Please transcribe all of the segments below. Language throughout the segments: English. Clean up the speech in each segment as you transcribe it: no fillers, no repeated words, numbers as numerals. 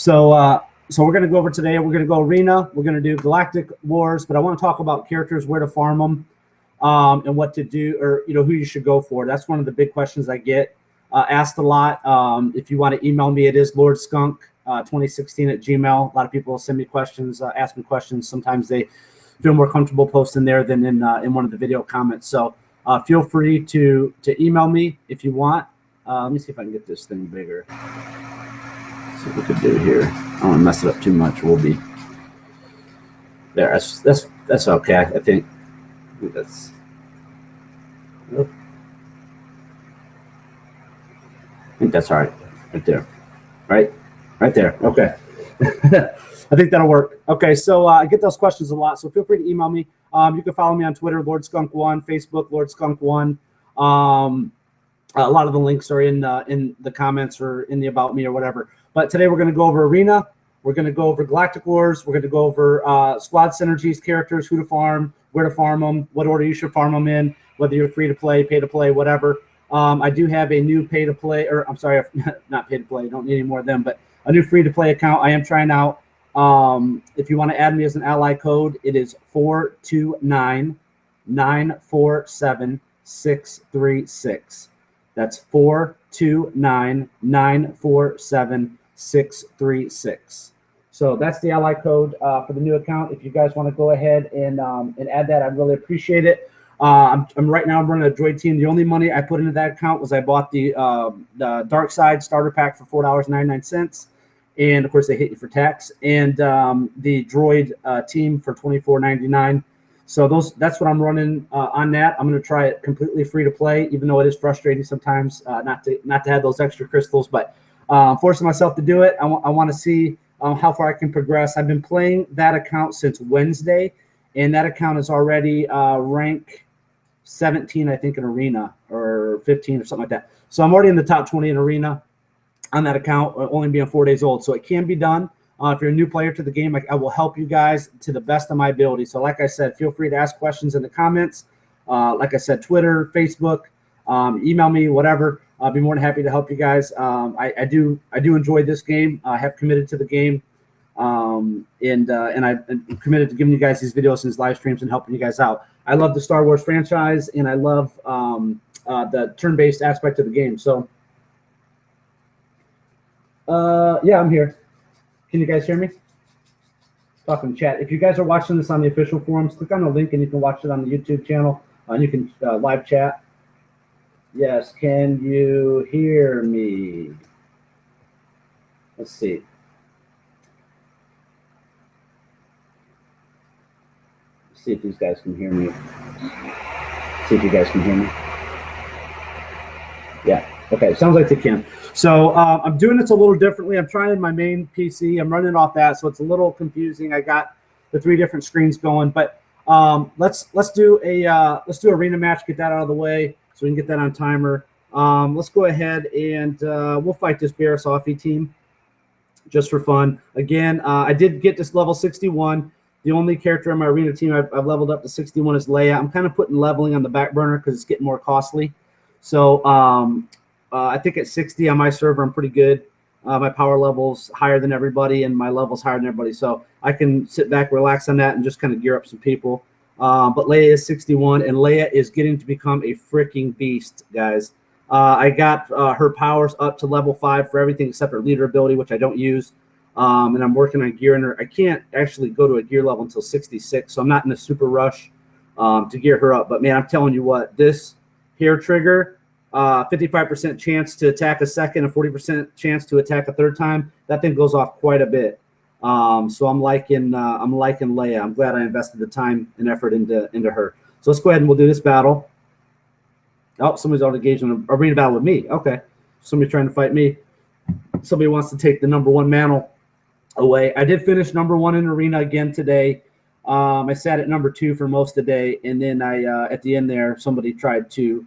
So we're going to go over today. We're going to go arena. We're going to do Galactic Wars, but I want to talk about characters, where to farm them, and what to do, or who you should go for. That's one of the big questions I get asked a lot. If you want to email me, it is lordskunk2016@gmail. A lot of people send me questions, ask me questions. Sometimes they feel more comfortable posting there than in one of the video comments. So feel free to email me if you want. Let me see if I can get this thing bigger. See what we could do here. I don't want to mess it up too much. We'll be there. That's okay. I think that's. I think that's all right. Right there. Right there. Okay. I think that'll work. Okay, so I get those questions a lot, so feel free to email me. You can follow me on Twitter, LordSkunk1, Facebook, LordSkunk1. A lot of the links are in the comments or in the About Me or whatever. But today we're going to go over Arena. We're going to go over Galactic Wars. We're going to go over squad synergies, characters, who to farm, where to farm them, what order you should farm them in, whether you're free to play, pay to play, whatever. I do have a new pay to play, or I'm sorry, not pay to play. Don't need any more of them, but a new free to play account I am trying out. If you want to add me as an ally code, it is 429-947-636. That's 429-947-636. So that's the ally code for the new account. If you guys want to go ahead and add that, I'd really appreciate it. I'm right now running a droid team. The only money I put into that account was I bought the Dark Side starter pack for $4.99, and of course they hit you for tax, and the droid team for $24.99. So that's what I'm running on that. I'm going to try it completely free to play, even though it is frustrating sometimes not to have those extra crystals. But I'm forcing myself to do it. I want to see how far I can progress. I've been playing that account since Wednesday, and that account is already rank 17, I think, in Arena, or 15 or something like that. So I'm already in the top 20 in Arena on that account, only being 4 days old. So it can be done. If you're a new player to the game, I will help you guys to the best of my ability. So like I said, feel free to ask questions in the comments. Like I said, Twitter, Facebook, email me, whatever. I'll be more than happy to help you guys. I do enjoy this game. I have committed to the game, and I'm committed to giving you guys these videos and these live streams and helping you guys out. I love the Star Wars franchise, and I love the turn-based aspect of the game. So yeah, I'm here. Can you guys hear me? Talk in chat. If you guys are watching this on the official forums, click on the link and you can watch it on the YouTube channel. You can live chat. Yes, can you hear me? Let's see. Let's see if these guys can hear me. See if you guys can hear me. Yeah. Okay, sounds like they can. So I'm doing this a little differently. I'm trying my main PC. I'm running off that, so it's a little confusing. I got the 3 different screens going, but let's do arena match. Get that out of the way so we can get that on timer. Let's go ahead and we'll fight this Barasofi team just for fun. Again, I did get this level 61. The only character on my arena team I've leveled up to 61 is Leia. I'm kind of putting leveling on the back burner because it's getting more costly. So I think at 60 on my server, I'm pretty good. My power level's higher than everybody, and my level's higher than everybody. So I can sit back, relax on that, and just kind of gear up some people. But Leia is 61, and Leia is getting to become a freaking beast, guys. I got her powers up to level 5 for everything except her leader ability, which I don't use. And I'm working on gearing her. I can't actually go to a gear level until 66, so I'm not in a super rush to gear her up. But, man, I'm telling you what, this hair trigger, 55% chance to attack a second, a 40% chance to attack a third time. That thing goes off quite a bit. So I'm liking Leia. I'm glad I invested the time and effort into her. So let's go ahead and we'll do this battle. Oh, somebody's already engaged in an arena battle with me. Okay, somebody's trying to fight me. Somebody wants to take the #1 mantle away. I did finish #1 in arena again today. I sat at #2 for most of the day, and then I at the end there, somebody tried to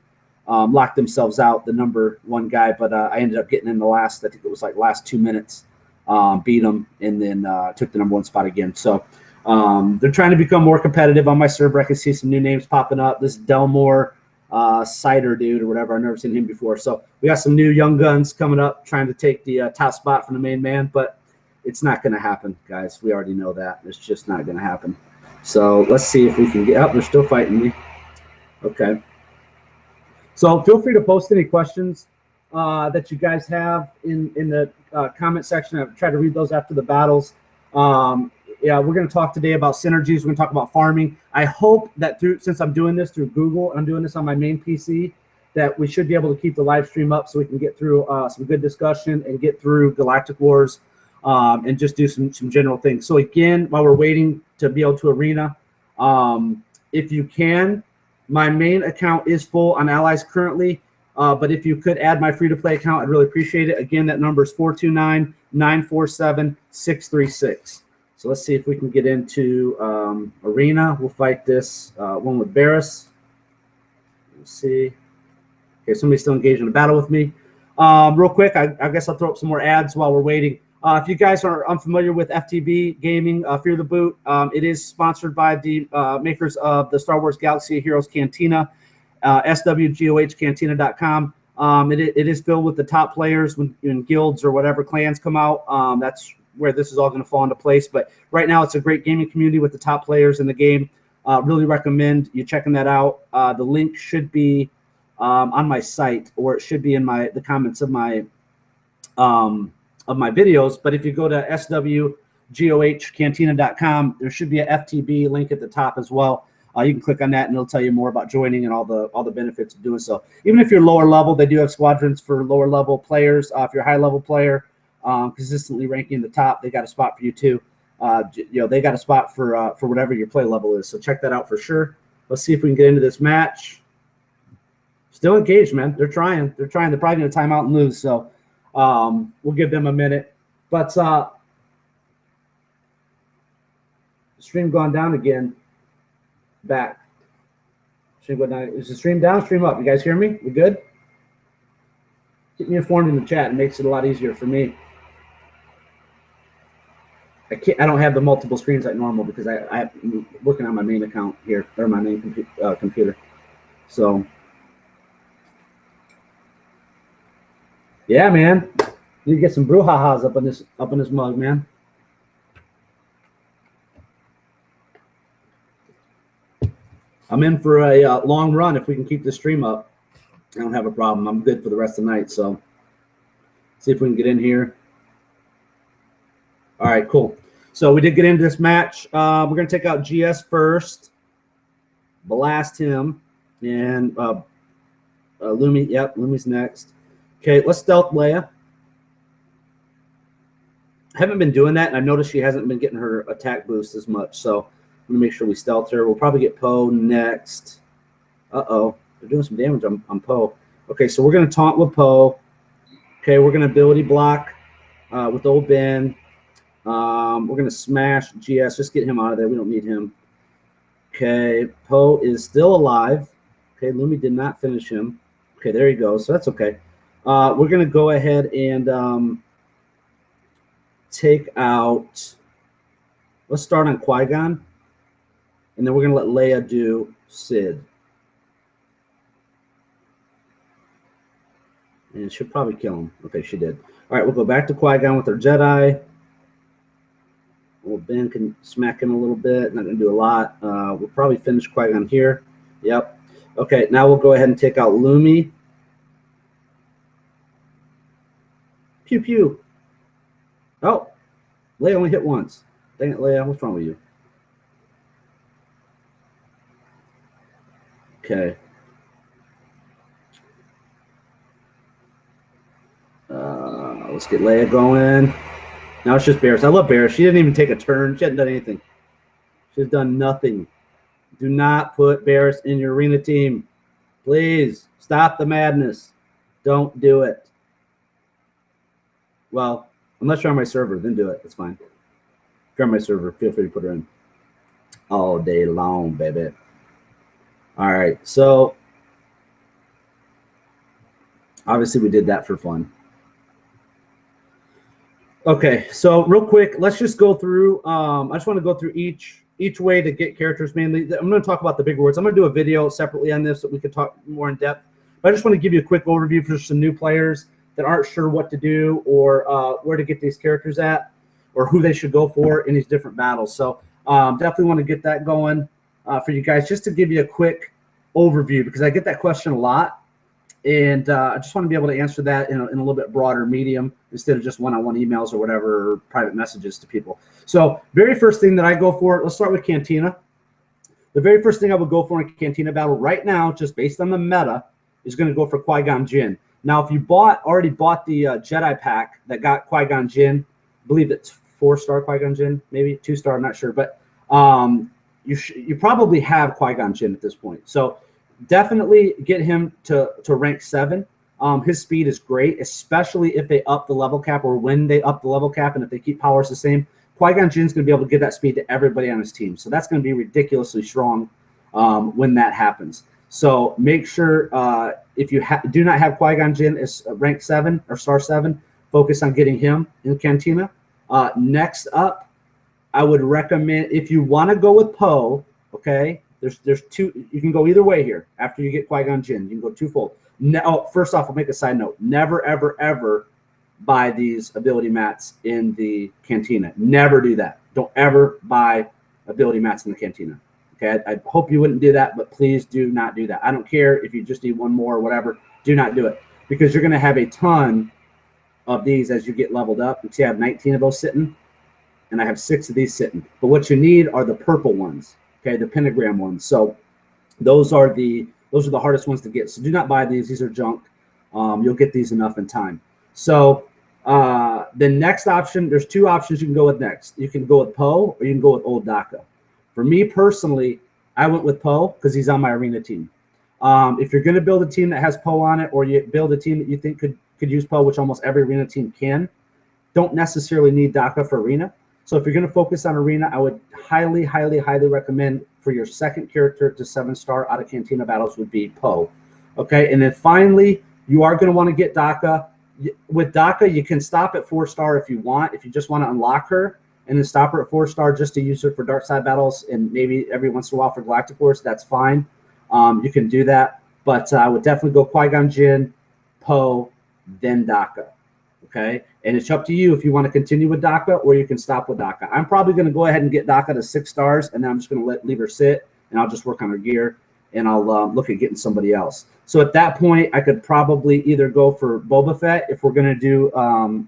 lock themselves out, the #1 guy, but I ended up getting in the last, I think it was like last 2 minutes, beat them, and then took the #1 spot again. So they're trying to become more competitive on my server. I can see some new names popping up. This Delmore Cider dude or whatever, I've never seen him before. So we got some new young guns coming up trying to take the top spot from the main man. But It's not going to happen, guys. We already know that. It's just not going to happen. So let's see if we can get up. They're still fighting me. Okay. So feel free to post any questions that you guys have in the comment section. I've tried to read those after the battles. Yeah, we're going to talk today about synergies. We're going to talk about farming. I hope that since I'm doing this through Google and I'm doing this on my main PC, that we should be able to keep the live stream up so we can get through some good discussion and get through Galactic Wars and just do some general things. So again, while we're waiting to be able to arena, if you can, my main account is full on allies currently, but if you could add my free-to-play account, I'd really appreciate it. Again, that number is 429-947-636. So let's see if we can get into arena. We'll fight this one with Barris. Let's see. Okay, somebody's still engaged in a battle with me. Real quick, I guess I'll throw up some more ads while we're waiting. If you guys are unfamiliar with FTB Gaming, Fear the Boot, it is sponsored by the makers of the Star Wars Galaxy of Heroes Cantina, swgohcantina.com. It is filled with the top players when guilds or whatever clans come out. That's where this is all going to fall into place. But right now, it's a great gaming community with the top players in the game. Really recommend you checking that out. The link should be on my site, or it should be in the comments of my videos. But if you go to swgohcantina.com, there should be a FTB link at the top as well. You can click on that and it'll tell you more about joining and all the benefits of doing so. Even if you're lower level, they do have squadrons for lower level players. If you're a high level player, consistently ranking in the top, they got a spot for you too. They got a spot for whatever your play level is. So check that out for sure. Let's see if we can get into this match. Still engaged, man. They're trying. They're probably going to time out and lose. So we'll give them a minute. But stream gone down again. Back. Stream go down. Is the stream down? Stream up. You guys hear me? We good? Keep me informed in the chat. It makes it a lot easier for me. I don't have the multiple screens like normal because I'm working on my main account here, or my main computer. So yeah, man, need to get some brouhahas up in this mug, man. I'm in for a long run if we can keep the stream up. I don't have a problem. I'm good for the rest of the night. So see if we can get in here. All right, cool. So we did get into this match. We're going to take out GS first. Blast him. And Lumi, yep, Lumi's next. Okay, let's stealth Leia. I haven't been doing that, and I've noticed she hasn't been getting her attack boost as much. So I'm going to make sure we stealth her. We'll probably get Poe next. Uh-oh. They're doing some damage on Poe. Okay, so we're going to taunt with Poe. Okay, we're going to ability block with old Ben. We're going to smash GS. Just get him out of there. We don't need him. Okay, Poe is still alive. Okay, Lumi did not finish him. Okay, there he goes. So that's okay. We're going to go ahead and take out. Let's start on Qui-Gon. And then we're going to let Leia do Sid. And she'll probably kill him. Okay, she did. All right, we'll go back to Qui-Gon with our Jedi. Well, Ben can smack him a little bit. Not going to do a lot. We'll probably finish Qui-Gon here. Yep. Okay, now we'll go ahead and take out Lumi. Pew, pew. Oh, Leia only hit once. Dang it, Leia. What's wrong with you? Okay. Let's get Leia going. Now it's just Barris. I love Barris. She didn't even take a turn. She hasn't done anything. She's done nothing. Do not put Barris in your arena team. Please stop the madness. Don't do it. Well, unless you're on my server, then do it. That's fine. If you're on my server, feel free to put her in all day long, baby. All right. So obviously we did that for fun. Okay, so real quick, let's just go through. I just want to go through each way to get characters mainly. I'm going to talk about the big words. I'm going to do a video separately on this so we can talk more in depth. But I just want to give you a quick overview for some new players that aren't sure what to do or where to get these characters at. or who they should go for in these different battles. So definitely want to get that going for you guys, just to give you a quick overview, because I get that question a lot. And I just want to be able to answer that in a little bit broader medium instead of just one-on-one emails or whatever, or private messages to people. So very first thing that I go for, let's start with Cantina. The very first thing I would go for in a Cantina battle right now, just based on the meta, is going to go for Qui-Gon Jinn. Now, if you already bought the Jedi pack that got Qui-Gon Jinn, I believe it's 4-star Qui-Gon Jinn, maybe 2-star, I'm not sure, but you probably have Qui-Gon Jinn at this point. So definitely get him to rank 7. His speed is great, especially if they up the level cap, or when they up the level cap, and if they keep powers the same. Qui-Gon Jinn's going to be able to give that speed to everybody on his team. So that's going to be ridiculously strong when that happens. So make sure if you do not have Qui-Gon Jinn as rank 7 or star 7, focus on getting him in Cantina. Next up, I would recommend, if you want to go with Poe, okay, there's two, you can go either way here. After you get Qui-Gon Jinn, you can go twofold. No, first off, I'll make a side note. Never, ever, ever buy these ability mats in the Cantina. Never do that. Don't ever buy ability mats in the Cantina. Okay, I hope you wouldn't do that, but please do not do that. I don't care if you just need one more or whatever. Do not do it, because you're going to have a ton of these as you get leveled up. You see, I have 19 of those sitting, and I have 6 of these sitting. But what you need are the purple ones, okay, the pentagram ones. So those are the hardest ones to get. So do not buy these. These are junk. You'll get these enough in time. So the next option, there's 2 options you can go with next. You can go with Poe, or you can go with Old Daka. For me personally, I went with Poe because he's on my arena team. If you're going to build a team that has Poe on it, or you build a team that you think could use Poe, which almost every arena team can, don't necessarily need Daka for arena. So if you're going to focus on arena, I would highly, highly, highly recommend for your second character to 7-star out of Cantina battles would be Poe. Okay, and then finally, you are going to want to get Daka. With Daka, you can stop at 4-star if you want. If you just want to unlock her and then stop her at 4-star just to use her for dark side battles and maybe every once in a while for Galactic Wars, that's fine. You can do that. But I would definitely go Qui-Gon Jinn, Poe, then Daka. Okay, and it's up to you if you want to continue with Daka, or you can stop with Daka. I'm probably going to go ahead and get Daka to 6 stars, and then I'm just going to leave her sit, and I'll just work on her gear, and I'll look at getting somebody else. So at that point, I could probably either go for Boba Fett if we're going to do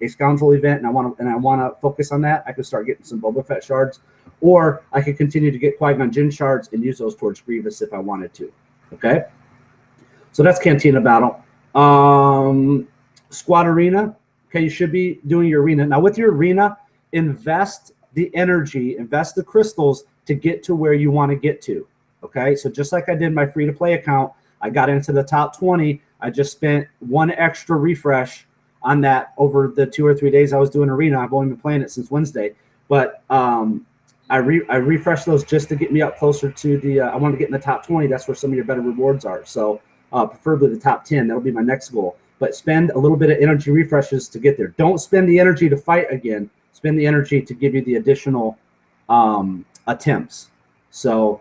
a scoundrel event, and I want to focus on that. I could start getting some Boba Fett shards, or I could continue to get Qui-Gon Jinn shards and use those towards Grievous if I wanted to. Okay, so that's Cantina battle. Squad arena. Okay, you should be doing your arena. Now with your arena, invest the energy, invest the crystals to get to where you want to get to. Okay, so just like I did my free-to-play account, I got into the top 20. I just spent 1 extra refresh on that over the 2 or 3 days I was doing arena. I've only been playing it since Wednesday, but I refreshed those just to get me up closer to the, I want to get in the top 20. That's where some of your better rewards are. So preferably the top 10. That'll be my next goal. But spend a little bit of energy refreshes to get there. Don't spend the energy to fight again. Spend the energy to give you the additional attempts. So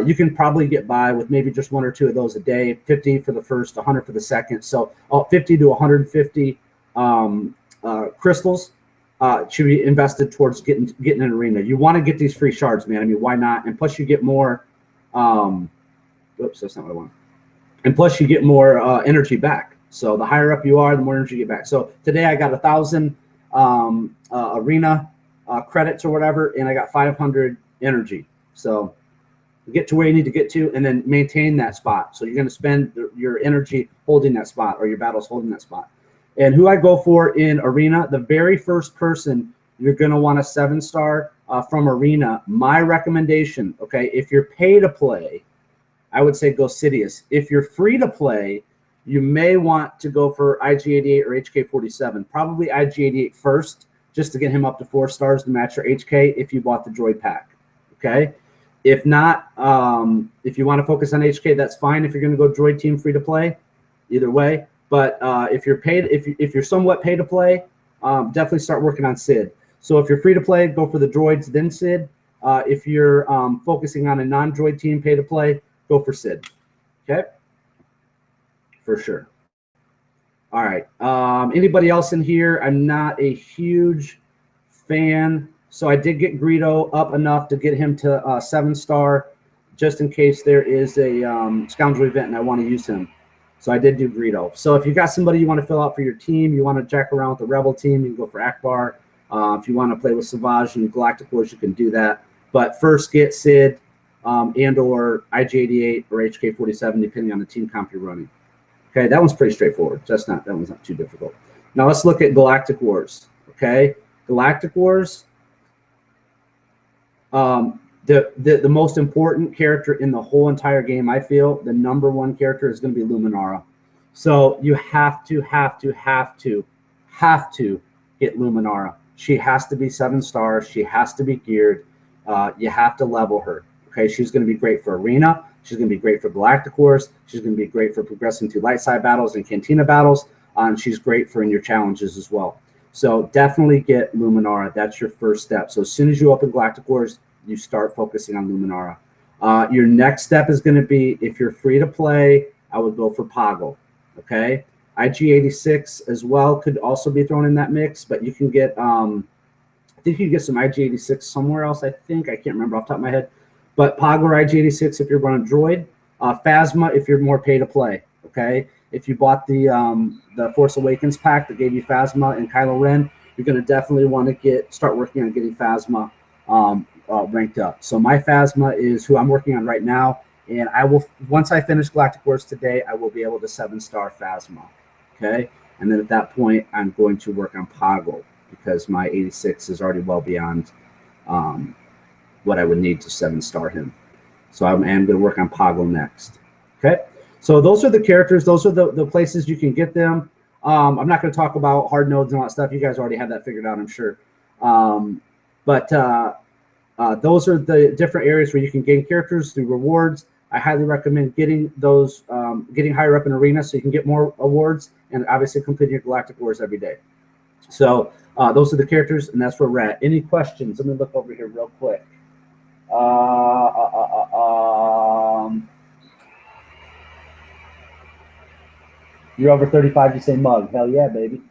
you can probably get by with maybe just 1 or 2 of those a day. 50 for the first, 100 for the second. So 50 to 150 crystals should be invested towards getting an arena. You want to get these free shards, man. I mean, why not? And plus, you get more. Oops, that's not what I want. And plus, you get more energy back. So the higher up you are, the more energy you get back. So today I got 1,000 arena credits or whatever, and I got 500 energy. So get to where you need to get to, and then maintain that spot. So you're going to spend your energy holding that spot, or your battles holding that spot. And who I go for in arena, the very first person you're going to want a 7-star from arena. My recommendation, okay, if you're pay to play, I would say go Sidious. If you're free to play, you may want to go for IG-88 or HK-47. Probably IG-88 first, just to get him up to 4 stars to match your HK if you bought the droid pack. Okay. If not, if you want to focus on HK, that's fine. If you're going to go droid team free to play, either way. But if you're paid, if you're somewhat pay to play, definitely start working on Sid. So if you're free to play, go for the droids, then Sid. If you're focusing on a non-droid team pay to play, go for Sid. Okay. For sure. All right. Anybody else in here? I'm not a huge fan. So I did get Greedo up enough to get him to 7-star, just in case there is a scoundrel event and I want to use him. So I did do Greedo. So if you got somebody you want to fill out for your team, you want to jack around with the Rebel team, you can go for Akbar. If you want to play with Savage and Galactic Wars, you can do that. But first get Sid and or IG-88 or HK-47, depending on the team comp you're running. Okay, that one's pretty straightforward. That one's not too difficult. Now let's look at Galactic Wars. Okay, Galactic Wars. The most important character in the whole entire game, I feel, the #1 character is going to be Luminara. So you have to get Luminara. She has to be 7 stars. She has to be geared. You have to level her. Okay, she's going to be great for Arena. She's going to be great for Galactic Wars. She's going to be great for progressing to light side battles and Cantina battles. And she's great for in your challenges as well. So definitely get Luminara. That's your first step. So as soon as you open Galactic Wars, you start focusing on Luminara. Your next step is going to be, if you're free to play, I would go for Poggle. Okay, IG-86 as well could also be thrown in that mix, but you can get, I think you can get some IG-86 somewhere else. I can't remember off the top of my head. But Poggle or IG-86 if you're running Droid. Phasma if you're more pay to play. Okay, if you bought the Force Awakens pack that gave you Phasma and Kylo Ren, you're going to definitely want to start working on getting Phasma ranked up. So my Phasma is who I'm working on right now, and I will, once I finish Galactic Wars today, I will be able to 7-star Phasma. Okay, and then at that point, I'm going to work on Poggle because my 86 is already well beyond what I would need to 7-star him. So I am going to work on Poggle next. Okay, so those are the characters. Those are the places you can get them. I'm not going to talk about hard nodes and all that stuff. You guys already have that figured out, I'm sure. Those are the different areas where you can gain characters through rewards. I highly recommend getting those, getting higher up in Arena so you can get more awards, and obviously completing your Galactic Wars every day. So those are the characters, and that's where we're at. Any questions? Let me look over here real quick. You're over 35, you say mug. Hell yeah, baby.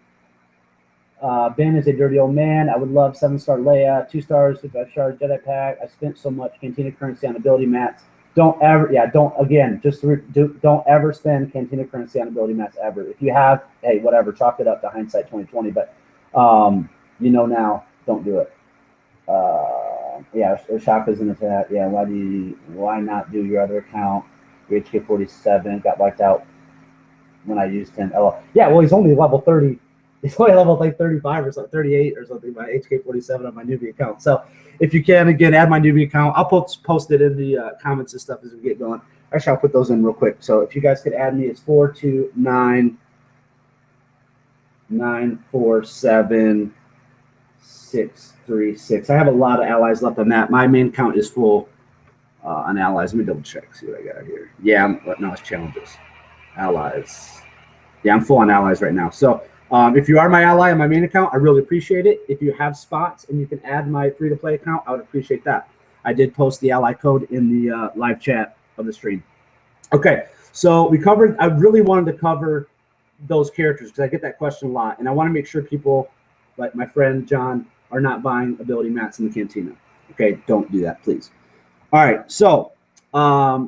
Ben is a dirty old man. I would love 7-star Leia, 2 stars, 5-star Jedi pack. I spent so much Cantina currency on ability mats. Don't ever, don't ever spend Cantina currency on ability mats ever. If you have, hey, whatever, chalk it up to hindsight 2020. But you know now, don't do it. Shaka's in the chat. Yeah, why not do your other account? Your HK-47 got wiped out when I used him. Yeah, well, he's only level 30. He's only level like 35 or something, 38 or something by HK-47 on my newbie account. So if you can, again, add my newbie account. I'll post it in the comments and stuff as we get going. Actually, I'll put those in real quick. So if you guys could add me, it's 429-947-636. I have a lot of allies left on that. My main count is full on allies. Let me double check, see what I got here. Yeah, no, it's challenges. Allies. Yeah, I'm full on allies right now. So if you are my ally on my main account, I really appreciate it. If you have spots and you can add my free-to-play account, I would appreciate that. I did post the ally code in the live chat of the stream. Okay, so we covered, I really wanted to cover those characters because I get that question a lot, and I want to make sure people, like my friend John, are not buying ability mats in the Cantina. Okay, don't do that, please. All right, so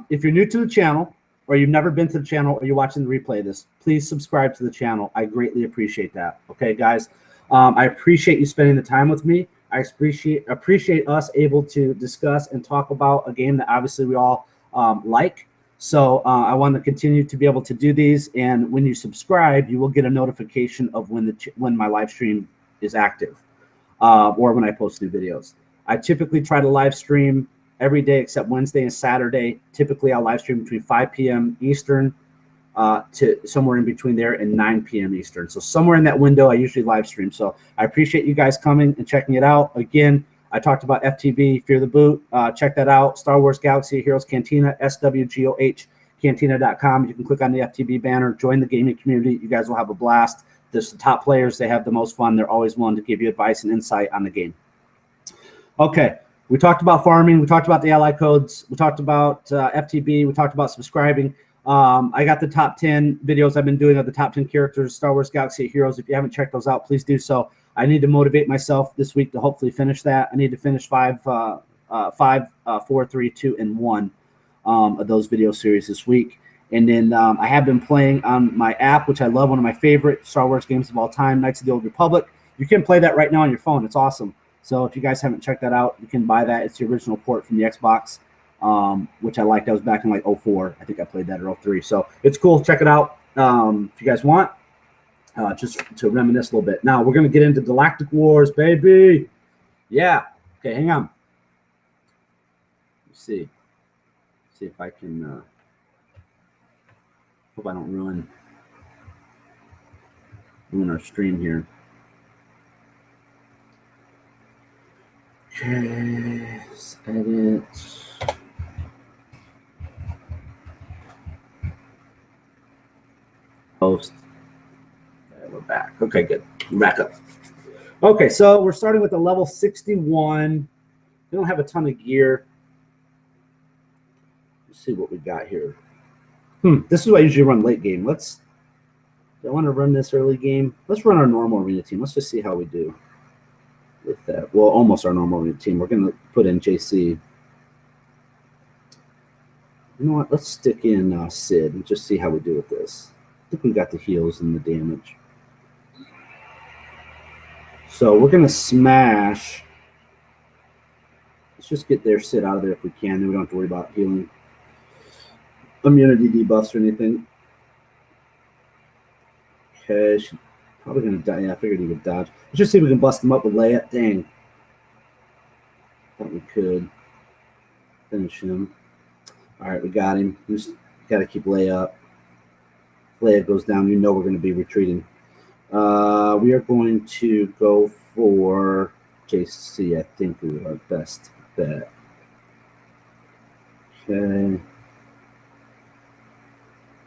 if you're new to the channel, or you've never been to the channel, or you're watching the replay of this, please subscribe to the channel. I greatly appreciate that. Okay, guys? I appreciate you spending the time with me. I appreciate us able to discuss and talk about a game that obviously we all like. So I want to continue to be able to do these. And when you subscribe, you will get a notification of when my live stream is active or when I post new videos. I typically try to live stream every day except Wednesday and Saturday. Typically, I'll live stream between 5 p.m. Eastern to somewhere in between there and 9 p.m. Eastern. So somewhere in that window, I usually live stream. So I appreciate you guys coming and checking it out. Again, I talked about FTB, Fear the Boot. Check that out. Star Wars Galaxy Heroes Cantina, SWGOH Cantina.com. You can click on the FTB banner, join the gaming community. You guys will have a blast. There's the top players. They have the most fun. They're always willing to give you advice and insight on the game. Okay. We talked about farming. We talked about the ally codes. We talked about FTB. We talked about subscribing. I got the top 10 videos I've been doing of the top 10 characters, Star Wars Galaxy Heroes. If you haven't checked those out, please do so. I need to motivate myself this week to hopefully finish that. I need to finish 5, 4, 3, 2, and 1 of those video series this week. And then I have been playing on my app, which I love, one of my favorite Star Wars games of all time, Knights of the Old Republic. You can play that right now on your phone. It's awesome. So if you guys haven't checked that out, you can buy that. It's the original port from the Xbox, which I liked. That was back in like 04. I think I played that or 03. So it's cool. Check it out if you guys want, just to reminisce a little bit. Now we're going to get into Galactic Wars, baby. Yeah. Okay, hang on. Let's see. See if I can... hope I don't ruin our stream here. Okay, edit. Post. Okay, we're back. Okay, good. We're back up. Okay, so we're starting with a level 61. We don't have a ton of gear. Let's see what we got here. This is what I usually run late game. Do I want to run this early game? Let's run our normal arena team. Let's just see how we do with that. Well, almost our normal arena team. We're going to put in JC. You know what? Let's stick in Sid and just see how we do with this. I think we got the heals and the damage. So we're going to smash. Let's just get their Sid out of there if we can. Then we don't have to worry about healing. Immunity debuffs or anything. Okay, she's probably gonna die. Yeah, I figured he would dodge. Let's just see if we can bust him up with Leia. Dang. Thought we could finish him. Alright, we got him. We just gotta keep Leia up. If Leia goes down, you know we're gonna be retreating. We are going to go for JC. I think is our best bet. Okay.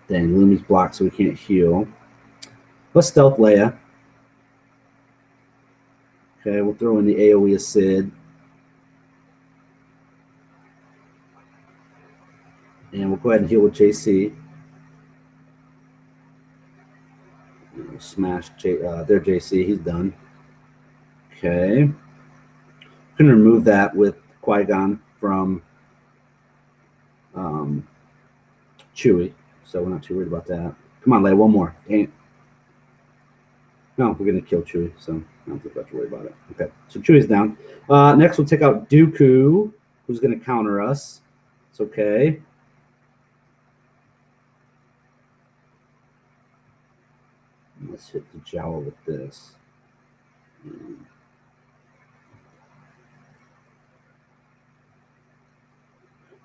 Dang, Lumi's blocked, so we can't heal. Let's stealth Leia. Okay, we'll throw in the AoE of Sid. And we'll go ahead and heal with JC. We'll smash their JC. He's done. Okay. We can remove that with Qui-Gon from Chewie. So we're not too worried about that. Come on, Leia, one more. Dang it. No, we're going to kill Chewie, so I don't think we have to worry about it. Okay, so Chewie's down. Next, we'll take out Dooku, who's going to counter us. It's okay. Let's hit the Jawa with this.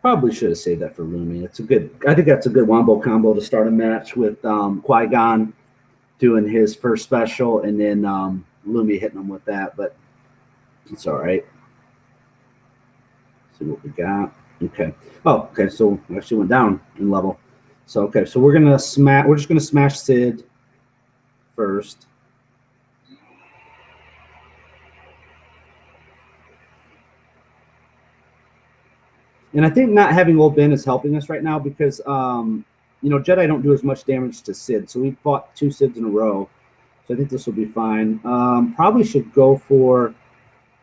Probably should have saved that for Lumi. It's a good. I think that's a good wombo combo to start a match with Qui-Gon doing his first special, and then Lumi hitting him with that. But it's all right. See what we got. Okay. Oh, okay. So we actually went down in level. So okay. So we're gonna smash. We're just gonna smash Sid first. And I think not having Old Ben is helping us right now because, you know, Jedi don't do as much damage to Sid. So we fought 2 Sids in a row. So I think this will be fine. Probably should go for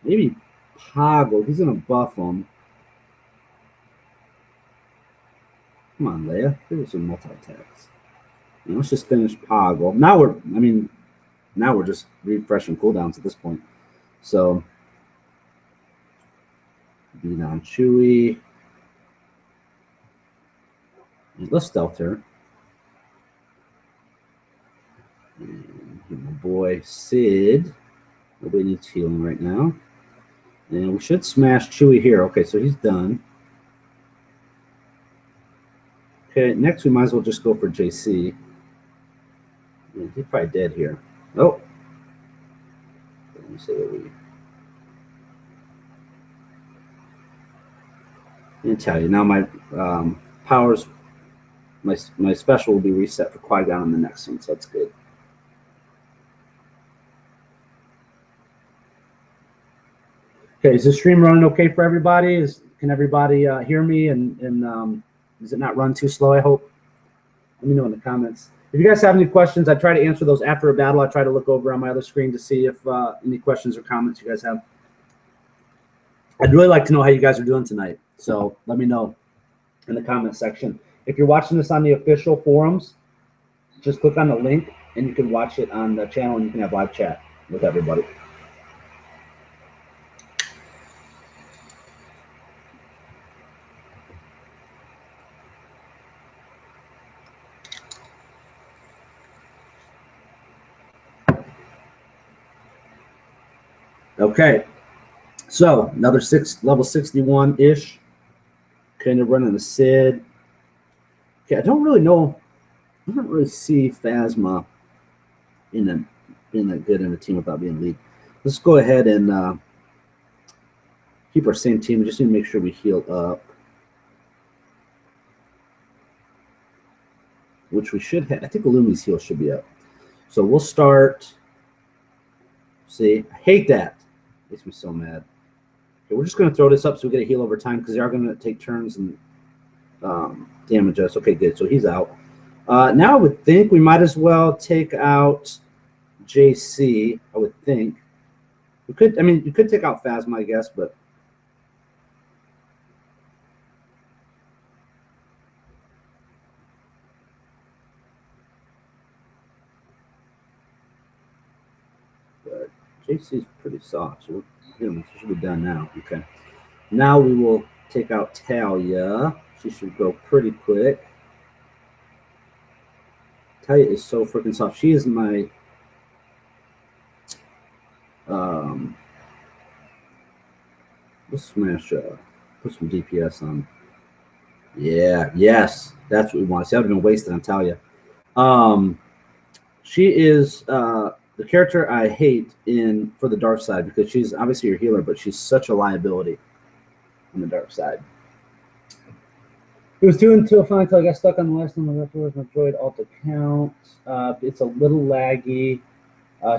maybe Poggle. He's going to buff him. Come on, Leia. There's some multi-attacks. Let's just finish Poggle. Now we're just refreshing cooldowns at this point. So, beat on Chewie. Let's stealth her. And my boy Sid. Nobody needs healing right now. And we should smash Chewie here. Okay, so he's done. Okay, next we might as well just go for JC. Yeah, he's probably dead here. Oh. Let me see what we... Let me tell you, now my powers... My special will be reset for Qui-Gon on the next one, so that's good. Okay, is the stream running okay for everybody? Can everybody hear me? And does it not run too slow, I hope? Let me know in the comments. If you guys have any questions, I try to answer those after a battle. I try to look over on my other screen to see if any questions or comments you guys have. I'd really like to know how you guys are doing tonight. So let me know in the comment section. If you're watching this on the official forums, just click on the link and you can watch it on the channel and you can have live chat with everybody. Okay, so another level 61-ish, kind of running a Sid. Okay, I don't really know. I don't really see Phasma being that good in a team without being lead. Let's go ahead and keep our same team. We just need to make sure we heal up, which we should have. I think Illumi's heal should be up. So we'll start. See, I hate that. Makes me so mad. Okay, we're just going to throw this up so we get a heal over time because they are going to take turns and damage us. Okay, good. So he's out. Now I would think we might as well take out JC. I would think we could. I mean, you could take out Phasma, I guess, but JC is pretty soft. So we should be done now. Okay. Now we will take out Talia. She should go pretty quick. Talia is so freaking soft. She is my let's smash put some DPS on. Yeah, yes, that's what we want. See, I would have been wasted on Talia. She is the character I hate for the dark side because she's obviously your healer, but she's such a liability on the dark side. It was 2 until finally I got stuck on the last one. Afterwards, my droid alt account. It's a little laggy.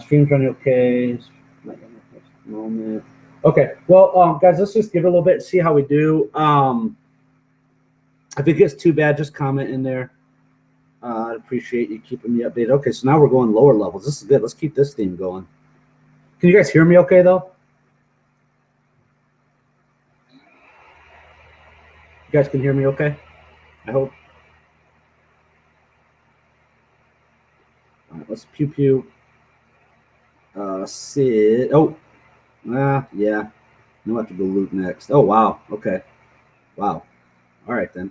Stream's running okay. Moment. Okay, well, guys, let's just give it a little bit, see how we do. If it gets too bad, just comment in there. I appreciate you keeping me updated. Okay, so now we're going lower levels. This is good. Let's keep this theme going. Can you guys hear me okay, though? You guys can hear me okay? I hope. All right, let's pew-pew. Sid. Oh, yeah. We'll have to go loot next. Oh, wow. Okay. Wow. All right, then.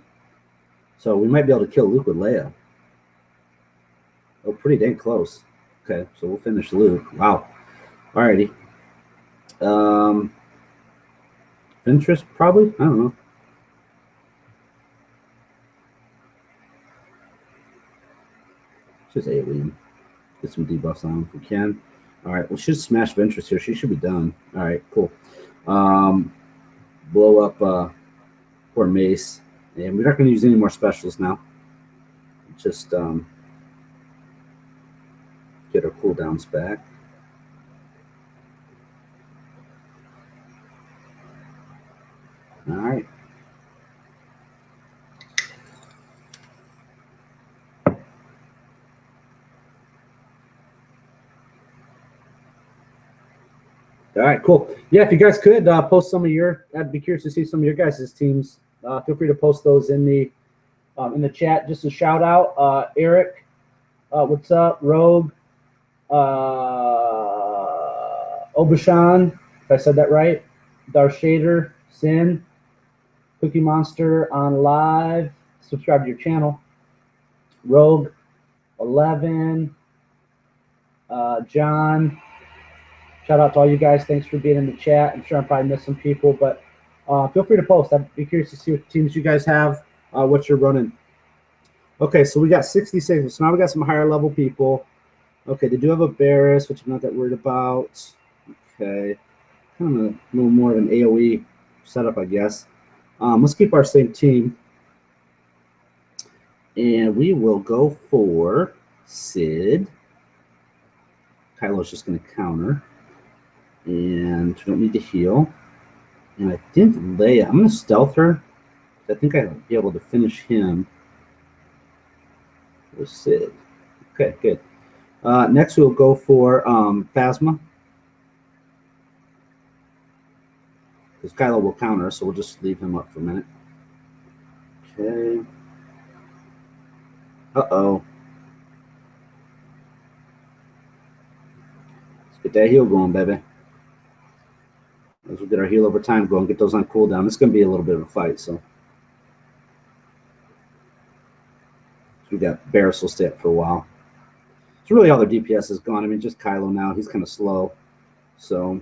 So we might be able to kill Luke with Leia. Oh, pretty dang close. Okay, so we'll finish Luke. Wow. Alrighty. Ventress, probably? I don't know. Just AoE. Get some debuffs on if we can. Alright, we should smash Ventress here. She should be done. Alright, cool. Blow up poor Mace. And we're not going to use any more specials now. Just get our cooldowns back. All right. All right, cool. Yeah, if you guys could post some of I'd be curious to see some of your guys' teams. Feel free to post those in the chat. Just a shout out, Eric. What's up, Rogue? Obashan, if I said that right. Darth Shader, Sin, Cookie Monster on live. Subscribe to your channel. Rogue, 11, John. Shout out to all you guys. Thanks for being in the chat. I'm sure I probably missed some people, but feel free to post. I'd be curious to see what teams you guys have, what you're running. Okay, so we got 66. So now we got some higher level people. Okay, they do have a Barris, which I'm not that worried about. Okay, kind of a little more of an AoE setup, I guess. Let's keep our same team. And we will go for Sid. Kylo's just going to counter. And we don't need to heal. And I think Leia, I'm going to stealth her. I think I'll be able to finish him with Sid. Okay, good. Next, we'll go for Phasma. Because Kylo will counter, so we'll just leave him up for a minute. Okay. Uh-oh. Let's get that heal going, baby. As we get our heal over time going, get those on cooldown. It's going to be a little bit of a fight, so. We got Barris will stay up for a while. It's really all their DPS is gone. I mean, just Kylo now. He's kind of slow, so.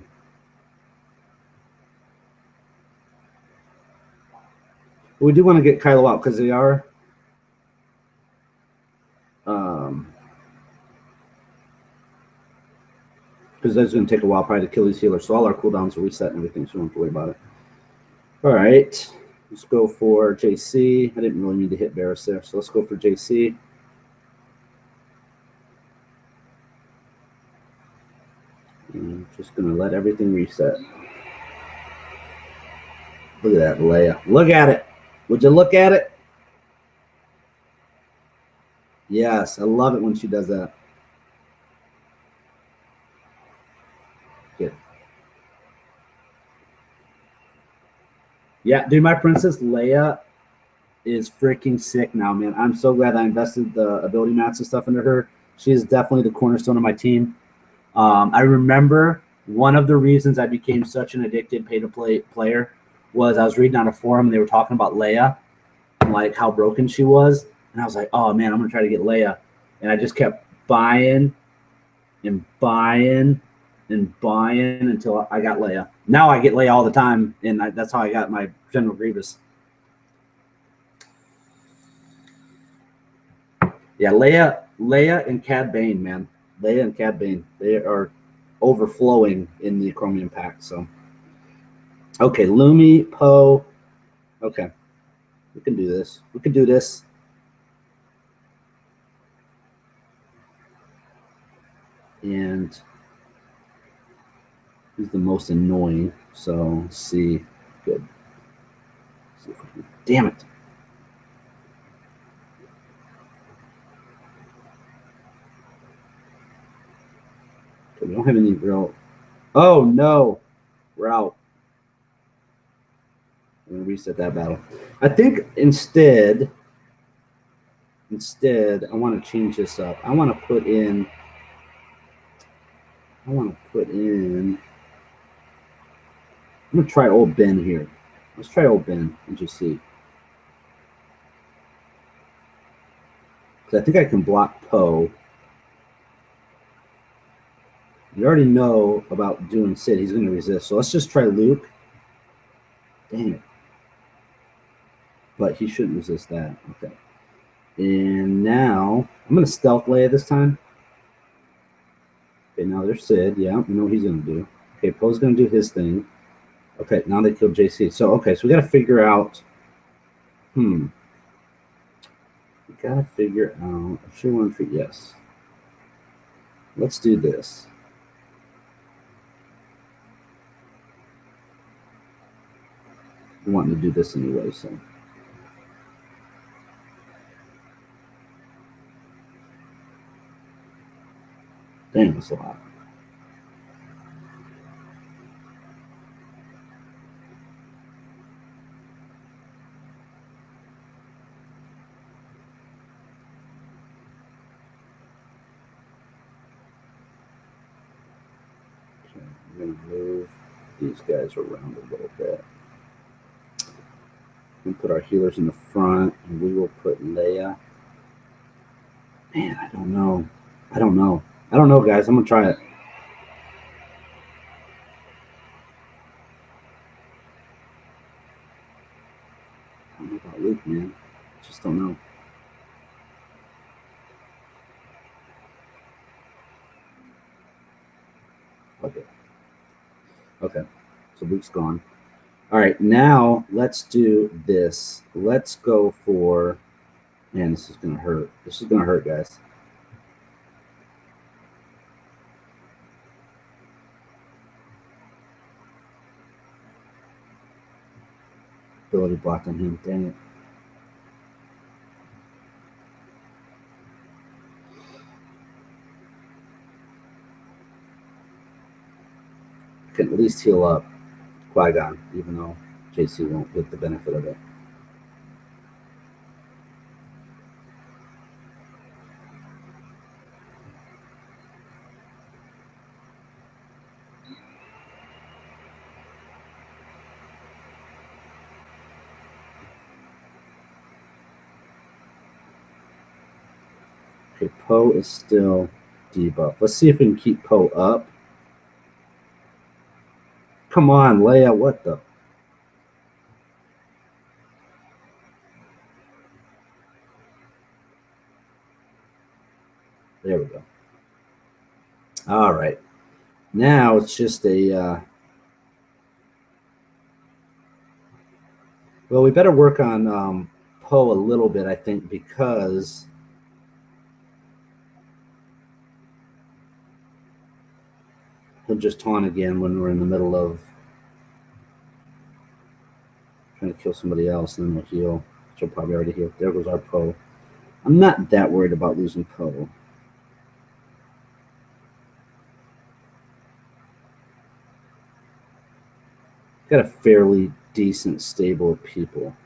We do want to get Kylo out because they are. Because that's going to take a while probably to kill these healers. So all our cooldowns are reset and everything, so we don't have to worry about it. All right. Let's go for JC. I didn't really need to hit Barris there, so let's go for JC. I'm just going to let everything reset. Look at that, Leia. Look at it. Would you look at it? Yes, I love it when she does that. Good. Yeah, dude, my Princess Leia is freaking sick now, man. I'm so glad I invested the ability mats and stuff into her. She is definitely the cornerstone of my team. I remember one of the reasons I became such an addicted pay-to-play player was I was reading on a forum and they were talking about Leia and like how broken she was, and I was like, oh man, I'm gonna try to get Leia, and I just kept buying and buying and buying until I got Leia. Now I get Leia all the time, and that's how I got my General Grievous. Yeah, Leia and Cad Bane, man. Leia and Cad Bane, they are overflowing in the Chromium pack. So, okay, Lumi, Poe. Okay, we can do this. We can do this. And he's the most annoying. So, let's see. Good. Let's see if we can, damn it. Okay, we don't have any real. Oh, no. We're out. I'm going to reset that battle. I think instead, I want to change this up. I want to put in. I'm going to try old Ben here. Let's try old Ben and just see. Because I think I can block Poe. You already know about doing Sid. He's going to resist. So let's just try Luke. Dang it. But he shouldn't resist that. Okay. And now I'm going to stealth Leia this time. Okay, now there's Sid. Yeah, we know what he's going to do. Okay, Poe's going to do his thing. Okay, now they killed JC. So, okay, so we got to figure out. We got to figure out. I'm sure we want to. Yes. Let's do this. I'm wanting to do this anyway, so. Dang, that's a lot. Okay, I'm going to move these guys around a little bit. We put our healers in the front, and we will put Leia. Man, I don't know. I don't know, guys. I'm going to try it. I don't know about Luke, man. I just don't know. Okay. So Luke's gone. All right, now let's do this. Let's go for. Man, this is going to hurt. This is going to hurt, guys. Ability blocked on him. Dang it. can at least heal up Qui-Gon, even though JC won't get the benefit of it. Okay, Poe is still debuffed. Let's see if we can keep Poe up. Come on, Leia, what the? There we go. All right. Now it's just a... well, we better work on Poe a little bit, I think, because... he'll just taunt again when we're in the middle of trying to kill somebody else, and then we'll heal. She'll probably already heal. There goes our Poe. I'm not that worried about losing Poe. Got a fairly decent stable of people.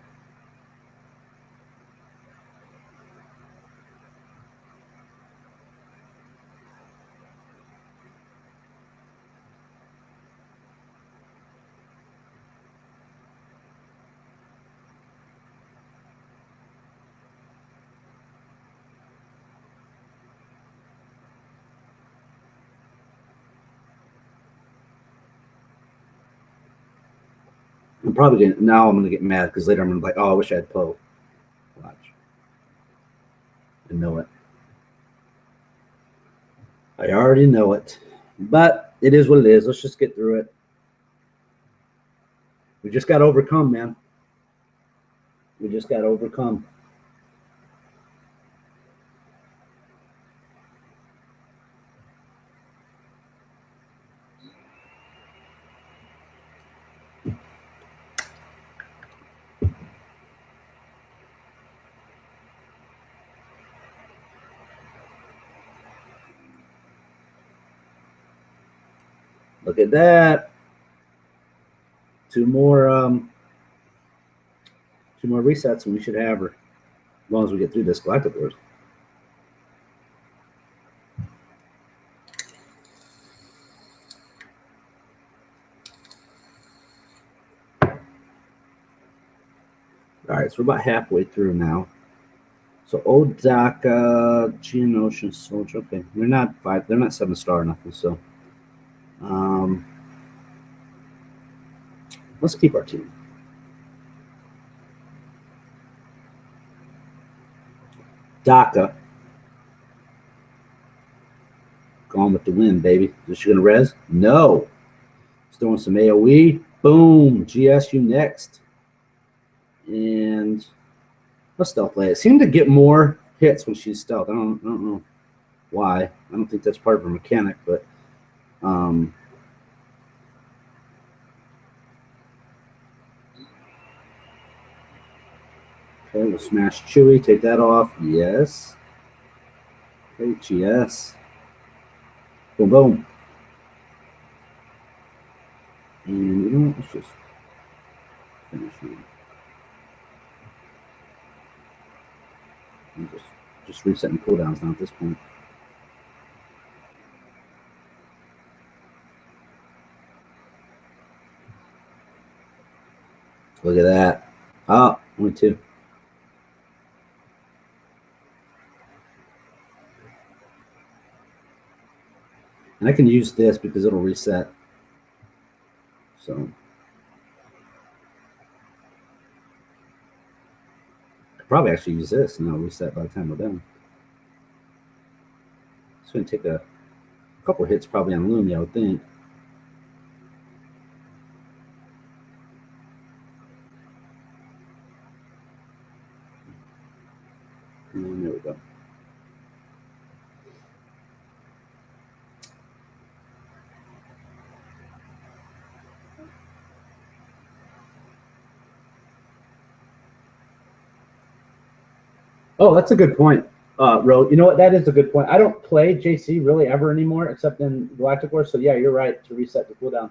I'm probably gonna now. I'm gonna get mad because later I'm gonna be like, "Oh, I wish I had Poe." Watch. I know it. I already know it, but it is what it is. Let's just get through it. We just got to overcome, man. We just got to overcome. Look at that. Two more resets and we should have her. As long as we get through this Galactic Wars. All right, so we're about halfway through now. So Odaka, Geonosian Soldier. Okay, they're not 5. They're not 7-star nothing. So let's keep our team. Daka. Gone with the wind, baby. Is she gonna res? No. Just doing some AoE. Boom. GSU next. And let's stealth Leia. Seemed to get more hits when she's stealth. I don't know why. I don't think that's part of her mechanic, but okay, we'll smash Chewie. Take that off. Yes. Okay, GS. Boom, boom. And you know what? Let's just finish it. I'm just resetting cooldowns now at this point. Look at that. Oh, only 2. And I can use this because it'll reset. So I could probably actually use this and it'll reset by the time we're done. It's going to take a couple hits probably on Lumi, I would think. And there we go. Oh, that's a good point, Ro. You know what? That is a good point. I don't play JC really ever anymore, except in Galactic Wars. So yeah, you're right to reset the cooldown.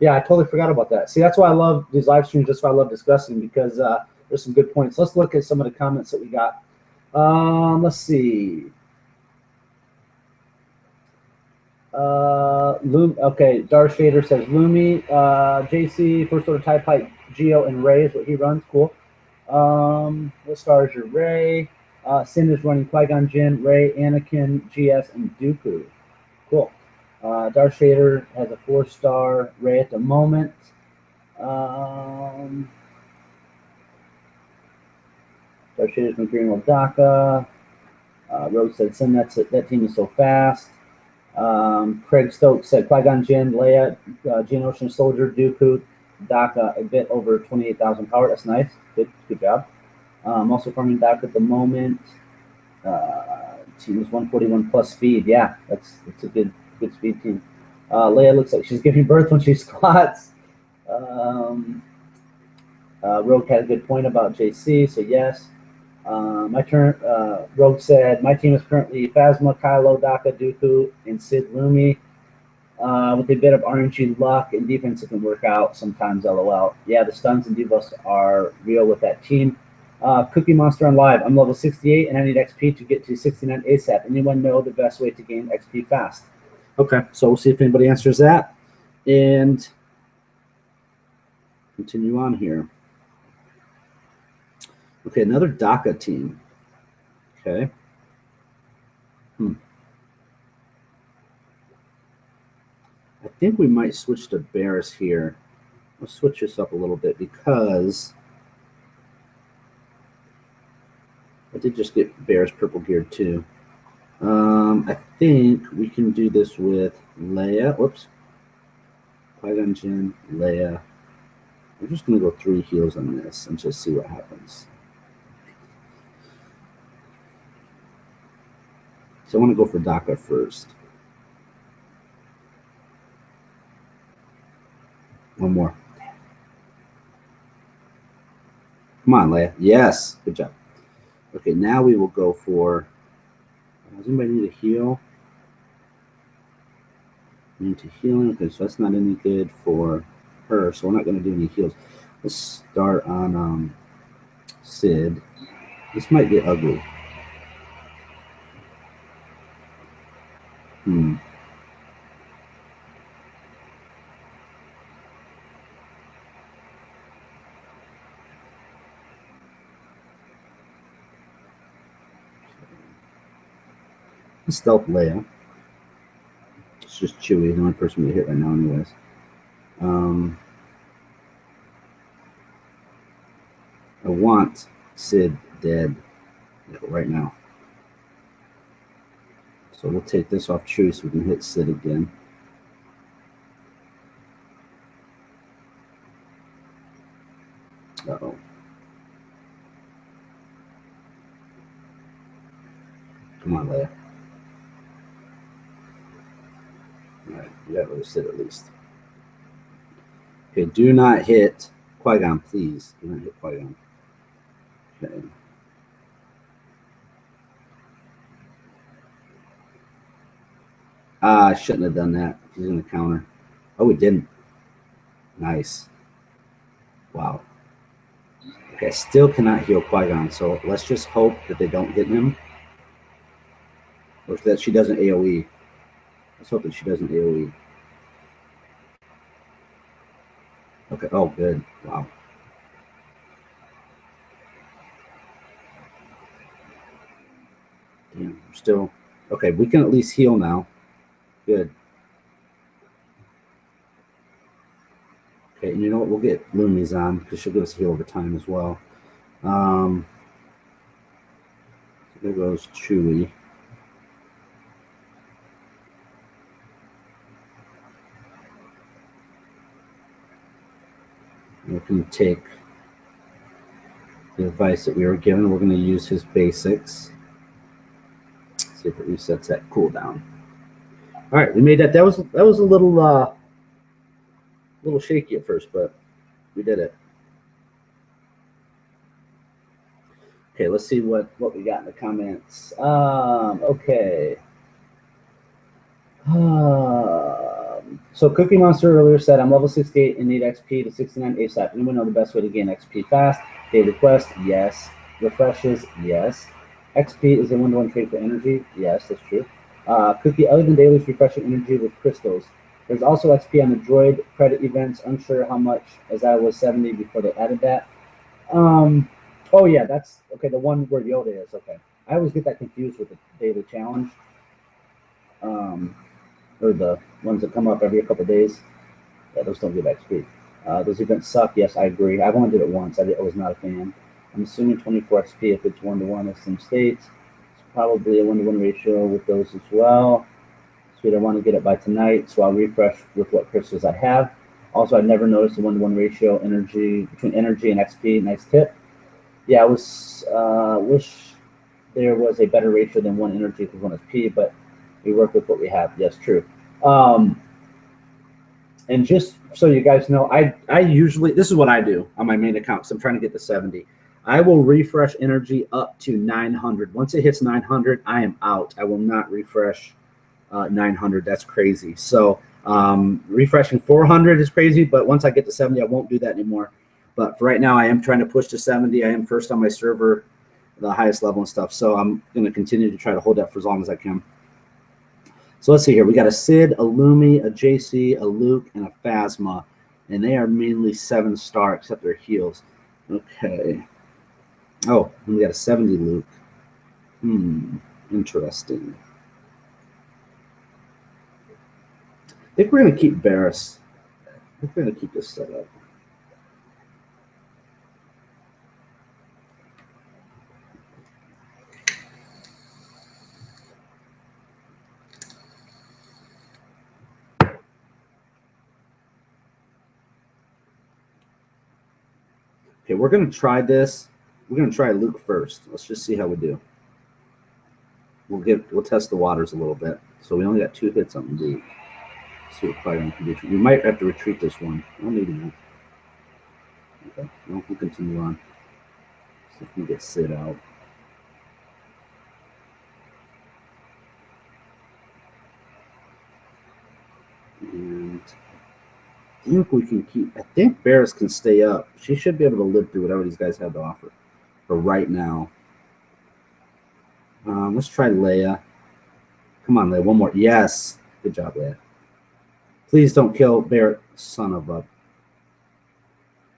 Yeah, I totally forgot about that. See, that's why I love these live streams. That's why I love discussing, because there's some good points. Let's look at some of the comments that we got. Let's see. Okay, Darth Vader says Lumi, JC, First Order TIE Pipe, Geo, and Ray is what he runs. Cool. What stars your Ray? Sin is running Qui-Gon Jinn, Ray, Anakin, GS, and Dooku. Cool. Darth Vader has a 4-star Ray at the moment. Darth Vader's been agreeing with DACA. Rose said, Sin, that team is so fast. Craig Stokes said Qui-Gon Jinn, Leia, Geonosian Soldier, Dooku, DACA a bit over 28,000 power. That's nice. Good job. Also farming DACA at the moment. Team is 141 plus speed. Yeah, that's a good speed team. Leia looks like she's giving birth when she squats. Rogue had a good point about JC, so yes. My turn. Rogue said, my team is currently Phasma, Kylo, DACA, Dooku, and Sid Lumi. With a bit of RNG luck and defense, it can work out sometimes, LOL. Yeah, the stuns and debuffs are real with that team. Cookie Monster on live. I'm level 68 and I need XP to get to 69 ASAP. Anyone know the best way to gain XP fast? Okay, so we'll see if anybody answers that. And continue on here. Okay, another DACA team. Okay. I think we might switch to Bears here. Let's switch this up a little bit because I did just get Bears purple geared too. I think we can do this with Leia. Whoops. Qui-Gon Jinn, Leia. I'm just going to go 3 heals on this and just see what happens. So I want to go for DACA first. One more. Come on, Leia. Yes. Good job. Okay, now we will go for... Does anybody need a heal? Need to healing. Okay, so that's not any good for her, so we're not going to do any heals. Let's start on Sid. This might get ugly. Stealth Leia. It's just Chewie, the only person we hit right now, anyways. I want Sid dead right now. So we'll take this off Chewie so we can hit Sid again. Uh-oh. Come on, Leia. Alright, we got rid of Sid at least. Okay, do not hit Qui-Gon, please. Do not hit Qui-Gon. Okay. I shouldn't have done that. He's going to counter. Oh, we didn't. Nice. Wow. Okay, I still cannot heal Qui-Gon, so let's just hope that they don't hit him. Or that she doesn't AoE. Let's hope that she doesn't AoE. Okay, oh, good. Wow. Damn, we're still... Okay, we can at least heal now. Good. Okay, and you know what? We'll get Lumi's on because she'll give us a heal over time as well. So there goes Chewie. We can take the advice that we were given. We're going to use his basics. See if it resets that cooldown. All right, we made that. That was a little shaky at first, but we did it. Okay, let's see what we got in the comments. Okay. So Cookie Monster earlier said, I'm level 68 and need XP to 69 ASAP. Anyone know the best way to gain XP fast? Daily quest? Yes. Refreshes? Yes. XP is a 1-to-1 trade for energy? Yes, that's true. Cookie, other than dailies, refreshing energy with crystals. There's also XP on the droid credit events. Unsure how much, as I was 70 before they added that. Oh yeah, that's okay. The one where Yoda is okay. I always get that confused with the daily challenge, or the ones that come up every couple of days. Yeah, those don't give XP. Those events suck. Yes, I agree. I've only did it once. I was not a fan. I'm assuming 24 XP if it's 1-to-1 as some states. It's probably a 1-to-1 ratio with those as well. Sweet, I want to get it by tonight, so I'll refresh with what crystals I have. Also, I've never noticed a 1-to-1 ratio between energy and XP. Nice tip. Yeah, I was wish there was a better ratio than 1 energy to 1 XP, but we work with what we have. Yes, true. And just so you guys know, I usually, this is what I do on my main account because I'm trying to get to 70. I will refresh energy up to 900. Once it hits 900, I am out. I will not refresh 900. That's crazy. So refreshing 400 is crazy, but once I get to 70, I won't do that anymore. But for right now, I am trying to push to 70. I am first on my server, the highest level and stuff. So I'm going to continue to try to hold that for as long as I can. So let's see here. We got a Sid, a Lumi, a JC, a Luke, and a Phasma. And they are mainly 7-star except their heals. Okay. Oh, and we got a 70 Luke. Interesting. I think we're going to keep Barris. I think we're going to keep this set up. Okay, we're going to try this. We're going to try Luke first. Let's just see how we do. We'll test the waters a little bit. So we only got 2 hits on Luke. See what fighting can do. We might have to retreat this one. I don't need that. Okay, no, we'll continue on. See if we can get Sid out. And I think we can keep. I think Barris can stay up. She should be able to live through whatever these guys have to offer. For right now. Let's try Leia. Come on, Leia. One more. Yes. Good job, Leia. Please don't kill Barrett, son of a.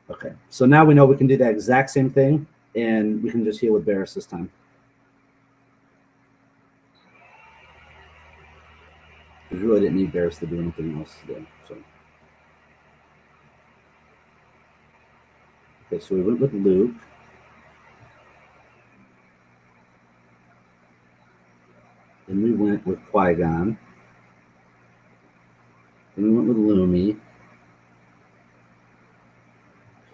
Okay. So now we know we can do that exact same thing, and we can just heal with Barris this time. We really didn't need Barris to do anything else today. So. Okay, so we went with Luke. Then we went with Qui-Gon. Then we went with Lumi.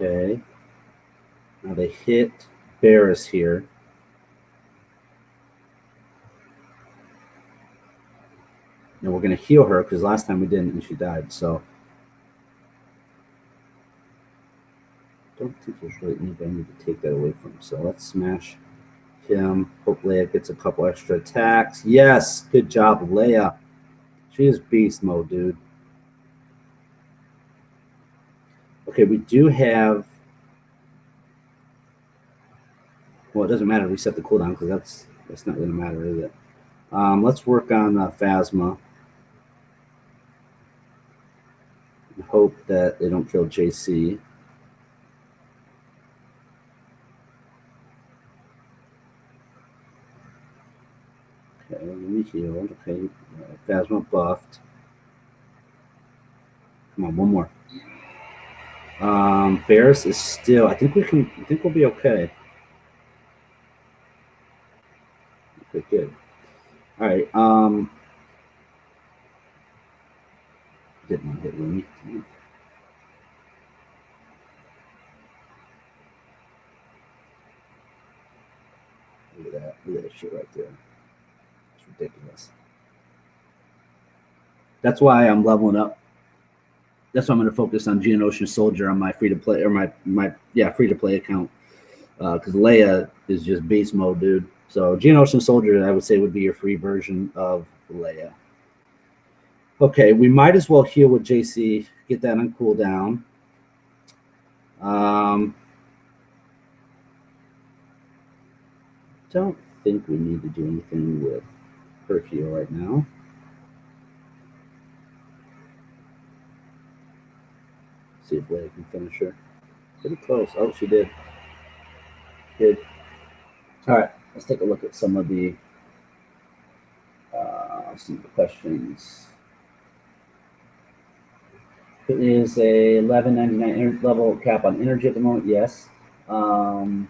Okay. Now they hit Barris here. Now we're going to heal her because last time we didn't and she died. So I don't think there's really anybody I need to take that away from. So let's smash him. Hope Leia gets a couple extra attacks. Yes. Good job, Leia. She is beast mode, dude. Okay, we do have. Well, it doesn't matter. We set the cooldown because that's not going to matter, is it? Let's work on Phasma. And hope that they don't kill JC. Okay, let me heal. Okay, Phasma buffed. Come on, one more. Barris is still. I think we'll be okay. Okay, good. All right. Didn't want to hit Lumi. Look at that. Look at that shit right there. It's ridiculous. That's why I'm leveling up. That's why I'm going to focus on Geonosian Soldier on my free to play or my free to play account because Leia is just beast mode, dude. So Geonosian Soldier, I would say, would be your free version of Leia. Okay, we might as well heal with JC, get that on cooldown. Don't think we need to do anything with her heal right now. See if Leia can finish her. Pretty close. Oh, she did. Good. All right, let's take a look at some of the questions. It is a 1199 level cap on energy at the moment. Yes. I'm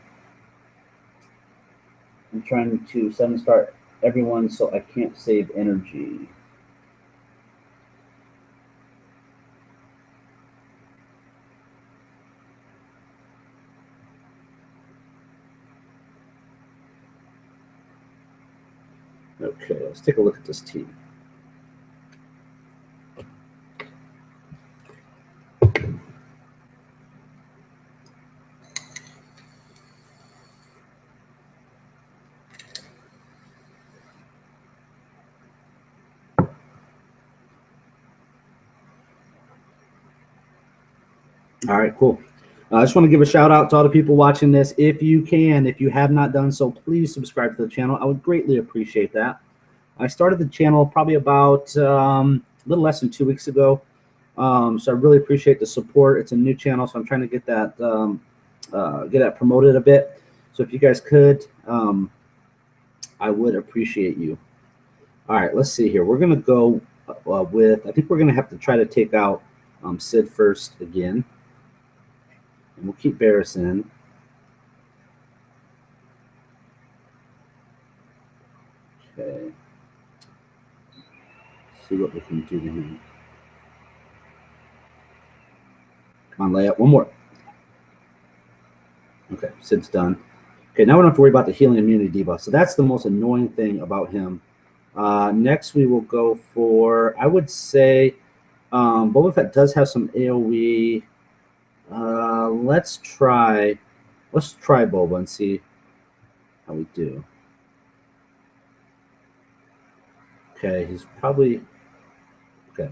trying to 7-star everyone so I can't save energy. Okay, let's take a look at this team. All right, cool. I just want to give a shout out to all the people watching this. If you can, if you have not done so, please subscribe to the channel. I would greatly appreciate that. I started the channel probably about a little less than 2 weeks ago. So I really appreciate the support. It's a new channel, so I'm trying to get that promoted a bit. So if you guys could, I would appreciate you. All right, let's see here. We're going to go with, I think we're going to have to try to take out Sid first again. And we'll keep Barris in. Okay. See what we can do to him. Come on, Leia. One more. Okay, Sid's done. Okay, now we don't have to worry about the healing immunity debuff. So that's the most annoying thing about him. Next, we will go for, I would say, Boba Fett does have some AoE. Let's try Boba and see how we do. Okay, he's probably, okay.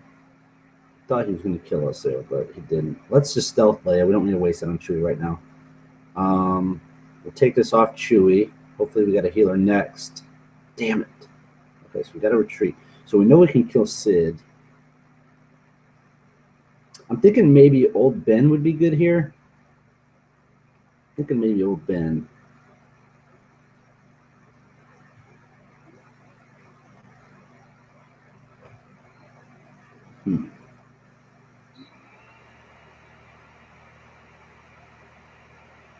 Thought he was going to kill us there, but he didn't. Let's just stealth Leia. We don't need to waste it on Chewie right now. We'll take this off Chewie. Hopefully we got a healer next. Damn it. Okay, so we got to retreat. So we know we can kill Sid. I'm thinking maybe old Ben would be good here. Thinking maybe old Ben. You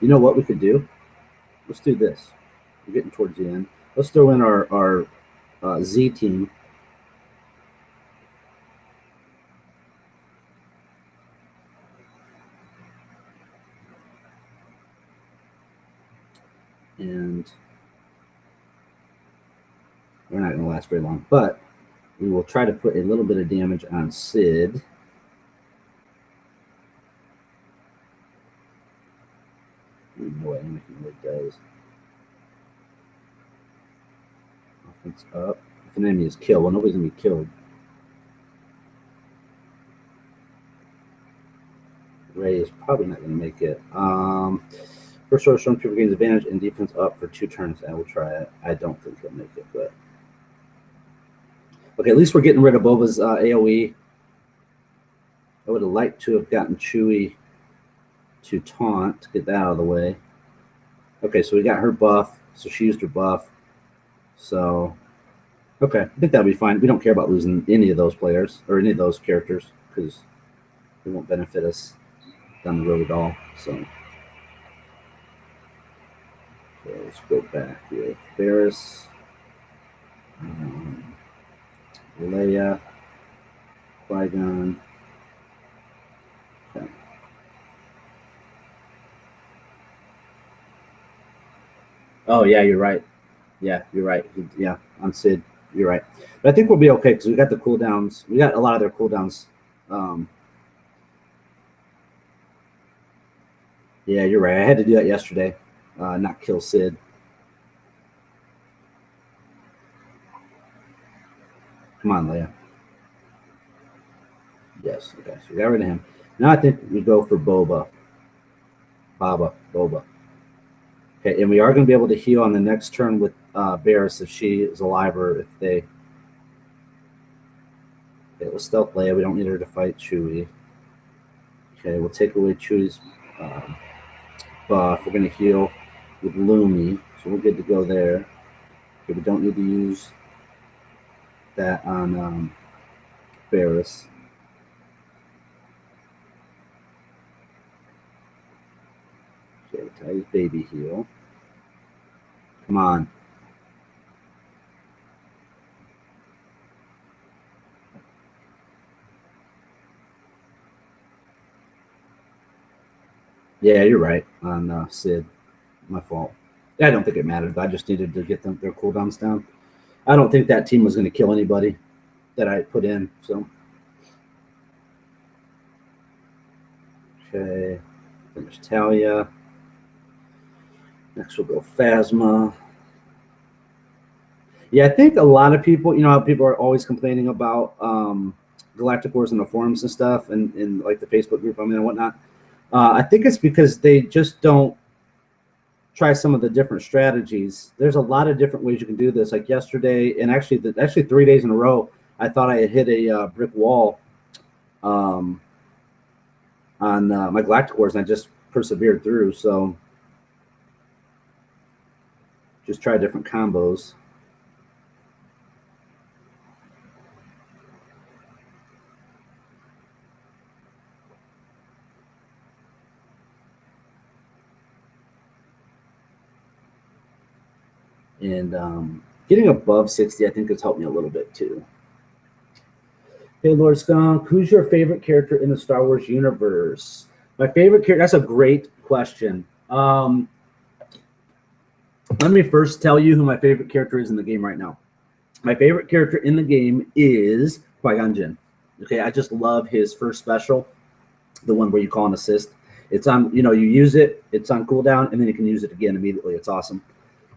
know what we could do? Let's do this. We're getting towards the end. Let's throw in our Z team. And we're not going to last very long, but we will try to put a little bit of damage on Sid. I don't know what anything really does. Offense up. If an enemy is killed, well, nobody's going to be killed. Ray is probably not going to make it. First order stormtrooper gains advantage and defense up for 2 turns. I will try it. I don't think he'll make it, but okay. At least we're getting rid of Boba's AOE. I would have liked to have gotten Chewie to taunt to get that out of the way. Okay, so we got her buff. So she used her buff. So okay, I think that'll be fine. We don't care about losing any of those players or any of those characters because it won't benefit us down the road at all. So. Okay, let's go back with Barris, Leia, Qui-Gon. Okay. Oh yeah, you're right. Yeah, you're right. Yeah, on Sid, you're right. But I think we'll be okay because we got the cooldowns. We got a lot of their cooldowns. Yeah, you're right. I had to do that yesterday. Not kill Sid. Come on, Leia. Yes. Okay. So we got rid of him. Now I think we go for Boba. Boba. Okay, and we are going to be able to heal on the next turn with Varys if she is alive or if they. Okay, let's stealth Leia. We don't need her to fight Chewie. Okay, we'll take away Chewie's buff. We're going to heal with Lumi, so we're good to go there. Okay, we don't need to use that on Varys. Okay, Ty's baby heal. Come on. Yeah, you're right on Sid. My fault. I don't think it mattered. I just needed to get their cooldowns down. I don't think that team was going to kill anybody that I put in. So, okay, finish Talia. Next we'll go Phasma. Yeah, I think a lot of people, you know, how people are always complaining about Galactic Wars in the forums and stuff, and in like the Facebook group I'm in and whatnot. I think it's because they just don't try some of the different strategies. There's a lot of different ways you can do this. Like yesterday, and actually 3 days in a row, I thought I had hit a brick wall on my Galactic Wars, and I just persevered through. So just try different combos. And getting above 60, I think, has helped me a little bit too. Hey, Lord Skunk, who's your favorite character in the Star Wars universe? My favorite character, that's a great question. Let me first tell you who my favorite character is in the game right now. My favorite character in the game is Qui-Gon Jinn. Okay, I just love his first special, the one where you call an assist. It's on, you use it, it's on cooldown, and then you can use it again immediately. It's awesome.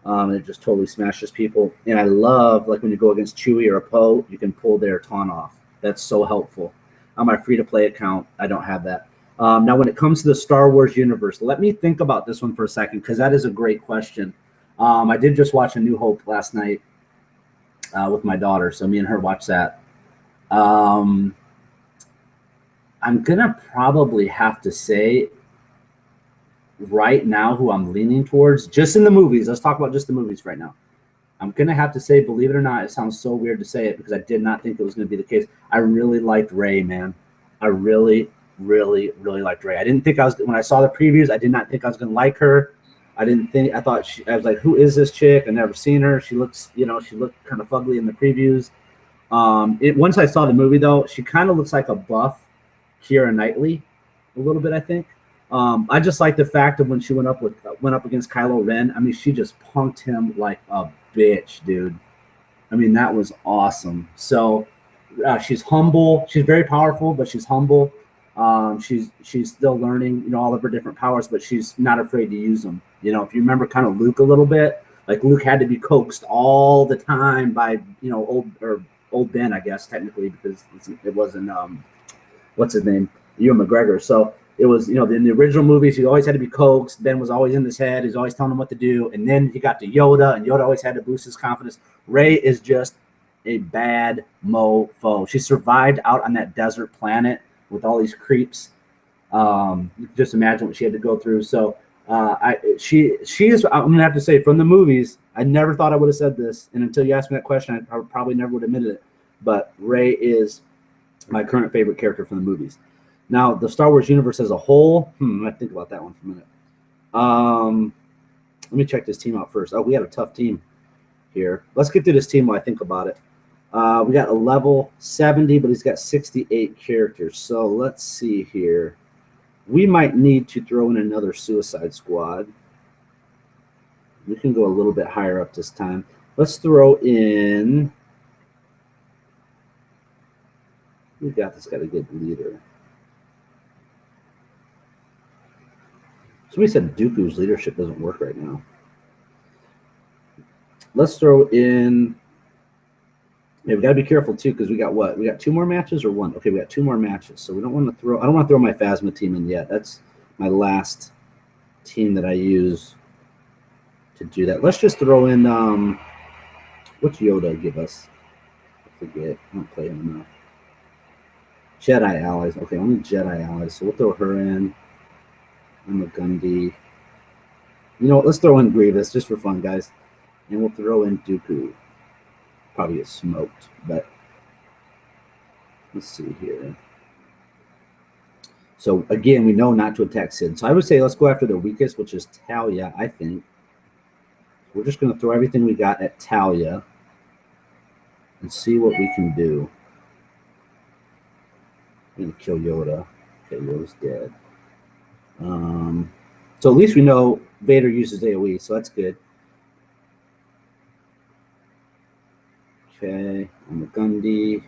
It just totally smashes people. And I love, like, when you go against Chewie or a Poe, you can pull their taunt off. That's so helpful. On my free-to-play account, I don't have that. Now, when it comes to the Star Wars universe, let me think about this one for a second, because that is a great question. I did just watch A New Hope last night with my daughter, so me and her watched that. I'm going to probably have to say right now who I'm leaning towards, just in the movies. Let's talk about just the movies right now. I'm going to have to say, believe it or not, it sounds so weird to say it because I did not think it was going to be the case. I really liked Rey, man. I really, really, really liked Rey. I didn't think when I saw the previews, I did not think I was going to like her. I was like, who is this chick? I never seen her. She looked kind of fugly in the previews. Once I saw the movie, though, she kind of looks like a buff Keira Knightley a little bit, I think. I just like the fact of when she went up against Kylo Ren. I mean, she just punked him like a bitch, dude. I mean, that was awesome. So she's humble. She's very powerful, but she's humble. She's still learning, all of her different powers, but she's not afraid to use them. If you remember kind of Luke a little bit, like Luke had to be coaxed all the time by old Ben, I guess technically, because it wasn't what's his name, Ewan McGregor. So it was, in the original movies, he always had to be coaxed. Ben was always in his head. He's always telling him what to do. And then he got to Yoda, and Yoda always had to boost his confidence. Rey is just a bad mofo. She survived out on that desert planet with all these creeps. Just imagine what she had to go through. So she is, I'm going to have to say, from the movies, I never thought I would have said this. And until you asked me that question, I probably never would have admitted it. But Rey is my current favorite character from the movies. Now, the Star Wars universe as a whole, I think about that one for a minute. Let me check this team out first. Oh, we had a tough team here. Let's get through this team while I think about it. We got a level 70, but he's got 68 characters. So let's see here. We might need to throw in another Suicide Squad. We can go a little bit higher up this time. Let's throw in... We got this guy a good leader. Somebody said Dooku's leadership doesn't work right now. Let's throw in Yeah, we got to be careful too because we got what? We got 2 more matches or 1? Okay, we got 2 more matches, so we don't want to throw. I don't want to throw my Phasma team in yet. That's my last team that I use to do that. Let's just throw in. What's Yoda give us? I forget. I don't play him enough. Jedi allies. Okay, only Jedi allies. So we'll throw her in. I'm a Gundy. You know what? Let's throw in Grievous just for fun, guys, and we'll throw in Dooku. Probably get smoked, but let's see here. So again, we know not to attack Sid. So I would say let's go after the weakest, which is Talia, I think. We're just going to throw everything we got at Talia and see what we can do. I'm going to kill Yoda. Okay, Yoda's dead. So at least we know Vader uses AoE, so that's good. Okay, I'm a Gundy.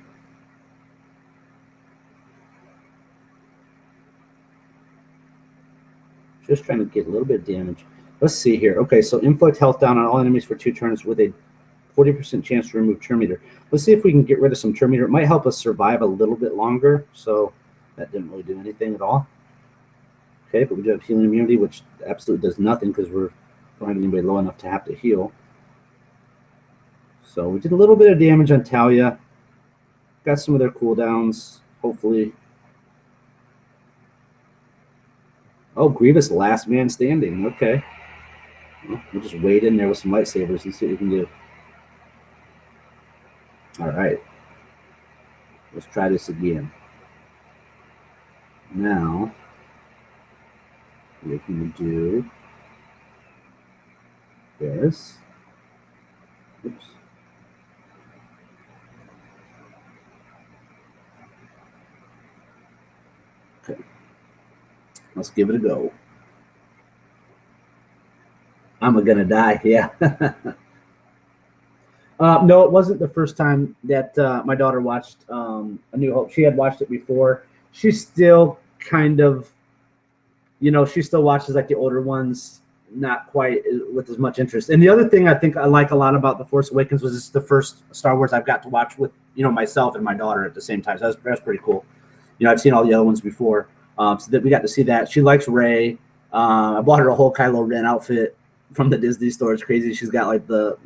Just trying to get a little bit of damage. Let's see here. Okay, so inflict health down on all enemies for 2 turns with a 40% chance to remove turn meter. Let's see if we can get rid of some turn meter. It might help us survive a little bit longer. So that didn't really do anything at all. Okay, but we do have healing immunity, which absolutely does nothing because we're finding anybody low enough to have to heal. So we did a little bit of damage on Talia. Got some of their cooldowns, hopefully. Oh, Grievous, last man standing. Okay. Well, we'll just wait in there with some lightsabers and see what we can do. All right. Let's try this again. Now, we can do this. Oops. Okay. Let's give it a go. I'm gonna die. Yeah. No, it wasn't the first time that my daughter watched A New Hope. She had watched it before. She's still kind of, she still watches like the older ones, not quite with as much interest. And the other thing I think I like a lot about The Force Awakens was it's the first Star Wars I've got to watch with, myself and my daughter at the same time. So that's pretty cool. I've seen all the other ones before, so that we got to see that. She likes Rey. I bought her a whole Kylo Ren outfit from the Disney store. It's crazy. She's got like the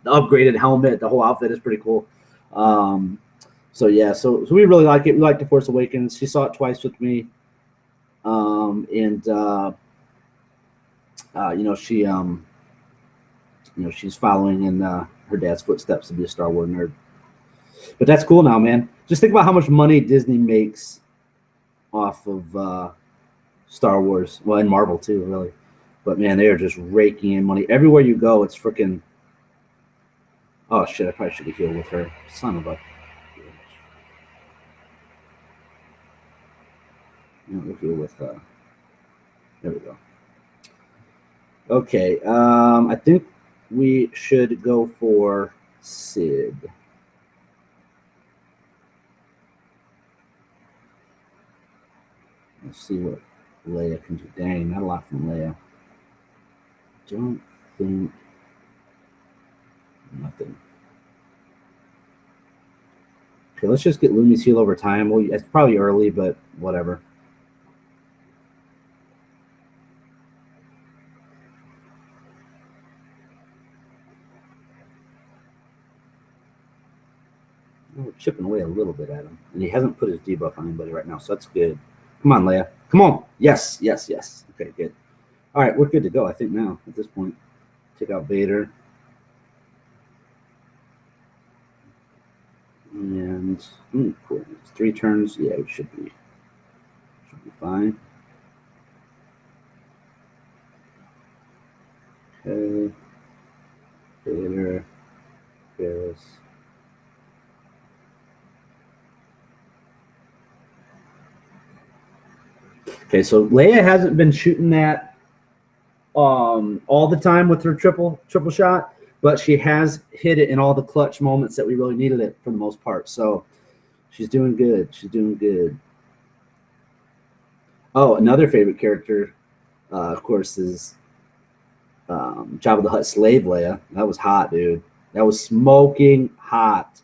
upgraded helmet. The whole outfit is pretty cool. So yeah, so we really like it. We like The Force Awakens. She saw it twice with me, and she's following in her dad's footsteps to be a Star Wars nerd. But that's cool now, man. Just think about how much money Disney makes off of Star Wars. Well, and Marvel too, really. But man, they are just raking in money everywhere you go. It's freaking. Oh shit! I probably should have healed with her. Son of a. We'll heal with. There we go. Okay. I think we should go for Sid. Let's see what Leia can do. Dang, not a lot from Leia. Don't think nothing. Okay, let's just get Lumi's heal over time. Well, it's probably early, but whatever. We're chipping away a little bit at him, and he hasn't put his debuff on anybody right now, so that's good. Come on, Leia. Come on. Yes, yes, yes. Okay, good. All right, we're good to go, I think, now at this point. Take out Vader. And cool. It's 3 turns. Yeah, it should be fine. Okay. Vader. Ferris. Okay, so Leia hasn't been shooting that all the time with her triple shot, but she has hit it in all the clutch moments that we really needed it for the most part. So she's doing good. She's doing good. Oh, another favorite character, of course, is Jabba the Hutt slave Leia. That was hot, dude. That was smoking hot.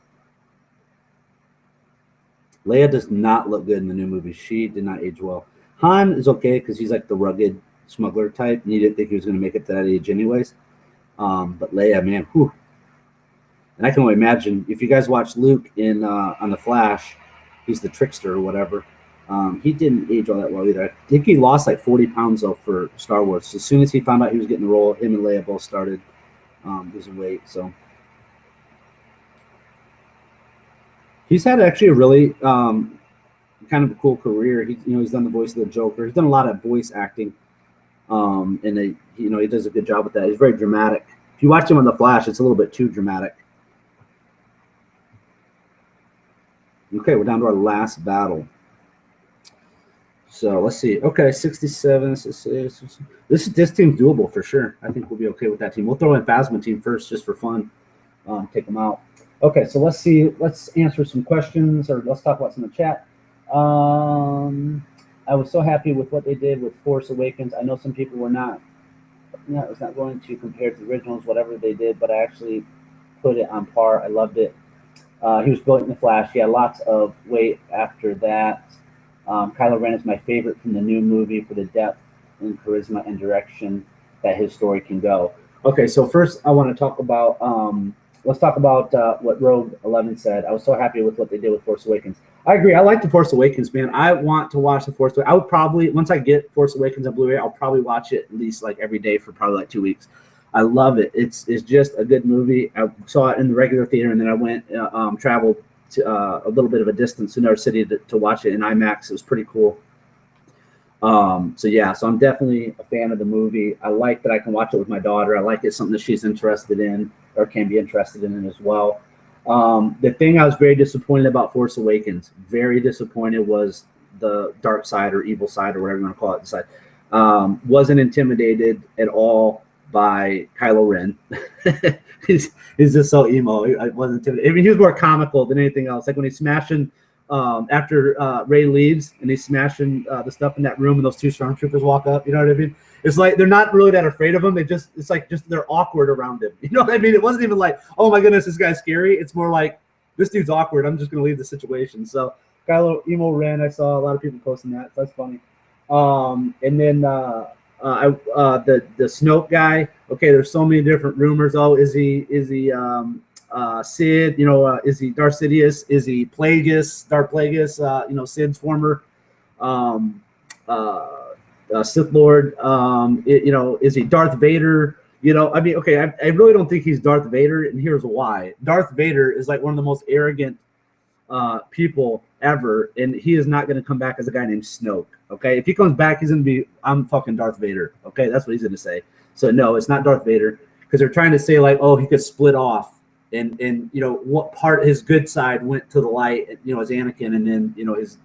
Leia does not look good in the new movie. She did not age well. Han is okay because he's like the rugged smuggler type, and you didn't think he was going to make it to that age anyways. But Leia, man, whew. And I can only imagine if you guys watch Luke in on the Flash, he's the trickster or whatever. He didn't age all that well either. I think he lost like 40 pounds though for Star Wars. As soon as he found out he was getting the role, him and Leia both started losing weight. So he's had actually a really kind of a cool career. He's done the voice of the Joker. He's done a lot of voice acting, and he does a good job with that. He's very dramatic. If you watch him on the Flash, it's a little bit too dramatic. Okay, we're down to our last battle. So let's see. Okay, 67. This team's doable for sure. I think we'll be okay with that team. We'll throw in Phasma team first just for fun. Take them out. Okay, so let's see. Let's answer some questions, or let's talk about some in the chat. I was so happy with what they did with Force Awakens. I know some people were not. It was not going to compare to the originals, whatever they did, but I actually put it on par. I loved it. He was brilliant in the Flash. He had lots of weight after that. Kylo Ren is my favorite from the new movie for the depth and charisma and direction that his story can go. Okay, so first I want to talk about let's talk about what Rogue 11 said. I was so happy with what they did with Force Awakens. I agree. I like the Force Awakens, man. I want to watch the Force Awakens. I would probably, once I get Force Awakens on Blu-ray, I'll probably watch it at least like every day for probably like 2 weeks. I love it. It's just a good movie. I saw it in the regular theater, and then I went traveled to a little bit of a distance to another city to watch it in IMAX. It was pretty cool. So I'm definitely a fan of the movie. I like that I can watch it with my daughter. I like it's something that she's interested in or can be interested in as well. The thing I was very disappointed about Force Awakens, very disappointed, was the dark side or evil side or whatever you want to call it. The side wasn't intimidated at all by Kylo Ren. he's just so emo. I wasn't intimidated. I mean, he was more comical than anything else. Like when he's smashing after Rey leaves and he's smashing the stuff in that room and those two stormtroopers walk up. You know what I mean? It's like they're not really that afraid of him. It's like they're awkward around him. You know what I mean? It wasn't even like, oh my goodness, this guy's scary. It's more like, this dude's awkward. I'm just gonna leave the situation. So Kylo emo Ren, I saw a lot of people posting that. So that's funny. And then the Snoke guy. Okay, there's so many different rumors. Oh, is he Sid? Is he Darth Sidious? Is he Plagueis? Darth Plagueis? Sid's former Sith Lord. Is he Darth Vader? Okay, I really don't think he's Darth Vader, and here's why. Darth Vader is like one of the most arrogant people ever, and he is not going to come back as a guy named Snoke. Okay, if he comes back, he's going to be, I'm fucking Darth Vader. Okay, that's what he's going to say. So no, it's not Darth Vader, because they're trying to say like, oh, he could split off, and what part his good side went to the light, as Anakin, and then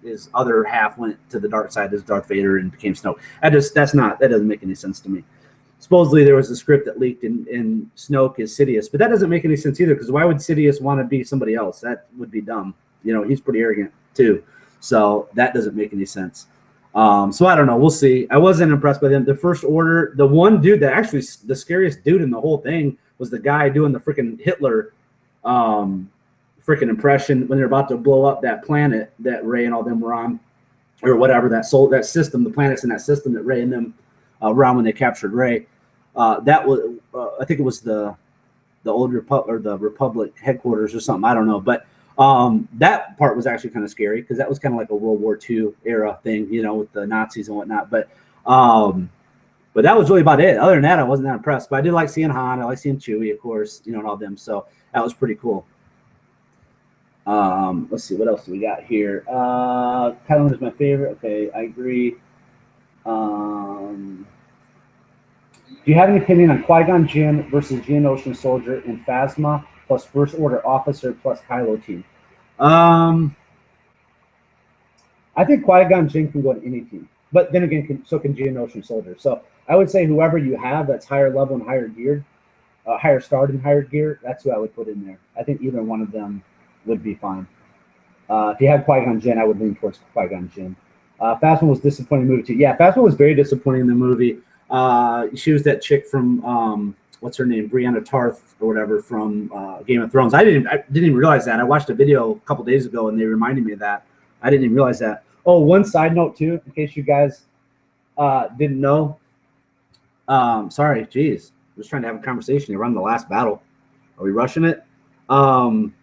his other half went to the dark side as Darth Vader and became Snoke. That doesn't make any sense to me. Supposedly there was a script that leaked in Snoke is Sidious, but that doesn't make any sense either, because why would Sidious want to be somebody else? That would be dumb. He's pretty arrogant too, so that doesn't make any sense. So I don't know. We'll see. I wasn't impressed by them. The First Order, the one dude that actually, the scariest dude in the whole thing was the guy doing the freaking Hitler freaking impression when they're about to blow up that planet that Rey and all them were on, or whatever, that system, the planets in that system that Rey and them around when they captured Rey. That was, I think it was the old Republic or the Republic headquarters or something. I don't know, but that part was actually kind of scary, because that was kind of like a World War II era thing, with the Nazis and whatnot. But that was really about it. Other than that, I wasn't that impressed. But I did like seeing Han. I like seeing Chewie, of course, and all them. So that was pretty cool. Let's see, what else do we got here? Kylo is my favorite. Okay, I agree. Do you have any opinion on Qui-Gon Jinn versus Geonosian Soldier in Phasma plus First Order Officer plus Kylo team? I think Qui-Gon Jinn can go to any team, but then again, so can Geonosian Soldier. So I would say whoever you have that's higher level and higher geared, higher starred and higher gear, that's who I would put in there. I think either one of them would be fine. If you had Qui-Gon Jinn, I would lean towards Qui-Gon Jinn. Phasma was disappointing movie too. Yeah, Phasma was very disappointing in the movie. She was that chick from what's her name, Brianna Tarth or whatever from Game of Thrones. I didn't even realize that. I watched a video a couple days ago and they reminded me of that. I didn't even realize that. Oh, one side note too, in case you guys didn't know. Sorry, geez, I'm just trying to have a conversation. You're running the last battle. Are we rushing it? On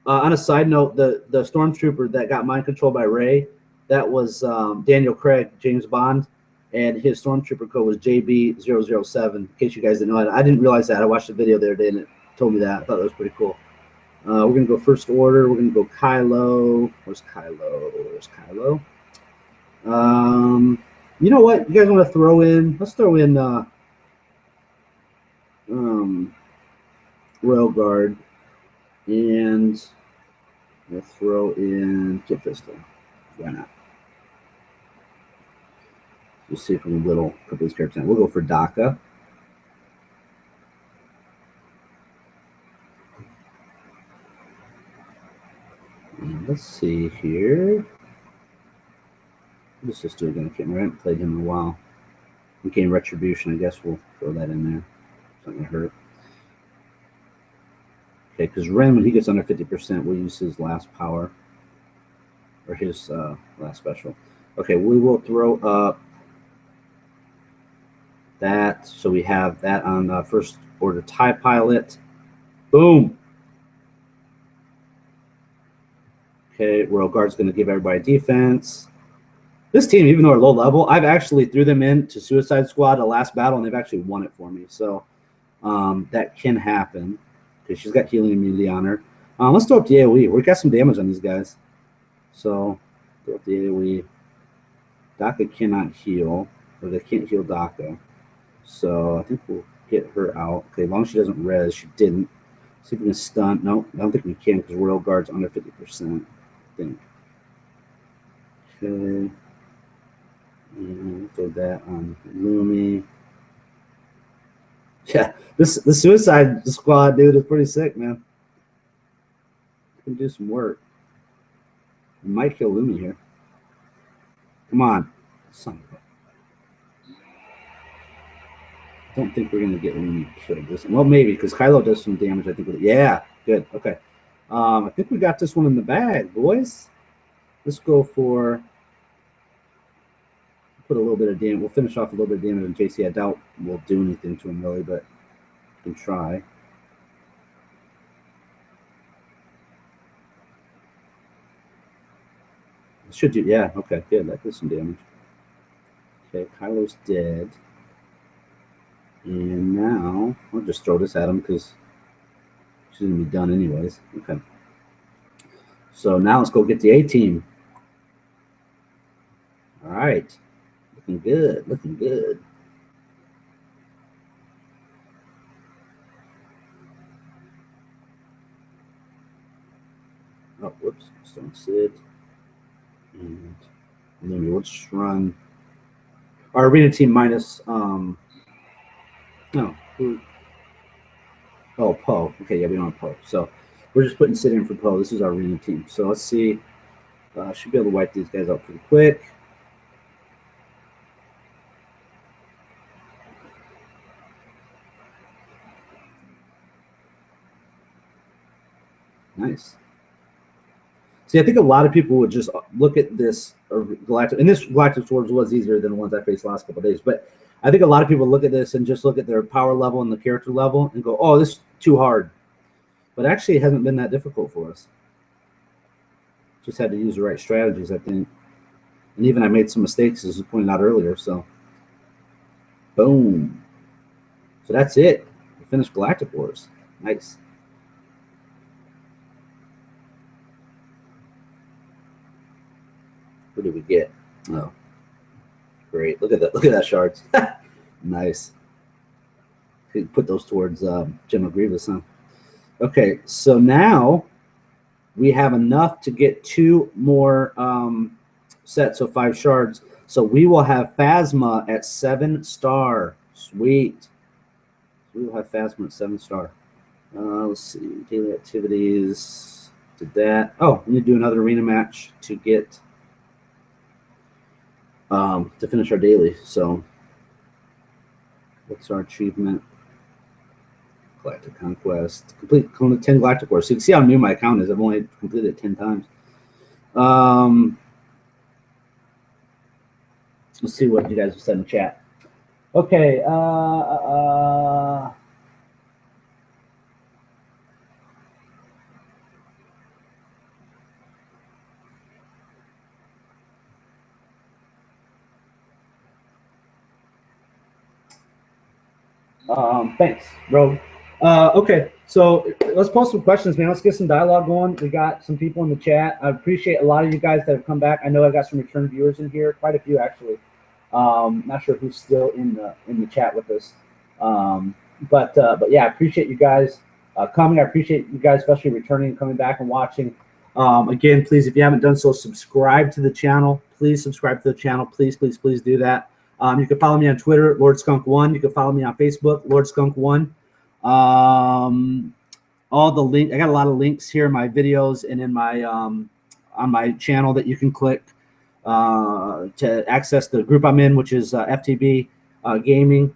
a side note, the stormtrooper that got mind controlled by Rey, that was Daniel Craig, James Bond, and his stormtrooper code was JB007. In case you guys didn't know it, I didn't realize that. I watched the video the other day and it told me that. I thought that was pretty cool. We're gonna go first order. We're gonna go Kylo. Where's Kylo? Where's Kylo? You know what? You guys want to throw in? Let's throw in Royal Guard, and we'll throw in Kit Fisto. Why not? Just see if we can whittle a couple of these characters. We'll go for DACA. And let's see here. Let's just do it again. I haven't played him in a while. We gain Retribution. I guess we'll throw that in there. It's not going to hurt. Okay, because Ren, when he gets under 50%, we'll use his last power. Or his last special. Okay, we will throw up that. So we have that on first order TIE Pilot. Boom. Okay, Royal Guard's going to give everybody defense. This team, even though they're low level, I've actually threw them into Suicide Squad, the last battle, and they've actually won it for me. So that can happen because she's got healing immunity on her. Let's throw up the AoE. We've got some damage on these guys. So throw up the AoE. DACA cannot heal, or they can't heal DACA. So I think we'll get her out. Okay, as long as she doesn't res, she didn't. See if we can stun. No, I don't think we can because Royal Guard's under 50%, I think. Okay. And throw that on Lumi. Yeah, the Suicide Squad dude is pretty sick, man. Can do some work. We might kill Lumi here. Come on, son of a. Don't think we're gonna get Lumi killed this. Well, maybe because Kylo does some damage. I think. With it. Yeah, good. Okay. I think we got this one in the bag, boys. Let's go for. Put a little bit of damage. We'll finish off a little bit of damage on JC. I doubt we'll do anything to him really, but we can try. Should do. Yeah. Okay. Good. That did some damage. Okay. Kylo's dead. And now I'll just throw this at him because she's gonna be done anyways. Okay. So now let's go get the A team. All right. Looking good. Looking good. Oh, whoops. Stone Sid. And then we'll just run our arena team minus no. Oh, Poe. Okay, yeah, we don't have Poe. So we're just putting Sid in for Poe. This is our arena team. So let's see. Should be able to wipe these guys out pretty quick. Nice. See, I think a lot of people would just look at this Galactic, and this Galactic Wars was easier than the ones I faced the last couple of days. But I think a lot of people look at this and just look at their power level and the character level and go, "Oh, this is too hard." But actually, it hasn't been that difficult for us. Just had to use the right strategies, I think. And even I made some mistakes, as was pointed out earlier. So, boom. So that's it. We finished Galactic Wars. Nice. What did we get? Oh, great. Look at that. Look at that shards. Nice. Could put those towards General Grievous, huh? Okay, so now we have enough to get 2 more sets of 5 shards. So we will have Phasma at 7-star. Sweet. We will have Phasma at 7-star. Let's see. Daily activities. Did that. Oh, we need to do another arena match to get to finish our daily. So What's our achievement? Galactic Conquest. Complete 10 Galactic Wars. So you can see how new my account is. I've only completed it 10 times. Let's see what you guys have said in the chat. Okay. Thanks, Rogue. Okay, so let's post some questions, man. Let's get some dialogue going. We got some people in the chat. I appreciate a lot of you guys that have come back. I know I got some return viewers in here, quite a few actually. Not sure who's still in the chat with us, but yeah, I appreciate you guys coming. I appreciate you guys, especially returning and coming back and watching. Again, please, if you haven't done so, subscribe to the channel. Please subscribe to the channel. Please, please, please do that. You can follow me on Twitter, LordSkunk1. You can follow me on Facebook, LordSkunk1. All the link, I got a lot of links here in my videos and in my on my channel that you can click to access the group I'm in, which is F2P Gaming,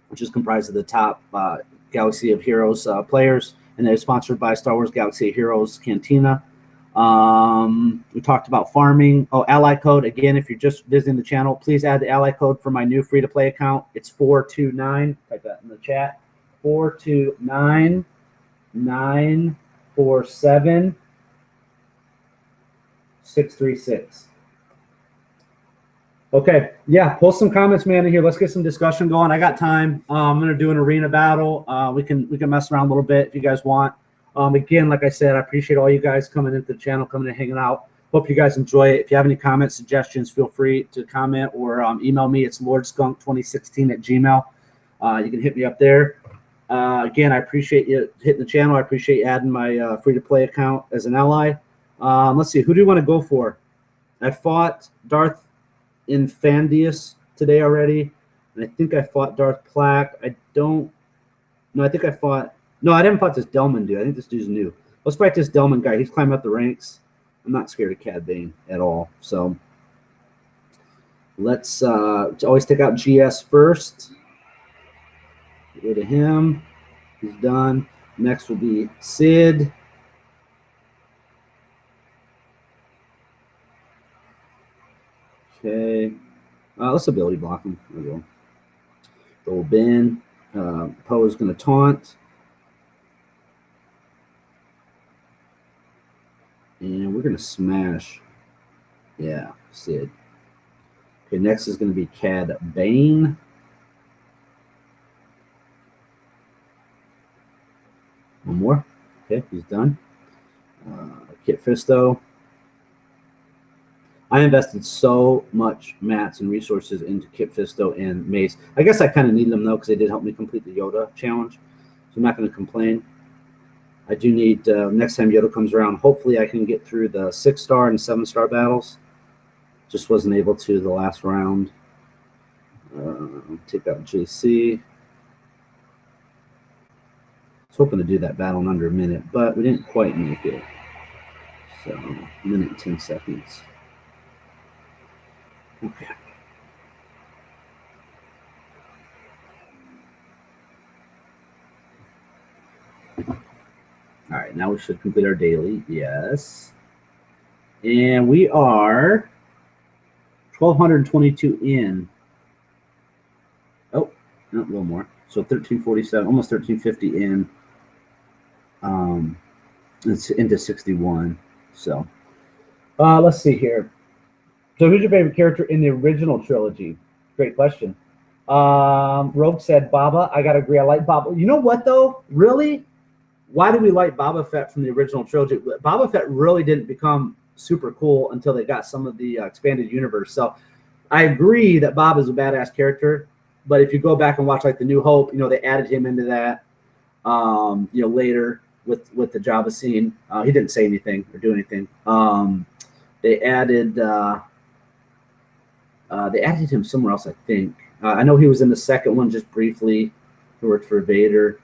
which is comprised of the top Galaxy of Heroes players, and they're sponsored by Star Wars Galaxy of Heroes Cantina. We talked about farming. Oh, ally code. Again, if you're just visiting the channel, please add the ally code for my new free-to-play account. It's 429. Type that in the chat. 429-947-636. Okay, yeah, post some comments, man, in here. Let's get some discussion going. I got time. I'm gonna do an arena battle. We can mess around a little bit if you guys want. Again, like I said, I appreciate all you guys coming into the channel, coming and hanging out. Hope you guys enjoy it. If you have any comments, suggestions, feel free to comment or email me. It's lordskunk2016@gmail. You can hit me up there. Again, I appreciate you hitting the channel. I appreciate you adding my free-to-play account as an ally. Let's see, who do you want to go for? I fought Darth Infandius today already, and I think I fought Darth Plaque. I didn't fight this Delman dude. I think this dude's new. Let's fight this Delman guy. He's climbing up the ranks. I'm not scared of Cad Bane at all. So let's always take out GS first. Get rid of him. He's done. Next will be Sid. Okay. Let's ability block him. There we go. Roll Ben. Poe is going to taunt. And we're going to smash. Yeah, Sid. Okay, next is going to be Cad Bane. One more. Okay, he's done. Kit Fisto. I invested so much mats and resources into Kit Fisto and Mace. I guess I kind of need them, though, because they did help me complete the Yoda challenge. So I'm not going to complain. I do need, next time Yoda comes around, hopefully I can get through the 6-star and 7-star battles. Just wasn't able to the last round. Take out JC. I was hoping to do that battle in under a minute, but we didn't quite make it. So, 1 minute and 10 seconds. Okay. All right, now we should complete our daily. Yes. And we are 1,222 in. Oh, no, a little more. So 1,347, almost 1,350 in. It's into 61. So let's see here. So who's your favorite character in the original trilogy? Great question. Rogue said Baba. I gotta agree. I like Baba. You know what though? Really? Why do we like Boba Fett from the original trilogy? Boba Fett really didn't become super cool until they got some of the expanded universe. So I agree that Bob is a badass character, but if you go back and watch like the New Hope, you know, they added him into that, you know, later with the Jabba scene. He didn't say anything or do anything. They added him somewhere else, I think. I know he was in the second one just briefly. He worked for Vader.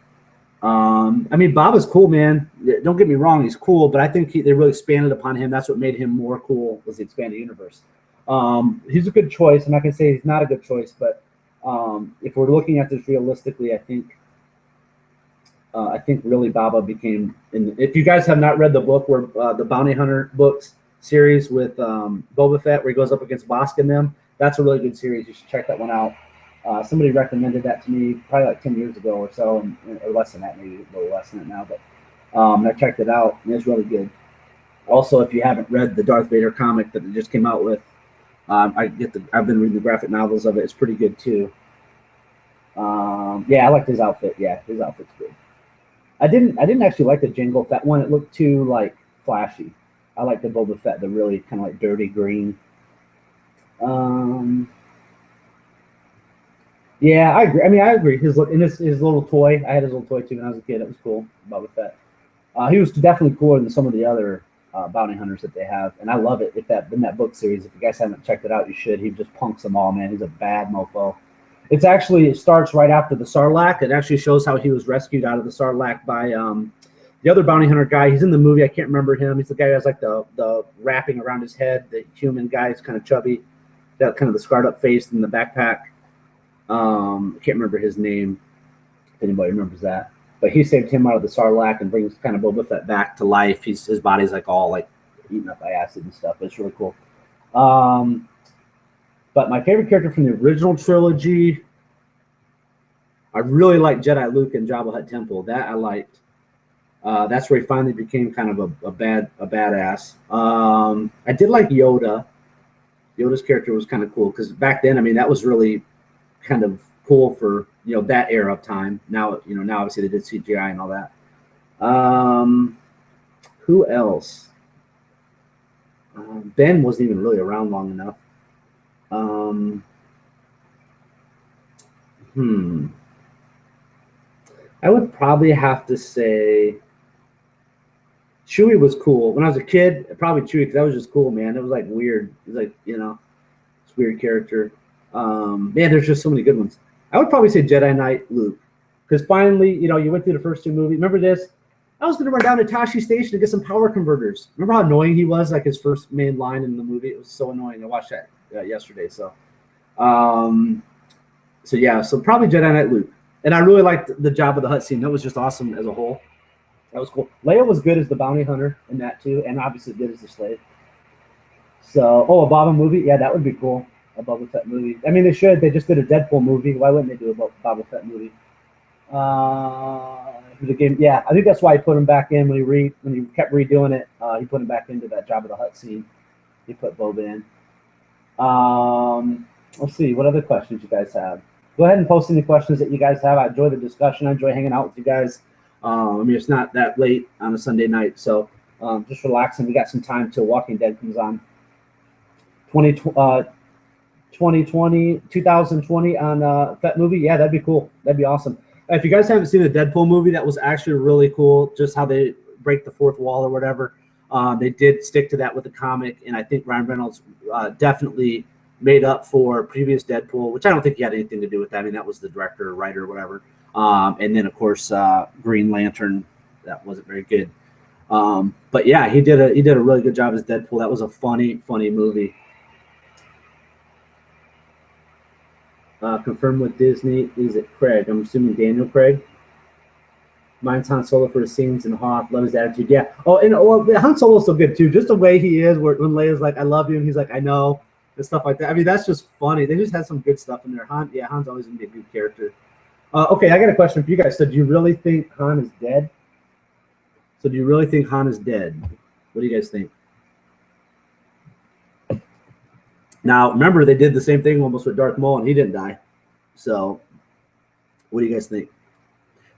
I mean, Baba's cool, man. Don't get me wrong, he's cool, but I think they really expanded upon him. That's what made him more cool, was the expanded universe. He's a good choice. I'm not gonna say he's not a good choice, but If we're looking at this realistically, I think really Baba became. If you guys have not read the book, where the Bounty Hunter books series with Boba Fett, where he goes up against Bosk and them, that's a really good series. You should check that one out. Somebody recommended that to me probably like 10 years ago or so, or less than that, maybe a little less than that now. But I checked it out, and it's really good. Also, if you haven't read the Darth Vader comic that it just came out with, I've been reading the graphic novels of it. It's pretty good too. Yeah, I liked his outfit. Yeah, his outfit's good. I didn't actually like the Jango Fett one. It looked too like flashy. I like the Boba Fett, the really kind of like dirty green. Yeah, I agree. I mean, I agree. His look and his little toy. I had his little toy too when I was a kid. It was cool. Boba Fett. He was definitely cooler than some of the other bounty hunters that they have, and I love it. If that in that book series, if you guys haven't checked it out, you should. He just punks them all, man. He's a bad mofo. It starts right after the Sarlacc. It actually shows how he was rescued out of the Sarlacc by the other bounty hunter guy. He's in the movie. I can't remember him. He's the guy who has like the wrapping around his head. The human guy is kind of chubby, got kind of the scarred up face and the backpack. I can't remember his name. If anybody remembers that, but he saved him out of the Sarlacc and brings kind of Boba Fett back to life. His body's like all like eaten up by acid and stuff. But it's really cool. But my favorite character from the original trilogy, I really liked Jedi Luke and Jabba Hutt Temple. That I liked. That's where he finally became kind of a badass. I did like Yoda. Yoda's character was kind of cool because back then, I mean, that was really kind of cool for that era of time. Now now obviously they did CGI and all that. Who else? Ben wasn't even really around long enough. I would probably have to say Chewie was cool. When I was a kid, probably Chewie, because that was just cool, man. It was like weird. It was like, it's a weird character. Man, there's just so many good ones. I would probably say Jedi Knight Luke. Because finally, you went through the first two movies. Remember this? I was going to run down to Tashi Station to get some power converters. Remember how annoying he was? Like his first main line in the movie? It was so annoying. I watched that yesterday. So probably Jedi Knight Luke. And I really liked the Jabba the Hutt scene. That was just awesome as a whole. That was cool. Leia was good as the bounty hunter in that too, and obviously good as the slave. So, a Boba movie? Yeah, that would be cool. A Boba Fett movie. I mean, they should. They just did a Deadpool movie. Why wouldn't they do a Boba Fett movie? The game. Yeah, I think that's why he put him back in when he kept redoing it. He put him back into that Jabba the Hutt scene. He put Boba in. Let's see. What other questions you guys have? Go ahead and post any questions that you guys have. I enjoy the discussion. I enjoy hanging out with you guys. I mean, it's not that late on a Sunday night, so just relaxing. We got some time till Walking Dead comes on. 2020 on Fett movie. Yeah, that'd be cool. That'd be awesome. If you guys haven't seen the Deadpool movie, that was actually really cool. Just how they break the fourth wall or whatever. They did stick to that with the comic, and I think Ryan Reynolds definitely made up for previous Deadpool, which I don't think he had anything to do with that. I mean, that was the director or writer or whatever. And then, of course, Green Lantern, that wasn't very good. But yeah, he did a really good job as Deadpool. That was a funny movie. Confirmed with Disney. Is it Craig? I'm assuming Daniel Craig. Mine's Han Solo for his scenes in Hoth. Love his attitude. Yeah. Han Solo's so good too. Just the way he is, when Leia's like, "I love you," and he's like, "I know," and stuff like that. I mean, that's just funny. They just had some good stuff in there. Han's always gonna be a good character. Okay, I got a question for you guys. So, do you really think Han is dead? What do you guys think? Now, remember, they did the same thing almost with Darth Maul, and he didn't die. So, what do you guys think?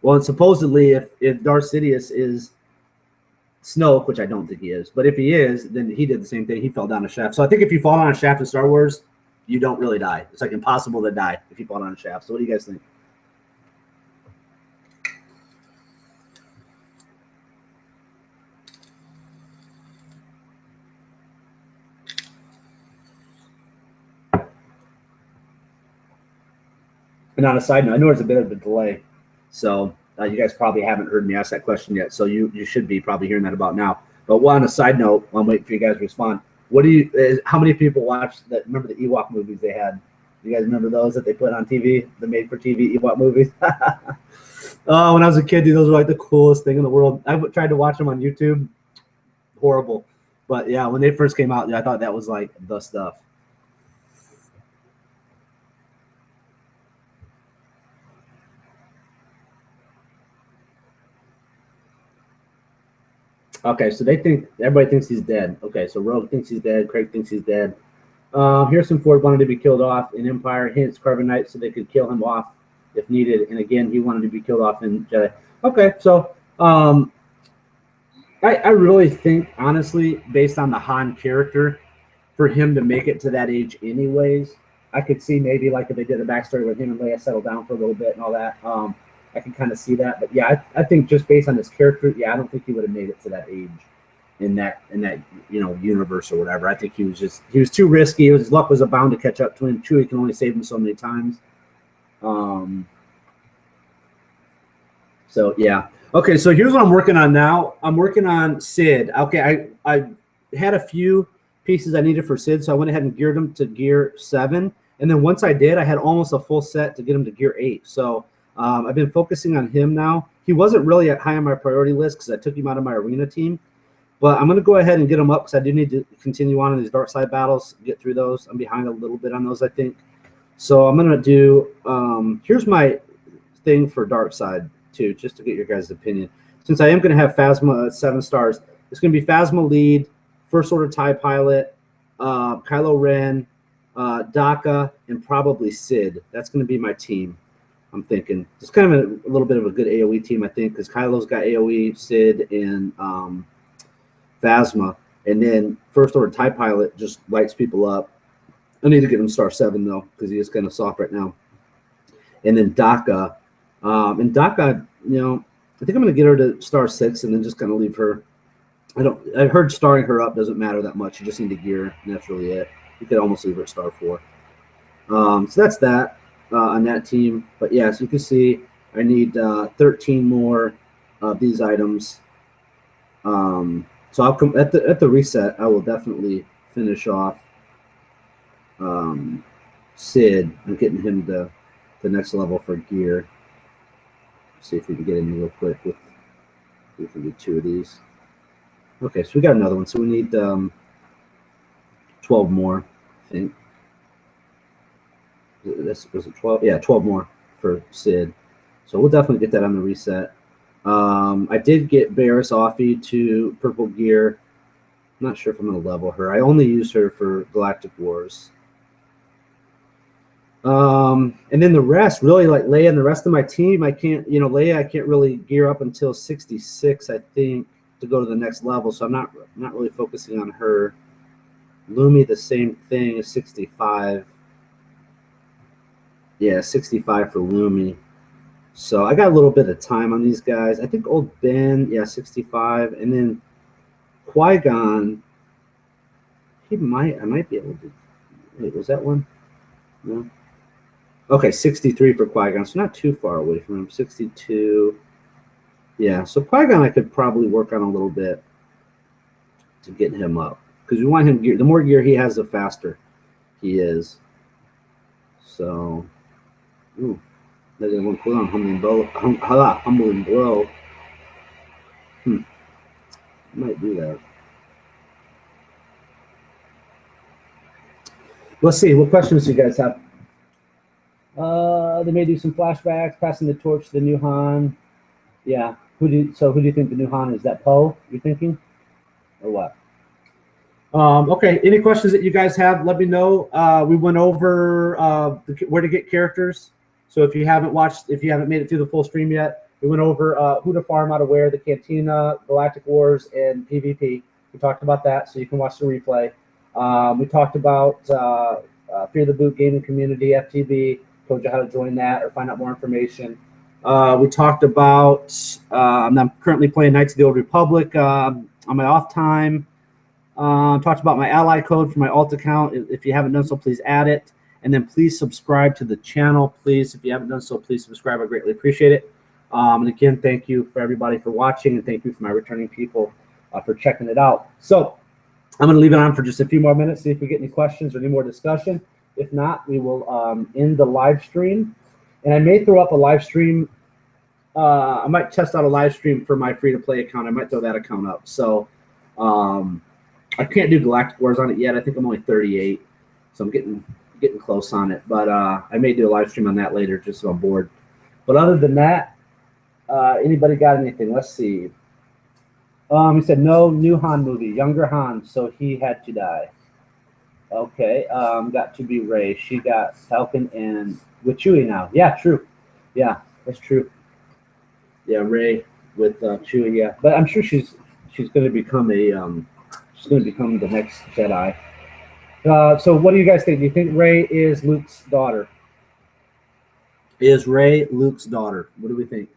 Well, and supposedly, if Darth Sidious is Snoke, which I don't think he is, but if he is, then he did the same thing. He fell down a shaft. So I think if you fall down a shaft in Star Wars, you don't really die. It's like impossible to die if you fall down a shaft. So what do you guys think? And on a side note, I know there's a bit of a delay, so you guys probably haven't heard me ask that question yet. So you should be probably hearing that about now. But on a side note, I'm waiting for you guys to respond. How many people watched that? Remember the Ewok movies they had? You guys remember those that they put on TV, the made-for-TV Ewok movies? Oh, when I was a kid, dude, those were like the coolest thing in the world. I tried to watch them on YouTube. Horrible. But yeah, when they first came out, I thought that was like the stuff. Okay, so everybody thinks he's dead. Okay, so Rogue thinks he's dead. Craig thinks he's dead. Harrison Ford wanted to be killed off in Empire, hence Carbonite, so they could kill him off if needed. And again, he wanted to be killed off in Jedi. Okay, so I really think, honestly, based on the Han character, for him to make it to that age anyways, I could see maybe like if they did a backstory with him and Leia settled down for a little bit and all that. I can kind of see that. But yeah, I think just based on his character, yeah, I don't think he would have made it to that age in that universe or whatever. I think he was too risky. His luck was bound to catch up to him. Chewie can only save him so many times. So yeah. Okay, so here's what I'm working on now. I'm working on Sid. Okay, I had a few pieces I needed for Sid, so I went ahead and geared him to gear 7. And then once I did, I had almost a full set to get him to gear 8. So I've been focusing on him now. He wasn't really high on my priority list because I took him out of my arena team. But I'm going to go ahead and get him up because I do need to continue on in these dark side battles, get through those. I'm behind a little bit on those, I think. So I'm going to do here's my thing for dark side, too, just to get your guys' opinion. Since I am going to have Phasma at 7 stars, it's going to be Phasma lead, First Order TIE pilot, Kylo Ren, Daka, and probably Sid. That's going to be my team, I'm thinking. It's kind of a little bit of a good AoE team, I think, because Kylo's got AoE, Sid, and Phasma. And then First Order TIE pilot just lights people up. I need to get him star 7, though, because he is kind of soft right now. And then Daka. And Daka, I think I'm going to get her to star 6 and then just kind of leave her. I've heard starring her up doesn't matter that much. You just need to gear, and that's really it. You could almost leave her at star 4. So that's that on that team. But yeah, so you can see I need 13 more of these items. So I'll come at the reset. I will definitely finish off Sid and getting him to the next level for gear. See if we can get in real quick with if we do 2 of these. Okay, so we got another one. So we need 12 more, I think. Was it 12? Yeah, 12 more for Sid. So we'll definitely get that on the reset. I did get Barriss Offee to purple gear. I'm not sure if I'm going to level her. I only use her for Galactic Wars. And then the rest, really, like Leia and the rest of my team, I can't, Leia, I can't really gear up until 66, I think, to go to the next level. So I'm not really focusing on her. Lumi, the same thing, is 65. Yeah, 65 for Lumi. So I got a little bit of time on these guys. I think old Ben, yeah, 65. And then Qui-Gon, I might be able to. Wait, was that one? No. Okay, 63 for Qui-Gon, so not too far away from him. 62. Yeah, so Qui-Gon I could probably work on a little bit to get him up. Because we want him gear. The more gear he has, the faster he is. So, ooh. There's one cool on humbling blow. Might do that. Let's see. What questions do you guys have? They may do some flashbacks, passing the torch to the new Han. Yeah. Who do you think the new Han is? Is that Poe you're thinking? Or what? Okay. Any questions that you guys have, let me know. We went over where to get characters. So if you haven't made it through the full stream yet, we went over who to farm out of where, the Cantina, Galactic Wars, and PvP. We talked about that, so you can watch the replay. We talked about Fear the Boot gaming community, FTB. Told you how to join that or find out more information. We talked about I'm currently playing Knights of the Old Republic on my off time. Talked about my ally code for my alt account. If you haven't done so, please add it. And then please subscribe to the channel. Please, if you haven't done so, please subscribe. I greatly appreciate it. And again, thank you for everybody for watching, and thank you for my returning people for checking it out. So I'm going to leave it on for just a few more minutes, see if we get any questions or any more discussion. If not, we will end the live stream. And I may throw up a live stream. I might test out a live stream for my free-to-play account. I might throw that account up. So I can't do Galactic Wars on it yet. I think I'm only 38, so I'm getting close on it. But I may do a live stream on that later, just so I'm bored. But other than that, anybody got anything? Let's see. He said no new Han movie, younger Han, so he had to die. Okay, got to be Rey. She got Falcon and with Chewie now. Yeah, true. Yeah, that's true. Yeah, Rey with Chewie. Yeah, but I'm sure she's going to become a she's going to become the next Jedi. So what do you guys think? Do you think Rey is Luke's daughter? Is Rey Luke's daughter? What do we think?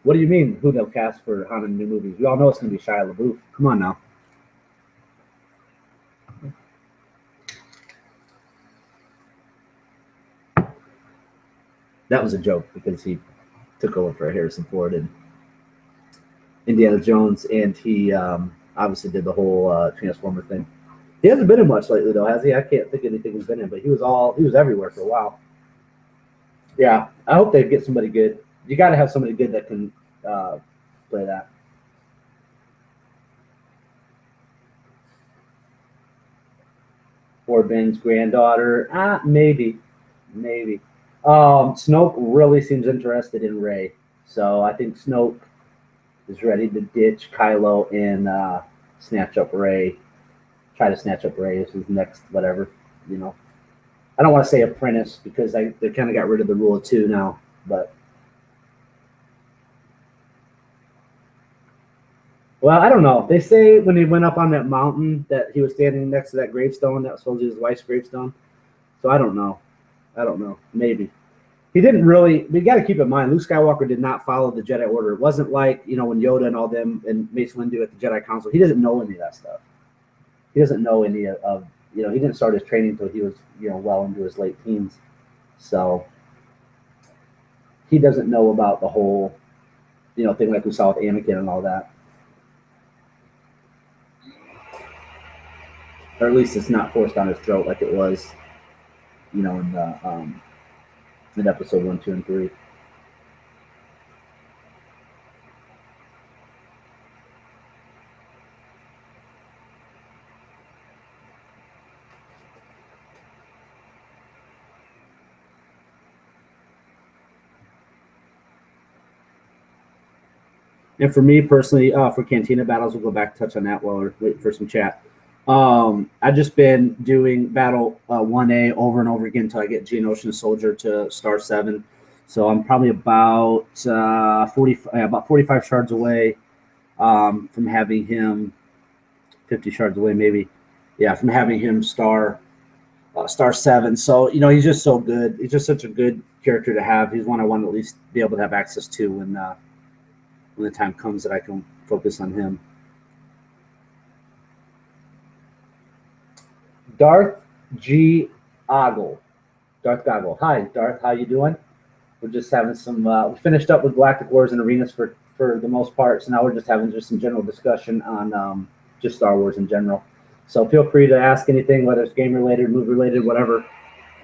What do you mean? Who they'll cast for Han in new movies? We all know it's going to be Shia LaBeouf. Come on now. That was a joke because he took over for Harrison Ford and Indiana Jones, and he obviously did the whole Transformer thing. He hasn't been in much lately, though, has he? I can't think of anything he's been in, but he was everywhere for a while. Yeah, I hope they get somebody good. You got to have somebody good that can play that. Or Ben's granddaughter. Maybe. Snoke really seems interested in Rey, so I think Snoke is ready to ditch Kylo and snatch up Rey. Try to snatch up Rey as his next whatever, you know. I don't want to say apprentice because they kind of got rid of the rule of two now, but well, I don't know. They say when he went up on that mountain that he was standing next to that gravestone that was supposed to be his wife's gravestone. So I don't know. Maybe. He didn't really. We got to keep in mind, Luke Skywalker did not follow the Jedi Order. It wasn't like when Yoda and all them and Mace Windu at the Jedi Council. He doesn't know any of that stuff. He doesn't know any of he didn't start his training until he was well into his late teens. So he doesn't know about the whole thing like we saw with Anakin and all that. Or at least it's not forced down his throat like it was, in the in episode 1, 2, and 3. And for me personally, for Cantina battles, we'll go back and touch on that while we're waiting for some chat. I've just been doing battle 1A over and over again until I get Geonosian Soldier to star 7. So I'm probably about 45 shards away from having him 50 shards away, maybe. Yeah, from having him star 7. So he's just so good. He's just such a good character to have. He's one I want to at least be able to have access to when the time comes that I can focus on him. Darth Goggle. Hi, Darth. How you doing? We're just having some. We finished up with Galactic Wars and Arenas for the most part, so now we're just having some general discussion on just Star Wars in general. So feel free to ask anything, whether it's game related, movie related, whatever.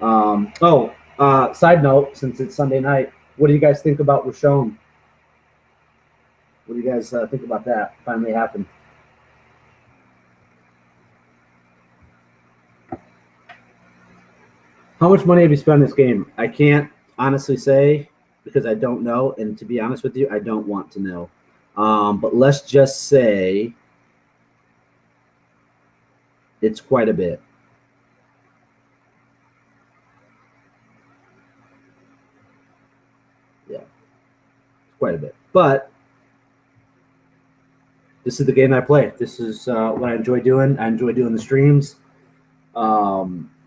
Side note, since it's Sunday night, what do you guys think about Rashomon? What do you guys think about that? Finally happened. How much money have you spent on this game? I can't honestly say because I don't know. And to be honest with you, I don't want to know. But let's just say it's quite a bit. Yeah, quite a bit. But this is the game I play. This is what I enjoy doing. I enjoy doing the streams.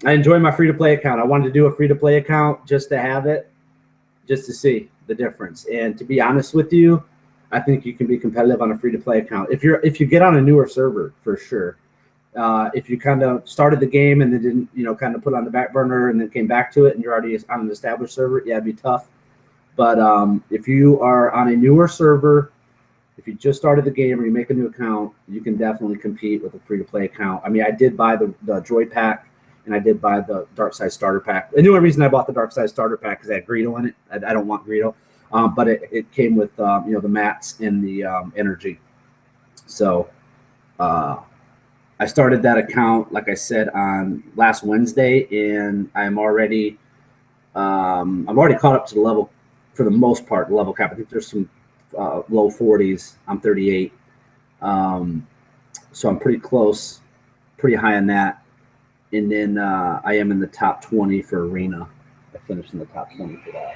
I enjoy my free-to-play account. I wanted to do a free-to-play account just to have it, just to see the difference. And to be honest with you, I think you can be competitive on a free-to-play account. If you get on a newer server, for sure. If you kind of started the game and then didn't, kind of put it on the back burner and then came back to it and you're already on an established server, yeah, it'd be tough. But if you are on a newer server, if you just started the game or you make a new account, you can definitely compete with a free-to-play account. I mean, I did buy the Droid pack, and I did buy the Dark Side starter pack. And the only reason I bought the Dark Side starter pack is I had Greedo in it. I don't want Greedo, but it came with the mats and the energy. So I started that account, like I said, on last Wednesday, and I'm already caught up to the level, for the most part, the level cap. I think there's some low 40s. I'm 38, so I'm pretty close, pretty high on that. And then I am in the top 20 for arena. I finished in the top 20 for that.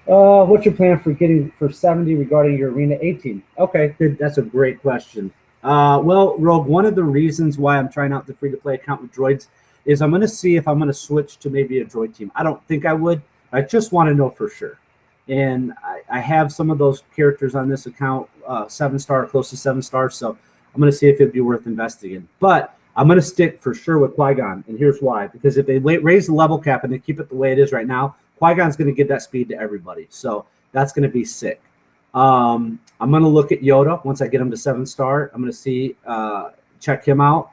So, what's your plan for getting for 70 regarding your arena 18? Okay, that's a great question. Well, Rogue, one of the reasons why I'm trying out the free-to-play account with Droids is I'm going to see if I'm going to switch to maybe a Droid team. I don't think I would. I just want to know for sure. And I have some of those characters on this account, 7-star, close to 7 stars. So I'm going to see if it'd be worth investing in. But I'm going to stick for sure with Qui-Gon, and here's why. Because if they raise the level cap and they keep it the way it is right now, Qui-Gon's going to give that speed to everybody. So that's going to be sick. I'm going to look at Yoda once I get him to 7-star. I'm going to see, check him out.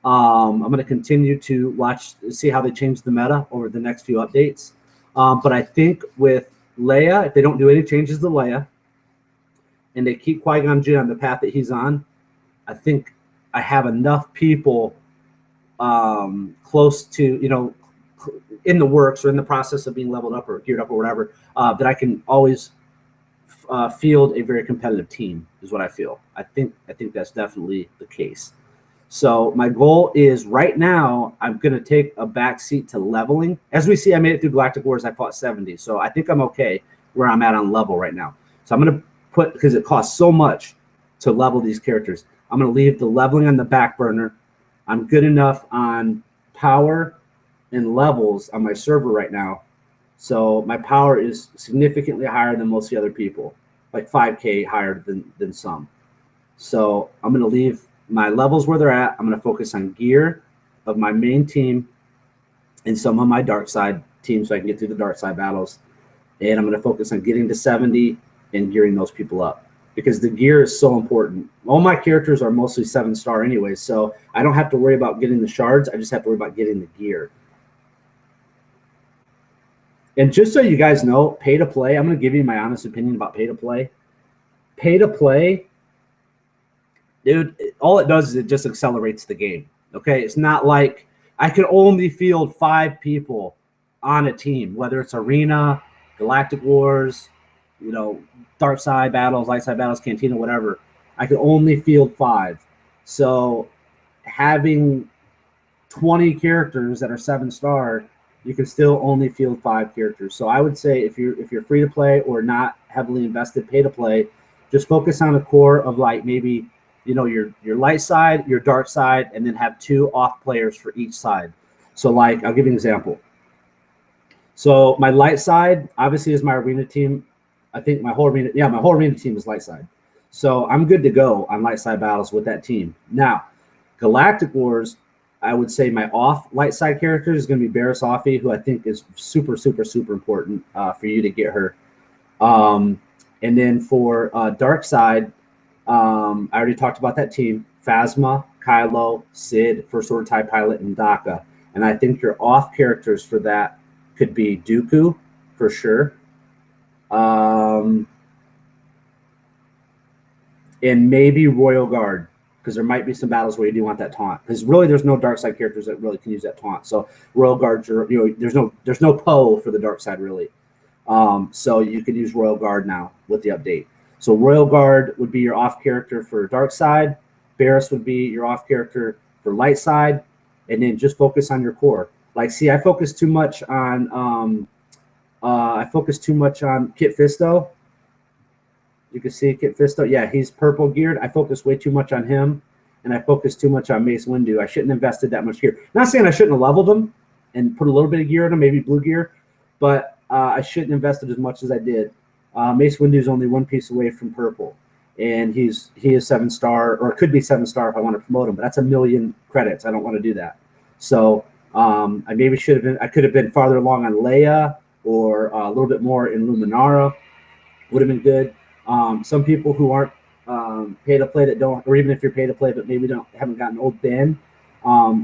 I'm going to continue to see how they change the meta over the next few updates. But I think with Leia, if they don't do any changes to Leia, and they keep Qui-Gon Jinn on the path that he's on, I think I have enough people close to, in the works or in the process of being leveled up or geared up or whatever, that I can always field a very competitive team, is what I feel. I think that's definitely the case. So my goal is right now, I'm going to take a back seat to leveling. As we see, I made it through Galactic Wars. I fought 70. So I think I'm okay where I'm at on level right now. So I'm going to put, because it costs so much to level these characters, I'm going to leave the leveling on the back burner. I'm good enough on power and levels on my server right now. So my power is significantly higher than most of the other people, like 5K higher than some. So I'm going to leave my levels where they're at. I'm going to focus on gear of my main team and some of my dark side teams so I can get through the dark side battles. And I'm going to focus on getting to 70 and gearing those people up, because the gear is so important. All my characters are mostly 7-star anyway, so I don't have to worry about getting the shards. I just have to worry about getting the gear. And just so you guys know, pay to play, I'm going to give you my honest opinion about pay to play. Pay to play, dude, all it does is it just accelerates the game. Okay, it's not like I can only field 5 people on a team, whether it's arena, Galactic Wars, dark side battles, light side battles, Cantina, whatever. I can only field 5. So having 20 characters that are 7-star, you can still only field 5 characters. So I would say if you're free to play or not heavily invested, pay to play, just focus on a core of like maybe your light side, your dark side, and then have 2 off players for each side. So like I'll give you an example. So my light side obviously is my arena team. I think my whole arena team is light side. So I'm good to go on light side battles with that team. Now, Galactic Wars, I would say my off light side character is going to be Barriss Offee, who I think is super, super, super important for you to get her. And then for dark side, I already talked about that team: Phasma, Kylo, Sid, First Order TIE Pilot, and Daka. And I think your off characters for that could be Dooku for sure. And maybe Royal Guard, because there might be some battles where you do want that taunt. Because really, there's no dark side characters that really can use that taunt. So Royal Guard, there's no Poe for the dark side really. So you could use Royal Guard now with the update. So Royal Guard would be your off character for dark side. Barriss would be your off character for light side, and then just focus on your core. Like, see, I focus too much on Kit Fisto. You can see Kit Fisto. Yeah, he's purple geared. I focus way too much on him, and I focus too much on Mace Windu. I shouldn't have invested that much gear. Not saying I shouldn't have leveled him and put a little bit of gear in him, maybe blue gear, but I shouldn't have invested as much as I did. Mace Windu is only 1 piece away from purple, and he is 7-star, or could be 7-star if I want to promote him, but that's 1,000,000 credits. I don't want to do that. So I maybe should have been. I could have been farther along on Leia or a little bit more in Luminara would have been good. Some people who aren't pay to play that don't, or even if you're pay to play but maybe haven't gotten Old Ben,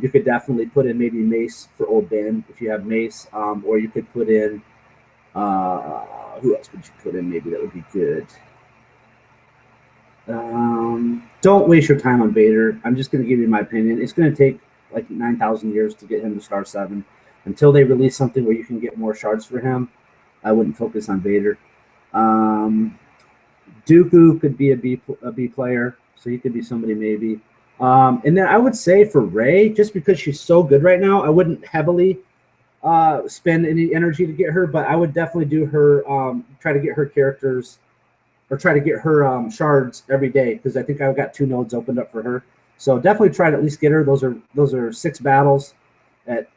you could definitely put in maybe Mace for Old Ben if you have Mace, or you could put in who else would you put in? Maybe that would be good. Don't waste your time on Vader. I'm just going to give you my opinion. It's going to take like 9,000 years to get him to star 7. Until they release something where you can get more shards for him, I wouldn't focus on Vader. Dooku could be a B player, so he could be somebody maybe. And then I would say for Rey, just because she's so good right now, I wouldn't heavily spend any energy to get her, but I would definitely do her, try to get her characters, or try to get her shards every day, because I think I've got 2 nodes opened up for her. So definitely try to at least get her. Those are 6 battles at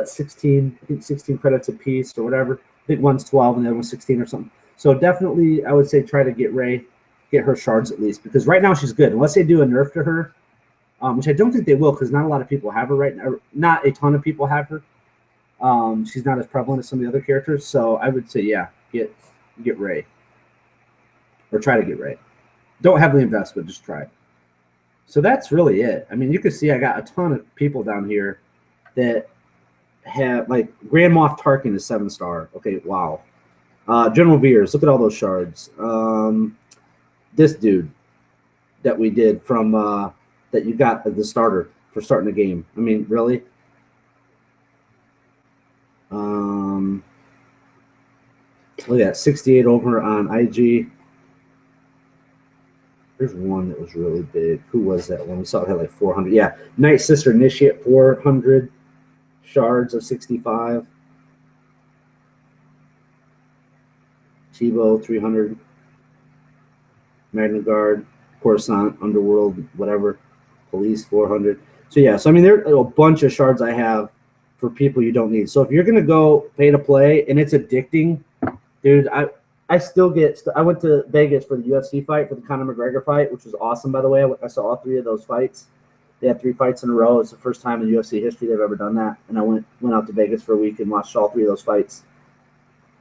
16, I think 16 credits a piece or whatever. I think one's 12 and the other one's 16 or something. So definitely I would say try to get Rey, get her shards at least, because right now she's good. Unless they do a nerf to her, which I don't think they will, because not a lot of people have her right now. Not a ton of people have her. She's not as prevalent as some of the other characters. So I would say, yeah, get Rey. Or try to get Rey. Don't heavily invest, but just try. So that's really it. I mean, you can see I got a ton of people down here that have, like, Grand Moff Tarkin is 7-star. Okay, wow. General Veers, look at all those shards. This dude that we did from that you got at the starter for starting the game. I mean, really? Look at that, 68 over on IG. There's one that was really big. Who was that one? We saw it had like 400. Yeah, Night Sister Initiate, 400 shards of 65. Tebow, 300. Magna Guard, Coruscant, Underworld, whatever. Police, 400. So yeah, so I mean, there are a bunch of shards I have for people you don't need. So if you're gonna go pay to play and it's addicting, dude, I still get. I went to Vegas for the UFC fight, for the Conor McGregor fight, which was awesome, by the way. I saw all 3 of those fights. They had 3 fights in a row. It's the first time in UFC history they've ever done that. And I went out to Vegas for a week and watched all 3 of those fights.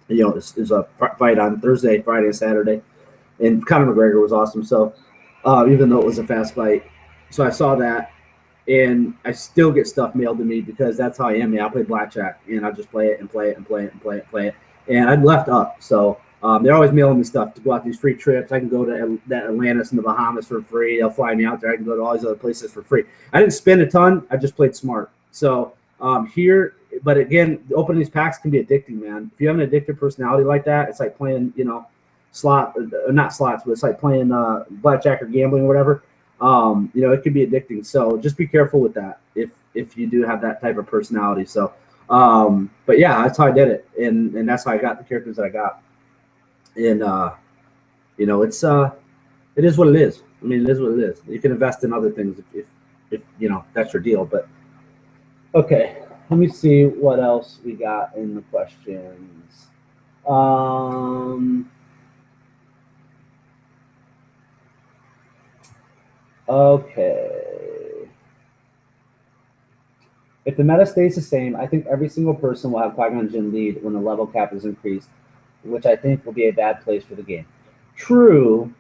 You know, there's a fight on Thursday, Friday, and Saturday, and Conor McGregor was awesome. So even though it was a fast fight, so I saw that, and I still get stuff mailed to me because that's how I am. I play blackjack, and I just play it and play it and play it and play it and play it. And I'm left up, so. They're always mailing me stuff to go out these free trips. I can go to Atlantis and the Bahamas for free. They'll fly me out there. I can go to all these other places for free. I didn't spend a ton. I just played smart. So here, but again, opening these packs can be addicting, man. If you have an addictive personality like that, it's like playing, not slots, but it's like playing blackjack or gambling or whatever. It can be addicting. So just be careful with that if you do have that type of personality. So, but yeah, that's how I did it, and that's how I got the characters that I got. And it is what it is. I mean, it is what it is. You can invest in other things if that's your deal. But okay, let me see what else we got in the questions. Okay. If the meta stays the same, I think every single person will have Qui-Gon Jinn lead when the level cap is increased, which I think will be a bad place for the game. True.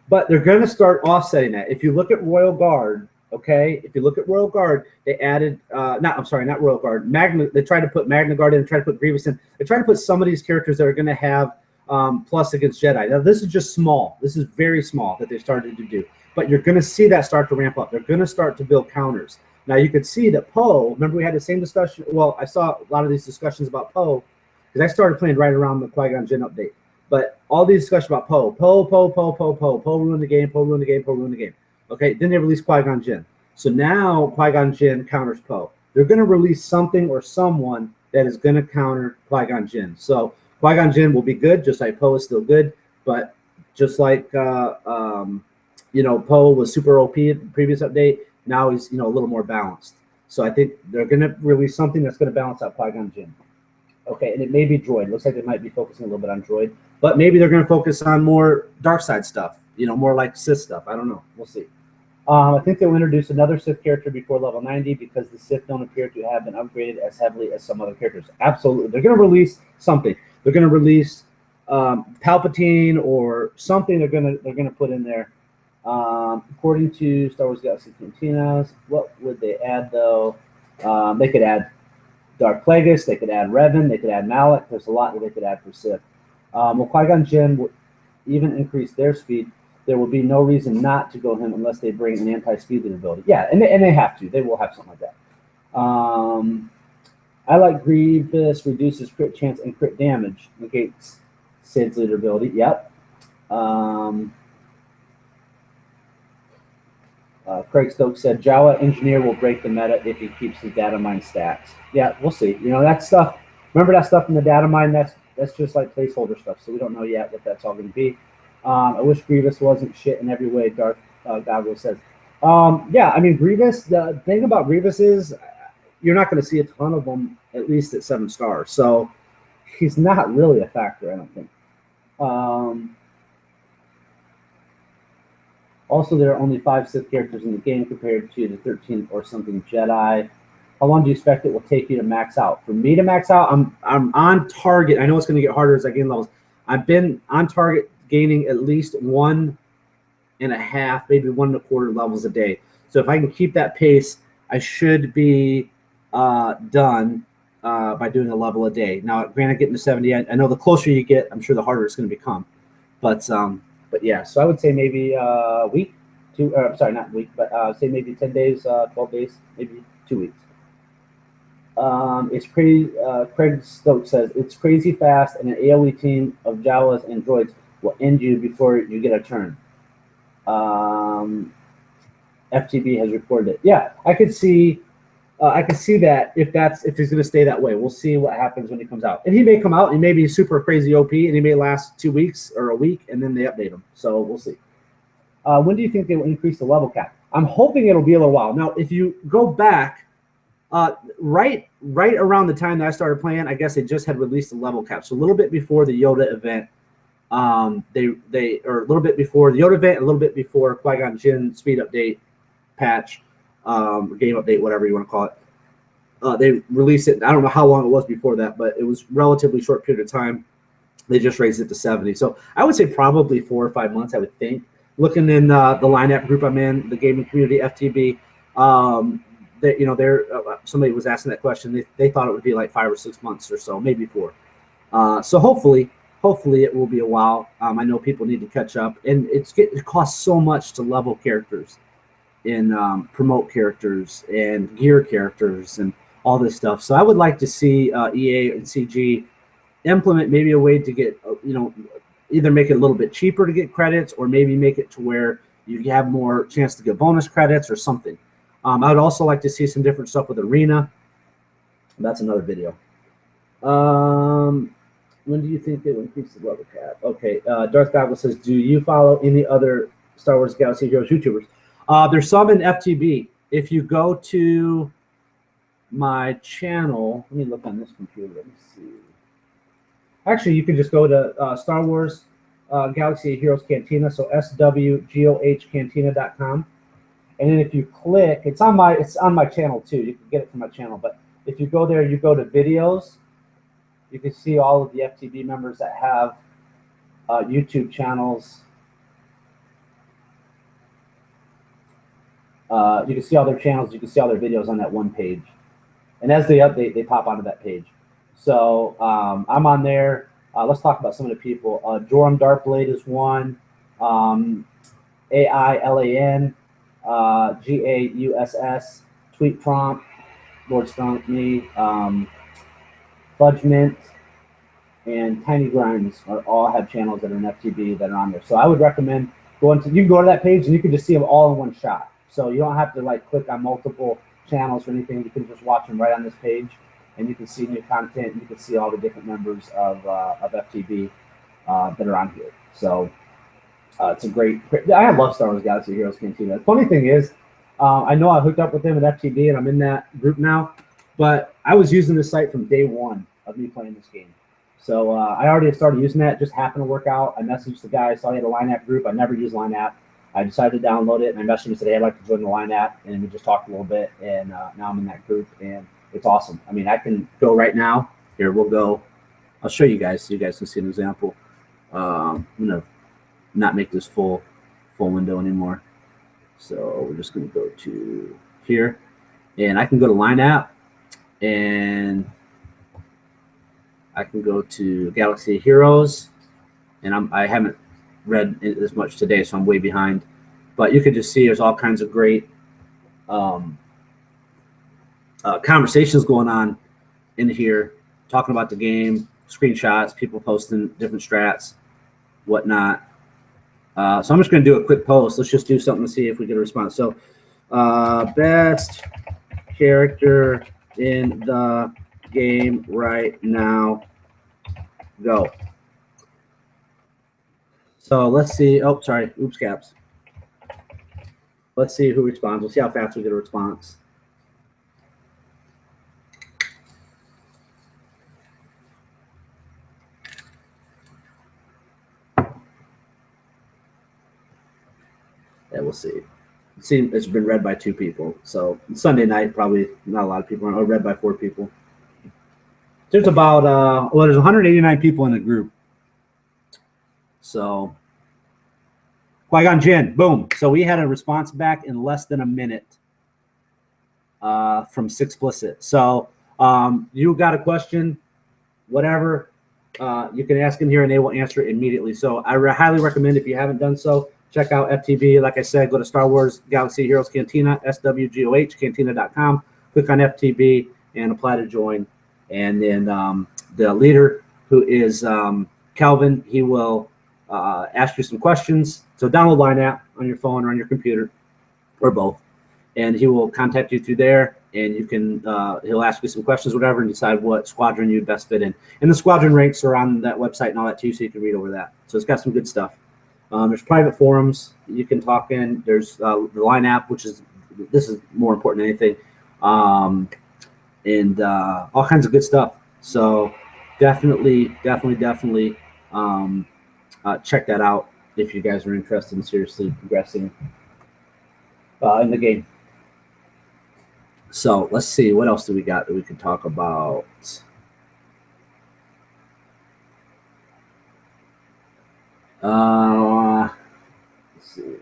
But they're going to start offsetting that. If you look at Royal Guard, okay, they added, not Royal Guard, they tried to put Magna Guard in, they tried to put Grievous in. They tried to put some of these characters that are going to have plus against Jedi. Now, this is just small. This is very small that they started to do. But you're going to see that start to ramp up. They're going to start to build counters. Now, you could see that Poe, remember we had the same discussion. Well, I saw a lot of these discussions about Poe, because I started playing right around the Qui-Gon Jinn update. But all these discussions about Poe ruined the game. Okay, then they released Qui-Gon Jinn. So now Qui-Gon Jinn counters Poe. They're going to release something or someone that is going to counter Qui-Gon Jinn. So Qui-Gon Jinn will be good, just like Poe is still good. But just like Poe was super OP in the previous update, now he's a little more balanced. So I think they're going to release something that's going to balance out Qui-Gon Jinn. Okay, and it may be Droid. Looks like they might be focusing a little bit on Droid, but maybe they're going to focus on more dark side stuff. More like Sith stuff. I don't know. We'll see. I think they'll introduce another Sith character before level 90 because the Sith don't appear to have been upgraded as heavily as some other characters. Absolutely. They're going to release something. They're going to release Palpatine or something they're going to put in there. According to Star Wars Galaxy Cantinas, what would they add, though? They could add Darth Plagueis. They could add Revan. They could add Malak. There's a lot that they could add for Sith. Well, Qui-Gon Jinn will even increase their speed. There will be no reason not to go him unless they bring an anti-speed ability. Yeah, and they have to. They will have something like that. I like Grievous, reduces crit chance and crit damage, negates Sid's leader ability. Yep. Craig Stokes said, Jawa engineer will break the meta if he keeps his data mine stats. Yeah, we'll see. You know, that stuff, remember that stuff in the data mine? That's just like placeholder stuff, so we don't know yet what that's all going to be. I wish Grievous wasn't shit in every way, Darth Goggles says. Yeah, I mean, Grievous, the thing about Grievous is you're not going to see a ton of them, at least at 7 stars. So he's not really a factor, I don't think. Also, there are only 5 Sith characters in the game compared to the 13 or something Jedi. How long do you expect it will take you to max out? For me to max out, I'm on target. I know it's going to get harder as I gain levels. I've been on target gaining at least 1.5, maybe 1.25 levels a day. So if I can keep that pace, I should be done by doing a level a day. Now, granted, getting to 70, I know the closer you get, I'm sure the harder it's going to become. But yeah, so I would say maybe a week, sorry, not a week, but say maybe 10 days, 12 days, maybe 2 weeks. It's crazy. Craig Stokes says it's crazy fast, and an AOE team of Jawas and droids will end you before you get a turn. FTB has reported it. Yeah, I could see that if he's going to stay that way. We'll see what happens when he comes out, and he may come out and he may be super crazy OP, and he may last 2 weeks or a week, and then they update him. So we'll see. When do you think they will increase the level cap? I'm hoping it'll be a little while. Now, if you go back. Right around the time that I started playing, I guess they just had released the level cap. So a little bit before the Yoda event, or a little bit before the Yoda event, a little bit before Qui-Gon Jinn speed update patch, game update, whatever you want to call it. They released it. I don't know how long it was before that, but it was relatively short period of time. They just raised it to 70. So I would say probably 4 or 5 months, I would think. Looking in the lineup group I'm in, the gaming community, FTB, somebody was asking that question. They thought it would be like 5 or 6 months or so, maybe 4. So hopefully it will be a while. I know people need to catch up, and it costs so much to level characters and promote characters and gear characters and all this stuff. So I would like to see EA and CG implement maybe a way to get either make it a little bit cheaper to get credits, or maybe make it to where you have more chance to get bonus credits or something. I would also like to see some different stuff with Arena. That's another video. When do you think they will increase the level cap? Okay, Darth Goggles says, do you follow any other Star Wars Galaxy Heroes YouTubers? There's some in FTB. If you go to my channel, let me look on this computer. Let me see. Actually, you can just go to Star Wars Galaxy Heroes Cantina, so swgohcantina.com. And then if you click, it's on my channel too. You can get it from my channel. But if you go there, you go to videos, you can see all of the FTB members that have YouTube channels. You can see all their channels. You can see all their videos on that one page. And as they update, they pop onto that page. So I'm on there. Let's talk about some of the people. Joram Darkblade is one. AILAN. GAUSS, Tweet Prompt, Lord Strong, me, Fudgement, and Tiny Grimes all have channels that are in FTB that are on there. So I would recommend you can go to that page and you can just see them all in one shot. So you don't have to like click on multiple channels or anything. You can just watch them right on this page, and you can see new content. And you can see all the different members of FTB that are on here. So. It's a great. I love Star Wars Galaxy Heroes Cantina. The funny thing is, I know I hooked up with them at FTB, and I'm in that group now. But I was using this site from day one of me playing this game. So I already started using that. It just happened to work out. I messaged the guy, saw he had a Line App group. I never use Line App. I decided to download it, and I messaged him and said, hey, I'd like to join the Line app, and we just talked a little bit, and now I'm in that group, and it's awesome. I mean, I can go right now. Here, we'll go. I'll show you guys so you guys can see an example. I'm going to not make this full window anymore. So we're just going to go to here, and I can go to Line app, and I can go to Galaxy Heroes, and I haven't read as much today, so I'm way behind. But you can just see there's all kinds of great conversations going on in here, talking about the game, screenshots, people posting different strats, whatnot. So I'm just going to do a quick post. Let's just do something to see if we get a response. So best character in the game right now, go. So let's see. Oh, sorry. Oops, caps. Let's see who responds. We'll see how fast we get a response. Yeah, we'll see. It's been read by 2 people. So Sunday night, probably not a lot of people, or read by 4 people. There's about, well, there's 189 people in the group. So Qui-Gon Jinn, boom. So we had a response back in less than a minute from Sixplicit. So you got a question, whatever, you can ask in here and they will answer it immediately. So I highly recommend, if you haven't done so, check out FTV. Like I said, go to Star Wars Galaxy Heroes Cantina, SWGOH, cantina.com. Click on FTV and apply to join. And then the leader, who is Calvin, he will ask you some questions. So download Line app on your phone or on your computer, or both. And he will contact you through there, and you can he'll ask you some questions, whatever, and decide what squadron you'd best fit in. And the squadron ranks are on that website and all that too, so you can read over that. So it's got some good stuff. There's private forums you can talk in. There's the Line app, which is, this is more important than anything, and all kinds of good stuff. So definitely check that out if you guys are interested in seriously progressing in the game. So let's see, what else do we got that we can talk about? Let's see.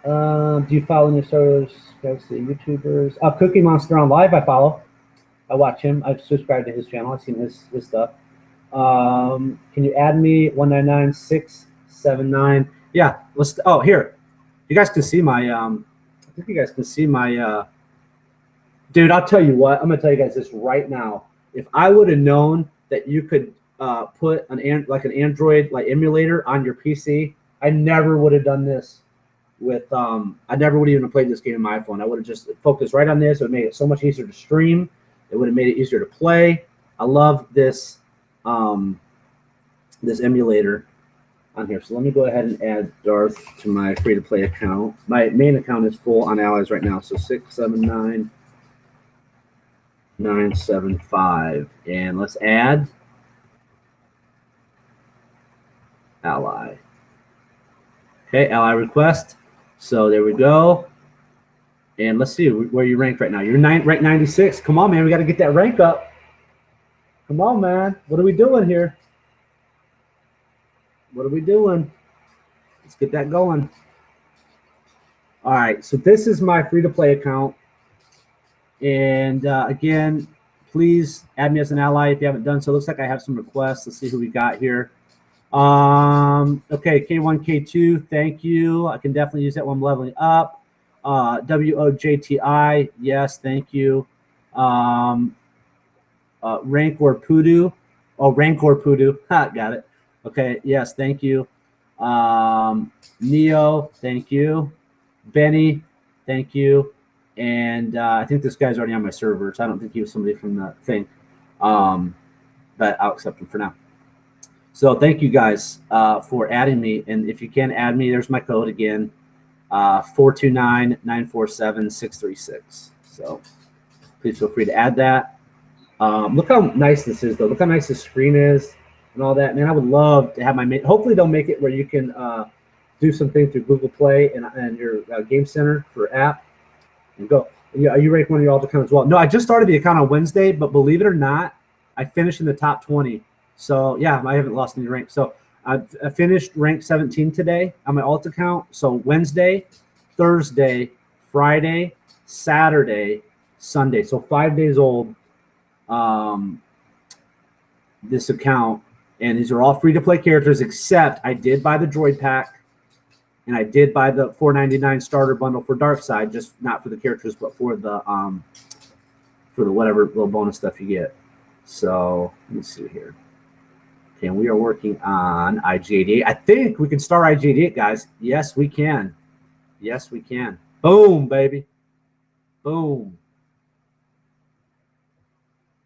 Do you follow any Star Wars YouTubers? Cookie Monster on Live, I follow. I watch him. I've subscribed to his channel. I've seen his stuff. Can you add me 199679? Yeah. Let's. Oh, here. You guys can see my. I think you guys can see my. Dude, I'll tell you what. I'm gonna tell you guys this right now. If I would have known that you could put an Android like emulator on your PC, I never would have done this. With I never would even have played this game on my iPhone. I would have just focused right on this. It would have made it so much easier to stream. It would have made it easier to play. I love this this emulator on here. So let me go ahead and add Darth to my free-to-play account. My main account is full on allies right now. So 679975, and let's add ally. Okay, ally request. So there we go. And let's see where you rank right now. You're rank 96. Come on, man. We got to get that rank up. Come on, man. What are we doing here? What are we doing? Let's get that going. All right. So this is my free-to-play account. And again, please add me as an ally if you haven't done so. Looks like I have some requests. Let's see who we got here. Okay, K1, K2, thank you. I can definitely use that one leveling up. WOJTI, yes, thank you. Rancor Poodoo. Oh, Rancor Poodoo. Ha, got it. Okay, yes, thank you. Neo, thank you. Benny, thank you. And I think this guy's already on my server, so I don't think he was somebody from the thing. But I'll accept him for now. So thank you guys for adding me. And if you can add me, there's my code again, 429-947-636. So please feel free to add that. Look how nice this is, though. Look how nice the screen is and all that. Man, I would love to have my hopefully they'll make it where you can do something through Google Play and your Game Center for app, and go. Yeah, are you ready for one of your alt accounts as well? No, I just started the account on Wednesday, but believe it or not, I finished in the top 20. So yeah, I haven't lost any rank. So I finished rank 17 today on my alt account. So Wednesday, Thursday, Friday, Saturday, Sunday. So 5 days old. This account, and these are all free to play characters, except I did buy the droid pack, and I did buy the $4.99 starter bundle for Darkseid, just not for the characters, but for the whatever little bonus stuff you get. So let me see here. Okay, we are working on IG88. I think we can start IG88, guys. Yes, we can. Yes, we can. Boom, baby. Boom.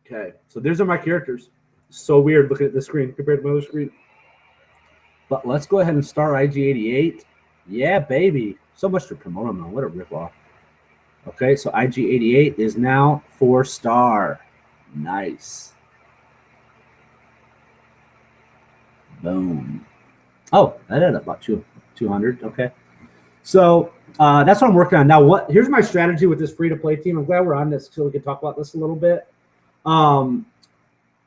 Okay, so these are my characters. So weird looking at the screen compared to my other screen. But let's go ahead and start IG88. Yeah, baby. So much to promote them, though. What a ripoff. Okay, so IG88 is now 4-star. Nice. Boom. Oh, that added up about 200. Okay. So that's what I'm working on. Now, here's my strategy with this free-to-play team. I'm glad we're on this so we can talk about this a little bit.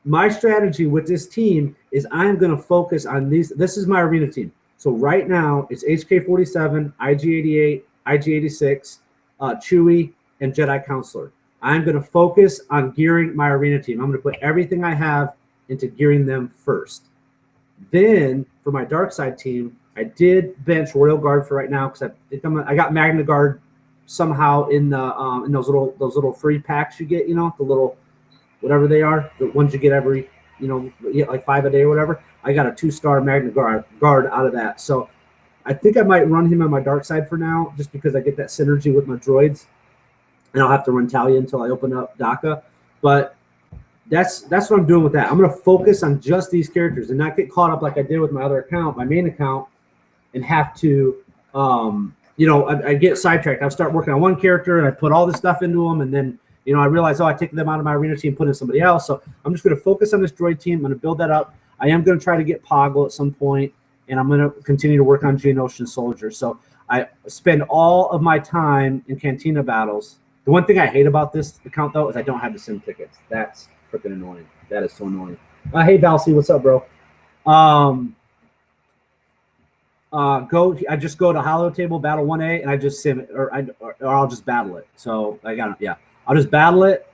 My strategy with this team is I'm going to focus on these. This is my arena team. So right now, it's HK47, IG88, IG86, Chewie, and Jedi Counselor. I'm going to focus on gearing my arena team. I'm going to put everything I have into gearing them first. Then for my Darkseid team, I did bench Royal Guard for right now because I got Magna Guard somehow in the in those little free packs you get, you know, the little whatever they are, the ones you get every, you know, you get like 5 a day or whatever. I got a 2-star Magna Guard out of that. So I think I might run him on my Darkseid for now, just because I get that synergy with my droids, and I'll have to run Talia until I open up DACA. But that's what I'm doing with that. I'm going to focus on just these characters and not get caught up like I did with my other account, my main account, and have to, you know, I get sidetracked. I start working on one character and I put all this stuff into them, and then, you know, I realize, oh, I take them out of my arena team, put in somebody else. So I'm just going to focus on this droid team. I'm going to build that up. I am going to try to get Poggle at some point, and I'm going to continue to work on Geonosian Soldier. So I spend all of my time in Cantina battles. The one thing I hate about this account, though, is I don't have the sim tickets. That's freaking annoying. That is so annoying. Hey, Balsy, what's up, bro? I just go to Hollow Table, battle 1A, and I just sim it, or I'll just battle it. So I got it. Yeah, I'll just battle it.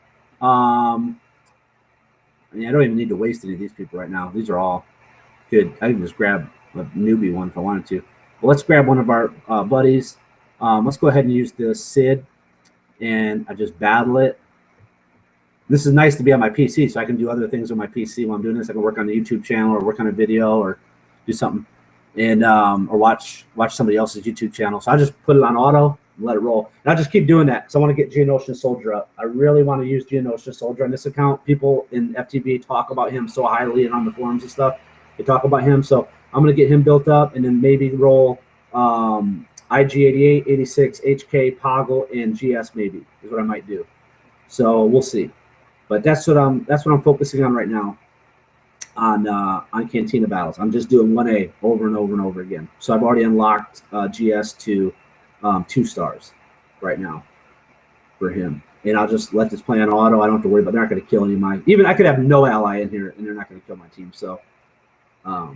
I mean, I don't even need to waste any of these people right now. These are all good. I can just grab a newbie one if I wanted to. But let's grab one of our buddies. Let's go ahead and use the Sid, and I just battle it. This is nice to be on my PC, so I can do other things on my PC while I'm doing this. I can work on the YouTube channel or work on a video or do something, and or watch somebody else's YouTube channel. So I just put it on auto and let it roll. And I just keep doing that because I want to get Geonosian Soldier up. I really want to use Geonosian Soldier on this account. People in FTB talk about him so highly, and on the forums and stuff, they talk about him. So I'm going to get him built up, and then maybe roll IG88, 86, HK, Poggle, and GS maybe is what I might do. So we'll see. But that's what I'm focusing on right now on Cantina battles. I'm just doing 1A over and over and over again. So I've already unlocked GS to 2 stars right now for him. And I'll just let this play on auto. I don't have to worry about, they're not going to kill any of my, even I could have no ally in here and they're not going to kill my team. So, so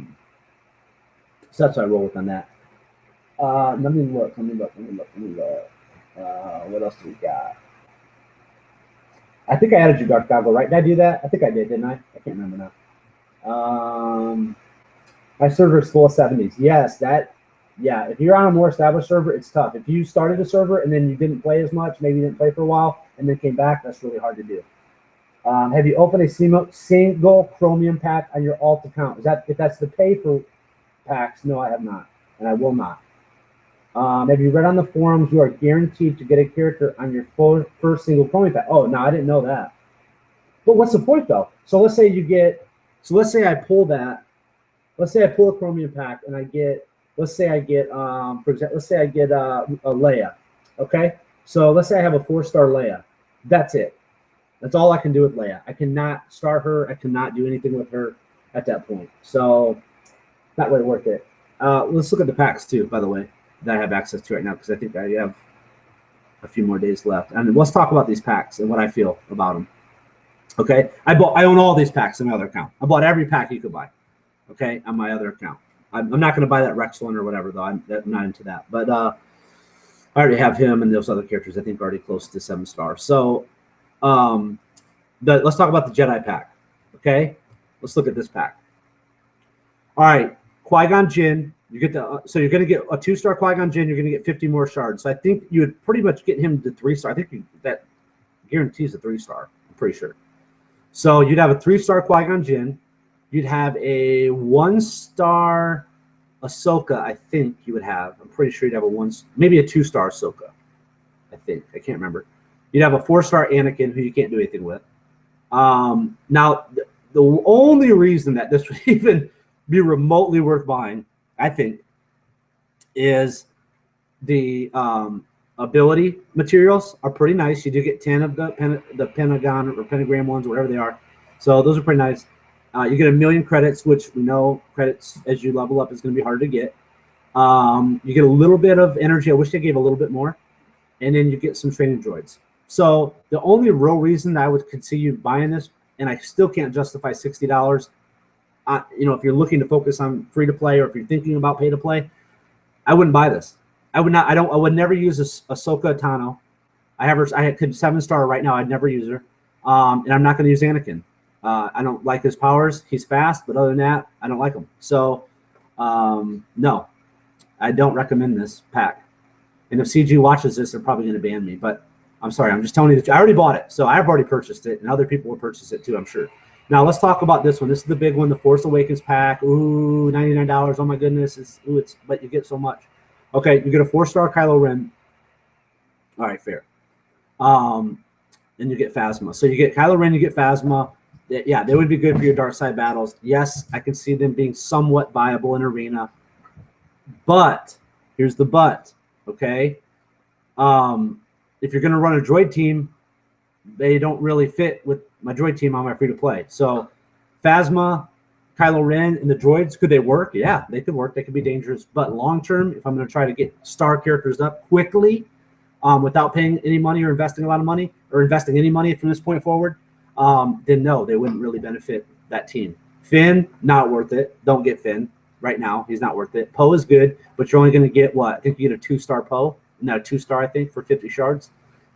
that's what I roll with on that. Let me look. What else do we got? I think I added you, Dark Goggle, right? Did I do that? I think I did, didn't I? I can't remember now. My server is full of 70s. Yes, yeah, if you're on a more established server, it's tough. If you started a server and then you didn't play as much, maybe you didn't play for a while, and then came back, that's really hard to do. Have you opened a single Chromium pack on your alt account? If that's the pay for packs? No, I have not, and I will not. Have you read on the forums you are guaranteed to get a character on your first single Chromium pack? Oh, no, I didn't know that. But what's the point, though? So let's say I pull that. Let's say I pull a Chromium pack and I get, let's say I get a Leia. Okay? So let's say I have a 4-star Leia. That's it. That's all I can do with Leia. I cannot star her. I cannot do anything with her at that point. So not really worth it. let's look at the packs too, by the way, that I have access to right now, because I think I have a few more days left. And let's talk about these packs and what I feel about them. Okay, I own all these packs on my other account. I bought every pack you could buy. Okay, on my other account. I'm not going to buy that Rex one or whatever, though. I'm not into that. But I already have him and those other characters. I think already close to 7-star. So let's talk about the Jedi pack. Okay, let's look at this pack. All right, Qui-Gon Jinn. You get so you're going to get a 2-star Qui-Gon Jinn. You're going to get 50 more shards. So I think you would pretty much get him to 3-star. I think that guarantees a 3-star. I'm pretty sure. So you'd have a 3-star Qui-Gon Jinn. You'd have a 1-star Ahsoka, I think you would have. I'm pretty sure you'd have maybe a 2-star Ahsoka. I think. I can't remember. You'd have a 4-star Anakin, who you can't do anything with. Now, the only reason that this would even be remotely worth buying, I think, is the ability materials are pretty nice. You do get 10 of the Pentagon or Pentagram ones, whatever they are. So those are pretty nice. You get 1,000,000 credits, which we know credits as you level up is going to be hard to get. You get a little bit of energy. I wish they gave a little bit more. And then you get some training droids. So the only real reason I would consider buying this, and I still can't justify $60, if you're looking to focus on free to play or if you're thinking about pay to play, I wouldn't buy this. I would not. I would never use Ahsoka Tano. I could 7-star right now. I'd never use her. And I'm not going to use Anakin. I don't like his powers. He's fast, but other than that, I don't like him. So, no, I don't recommend this pack. And if CG watches this, they're probably going to ban me. But I'm sorry. I'm just telling you that I already bought it. So I've already purchased it, and other people will purchase it too, I'm sure. Now, let's talk about this one. This is the big one, the Force Awakens pack. Ooh, $99. Oh, my goodness. But you get so much. Okay, you get a 4-star Kylo Ren. All right, fair. And you get Phasma. So you get Kylo Ren, you get Phasma. Yeah, they would be good for your dark side battles. Yes, I can see them being somewhat viable in arena. But here's the but, okay? If you're going to run a droid team, they don't really fit with my droid team on my free-to-play. So Phasma, Kylo Ren, and the droids, could they work? Yeah, they could work. They could be dangerous. But long-term, if I'm going to try to get star characters up quickly without paying any money or investing a lot of money or investing any money from this point forward, then no, they wouldn't really benefit that team. Finn, not worth it. Don't get Finn right now. He's not worth it. Poe is good, but you're only going to get what? I think you get a 2-star Poe. No, 2-star, I think, for 50 shards,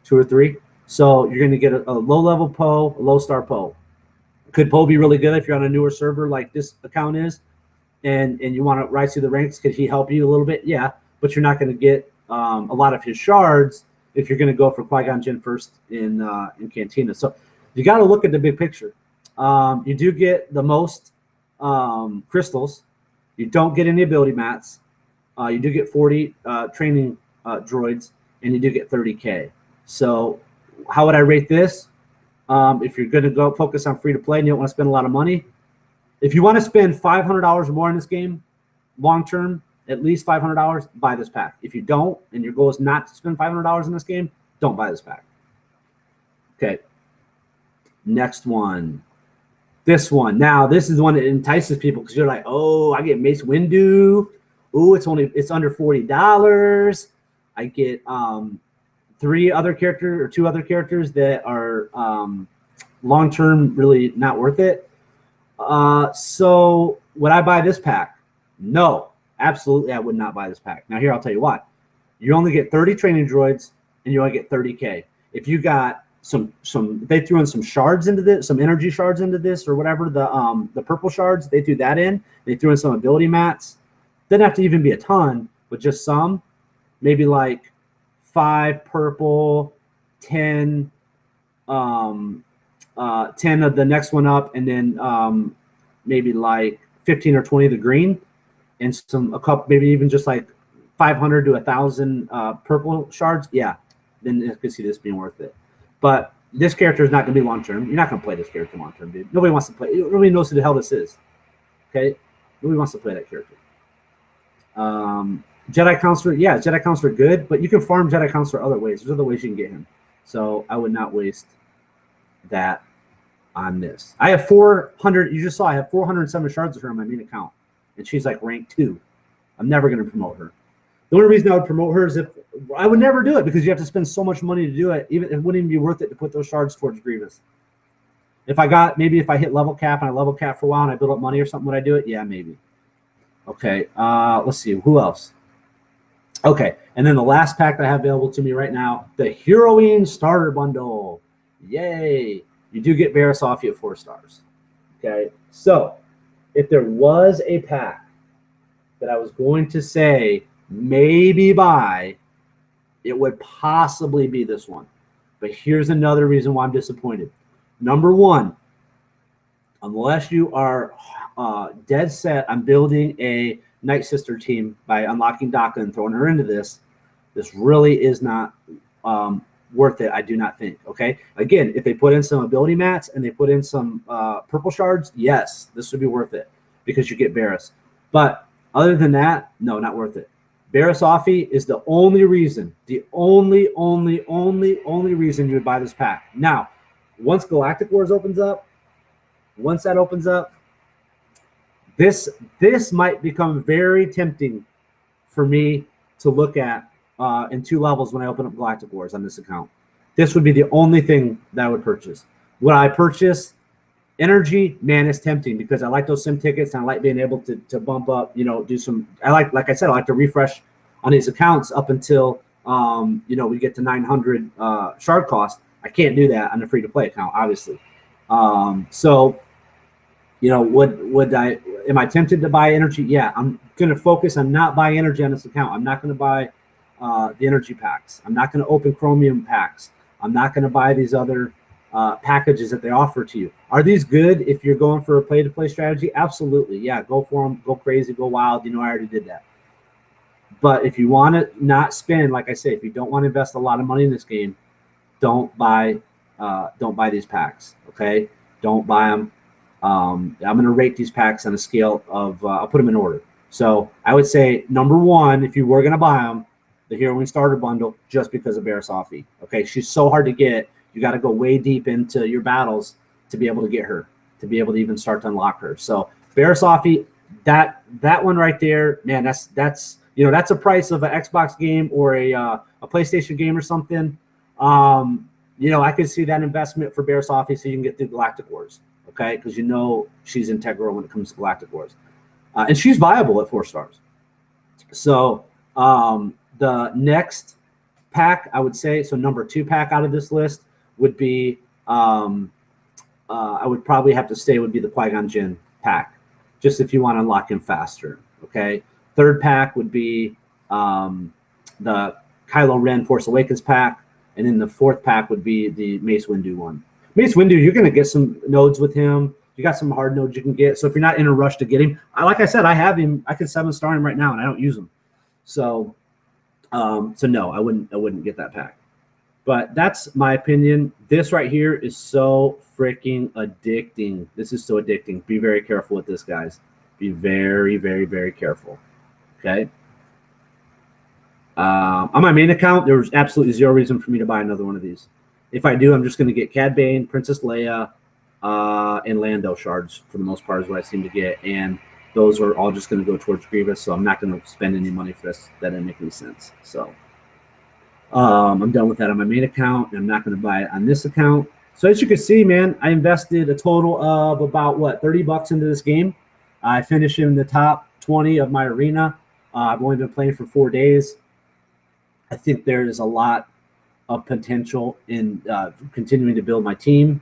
2 or 3. So you're going to get a low-level Poe, a low-star Poe. Could Poe be really good if you're on a newer server like this account is, and you want to rise through the ranks? Could he help you a little bit? Yeah, but you're not going to get a lot of his shards if you're going to go for Qui-Gon Jinn first in Cantina. So you got to look at the big picture. You do get the most crystals. You don't get any ability mats. You do get 40 training droids, and you do get 30K. So how would I rate this? If you're going to go focus on free to play and you don't want to spend a lot of money, if you want to spend $500 or more in this game, long term, at least $500, buy this pack. If you don't, and your goal is not to spend $500 in this game, don't buy this pack. Okay. Next one. This one. Now, this is the one that entices people because you're like, oh, I get Mace Windu. Ooh, it's under $40. I get 2 other characters that are long-term really not worth it. So would I buy this pack? No, absolutely I would not buy this pack. Now here, I'll tell you why. You only get 30 training droids and you only get 30K. If you got they threw in some shards into this, some energy shards into this or whatever, the purple shards, they threw that in. They threw in some ability mats. Didn't have to even be a ton, but just some, maybe like 5 purple, 10 of the next one up, and then maybe like 15 or 20 of the green, and a couple, maybe even just like 500 to 1,000 purple shards. Yeah, then you could see this being worth it. But this character is not going to be long term. You're not going to play this character long term, dude. Nobody wants to play. Nobody knows who the hell this is. Okay, nobody wants to play that character. Jedi Counselor, yeah, Jedi Counselor good, but you can farm Jedi Counselor other ways. There's other ways you can get him. So I would not waste that on this. I have 400. You just saw I have 407 shards of her on my main account, and she's like rank 2. I'm never going to promote her. The only reason I would promote her is if I would never do it because you have to spend so much money to do it. Even it wouldn't even be worth it to put those shards towards Grievous. If I hit level cap and I level cap for a while and I build up money or something, would I do it? Yeah, maybe. Okay, let's see. Who else? Okay, and then the last pack that I have available to me right now, the Heroine Starter Bundle. Yay! You do get Barriss off you at 4 stars. Okay, so if there was a pack that I was going to say maybe buy, it would possibly be this one. But here's another reason why I'm disappointed. Number one, unless you are dead set on building a Night Sister team by unlocking Daka and throwing her into this, this really is not worth it, I do not think. Okay, again, if they put in some ability mats and they put in some purple shards, yes, this would be worth it because you get Barriss. But other than that, no, not worth it. Barriss Offie is the only reason, the only reason you would buy this pack. Now, once Galactic Wars opens up, once that opens up, this might become very tempting for me to look at in 2 levels when I open up Galactic Wars on this account. This would be the only thing that I would purchase. Would I purchase energy? Man, it's tempting because I like those sim tickets and I like being able to bump up, do some, like I said, I like to refresh on these accounts up until, we get to 900 shard cost. I can't do that on a free-to-play account, obviously. So, am I tempted to buy energy? Yeah, I'm going to focus on not buying energy on this account. I'm not going to buy the energy packs. I'm not going to open chromium packs. I'm not going to buy these other packages that they offer to you. Are these good if you're going for a play-to-play strategy? Absolutely. Yeah, go for them. Go crazy. Go wild. I already did that. But if you want to not spend, like I say, if you don't want to invest a lot of money in this game, don't buy these packs. Okay, don't buy them. I'm going to rate these packs on a scale of I'll put them in order. So I would say number 1, if you were going to buy them, the Heroine Starter Bundle, just because of Barriss Offie. Okay, she's so hard to get. You got to go way deep into your battles to be able to get her, to be able to even start to unlock her. So Barriss Offie, that one right there, man, that's that's a price of an Xbox game or a PlayStation game or something. I could see that investment for Barriss Offie so you can get through Galactic Wars. Okay, because she's integral when it comes to Galactic Wars, and she's viable at 4 stars. So the next pack, I would say, so number 2 pack out of this list would be, I would probably have to say would be the Qui-Gon Jinn pack, just if you want to unlock him faster. Okay, 3rd pack would be the Kylo Ren Force Awakens pack, and then the 4th pack would be the Mace Windu one. Mace Windu, you're going to get some nodes with him. You got some hard nodes you can get. So if you're not in a rush to get him, like I said, I have him. I could 7-star him right now, and I don't use him. So, no, I wouldn't get that pack. But that's my opinion. This right here is so freaking addicting. This is so addicting. Be very careful with this, guys. Be very, very, very careful. Okay. On my main account, there was absolutely 0 reason for me to buy another one of these. If I do, I'm just going to get Cad Bane, Princess Leia, and Lando shards for the most part is what I seem to get. And those are all just going to go towards Grievous, so I'm not going to spend any money for this. That didn't make any sense. So I'm done with that on my main account, and I'm not going to buy it on this account. So as you can see, man, I invested a total of about, $30 into this game. I finished in the top 20 of my arena. I've only been playing for 4 days. I think there is a lot of potential in continuing to build my team.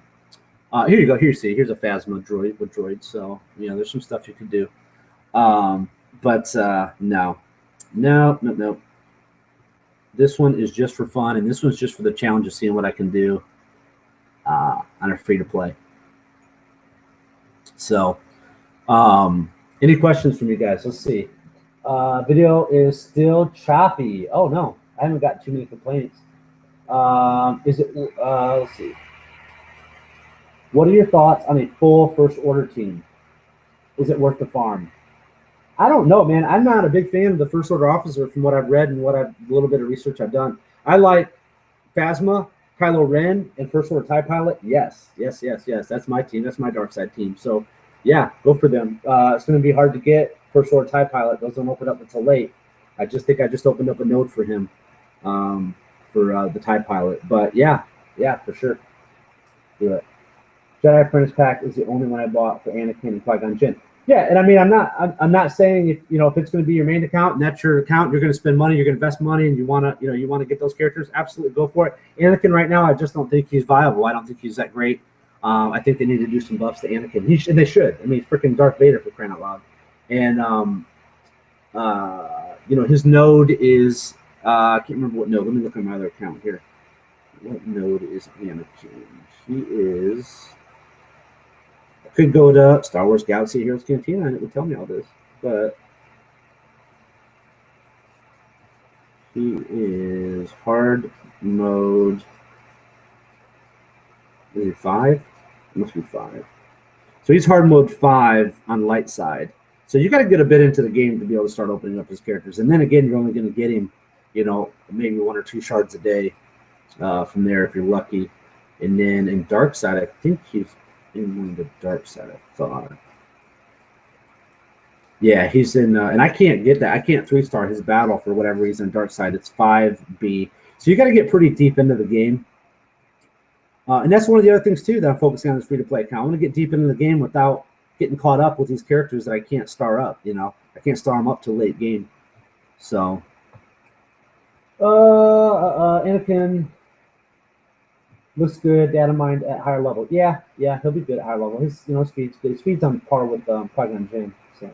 Here you go. Here you see. Here's a Phasma droid with droids. So, there's some stuff you can do. But no. This one is just for fun, and this one's just for the challenge of seeing what I can do on a free-to-play. So, any questions from you guys? Let's see. Video is still choppy. Oh, no. I haven't got too many complaints. Let's see. What are your thoughts on a full first order team? Is it worth the farm? I don't know, man. I'm not a big fan of the first order officer from what I've read and a little bit of research I've done. I like Phasma, Kylo Ren, and first order TIE Pilot. Yes. That's my team. That's my dark side team. So, yeah, go for them. It's going to be hard to get. First Order TIE Pilot doesn't open up until late. I think I just opened up a node for him for the TIE Pilot. But yeah, for sure. Do it. Jedi Apprentice Pack is the only one I bought for Anakin and Qui-Gon Jinn. Yeah, and I mean, I'm not saying if if it's going to be your main account and that's your account, you're going to spend money, you're going to invest money, and you want to get those characters. Absolutely, go for it. Anakin right now, I just don't think he's viable. I don't think he's that great. I think they need to do some buffs to Anakin. And they should. I mean, freaking Darth Vader, for crying out loud. And his node is I can't remember what node. Let me look at my other account here. What node is Anakin? He is. I could go to Star Wars Galaxy Heroes Cantina and it would tell me all this, but he is hard mode. Is it 5? It must be 5. So he's hard mode 5 on light side. So you got to get a bit into the game to be able to start opening up his characters. And then again, you're only going to get him, maybe 1 or 2 shards a day from there if you're lucky. And then in dark side, I think he's in the dark side, I thought. Yeah, he's in, and I can't get that. I can't 3-star his battle for whatever reason. Dark side, it's 5B. So you got to get pretty deep into the game. And that's one of the other things, too, that I'm focusing on this free-to-play account. I want to get deep into the game without getting caught up with these characters that I can't star up, I can't star them up till late game. So, Anakin looks good. Data mined at higher level. Yeah, he'll be good at higher level. His speed's good. His speed's on par with Qui-Gon Jinn. So,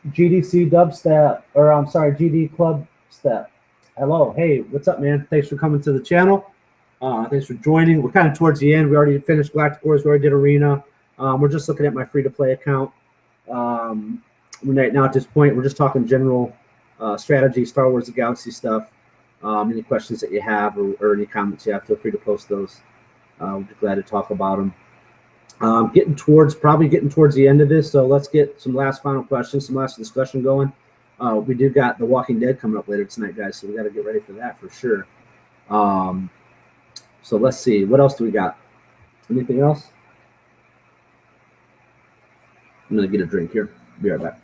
GDC Dubstep, or I'm sorry, GD Club Step. Hello, hey, what's up, man? Thanks for coming to the channel. Thanks for joining. We're kind of towards the end. We already finished Galactic Wars. We already did Arena. We're just looking at my free-to-play account. Right now, at this point, we're just talking general strategy, Star Wars, the Galaxy stuff. Any questions that you have or any comments you have, feel free to post those. We'll be glad to talk about them. Getting towards the end of this, so let's get some final questions, some last discussion going. We do got The Walking Dead coming up later tonight, guys, so we got to get ready for that for sure. So let's see, what else do we got? Anything else? I'm gonna get a drink here. Be right back.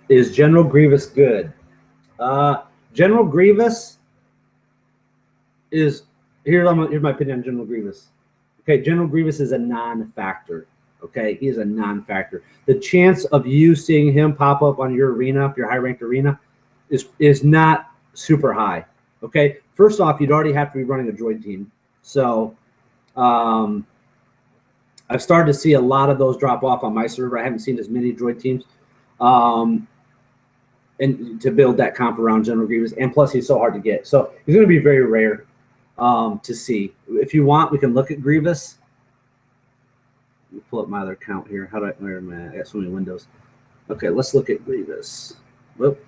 Is General Grievous good? General Grievous is here's my opinion on General Grievous. Okay, General Grievous is a non-factor. Okay, he is a non-factor. The chance of you seeing him pop up on your arena, your high-ranked arena, is not super high. Okay, first off, you'd already have to be running a droid team. So I've started to see a lot of those drop off on my server. I haven't seen as many droid teams. And to build that comp around General Grievous, and plus he's so hard to get. So he's going to be very rare to see. If you want, we can look at Grievous. Let me pull up my other account here. Where am I? I got so many windows. Okay, let's look at Grievous. Whoop.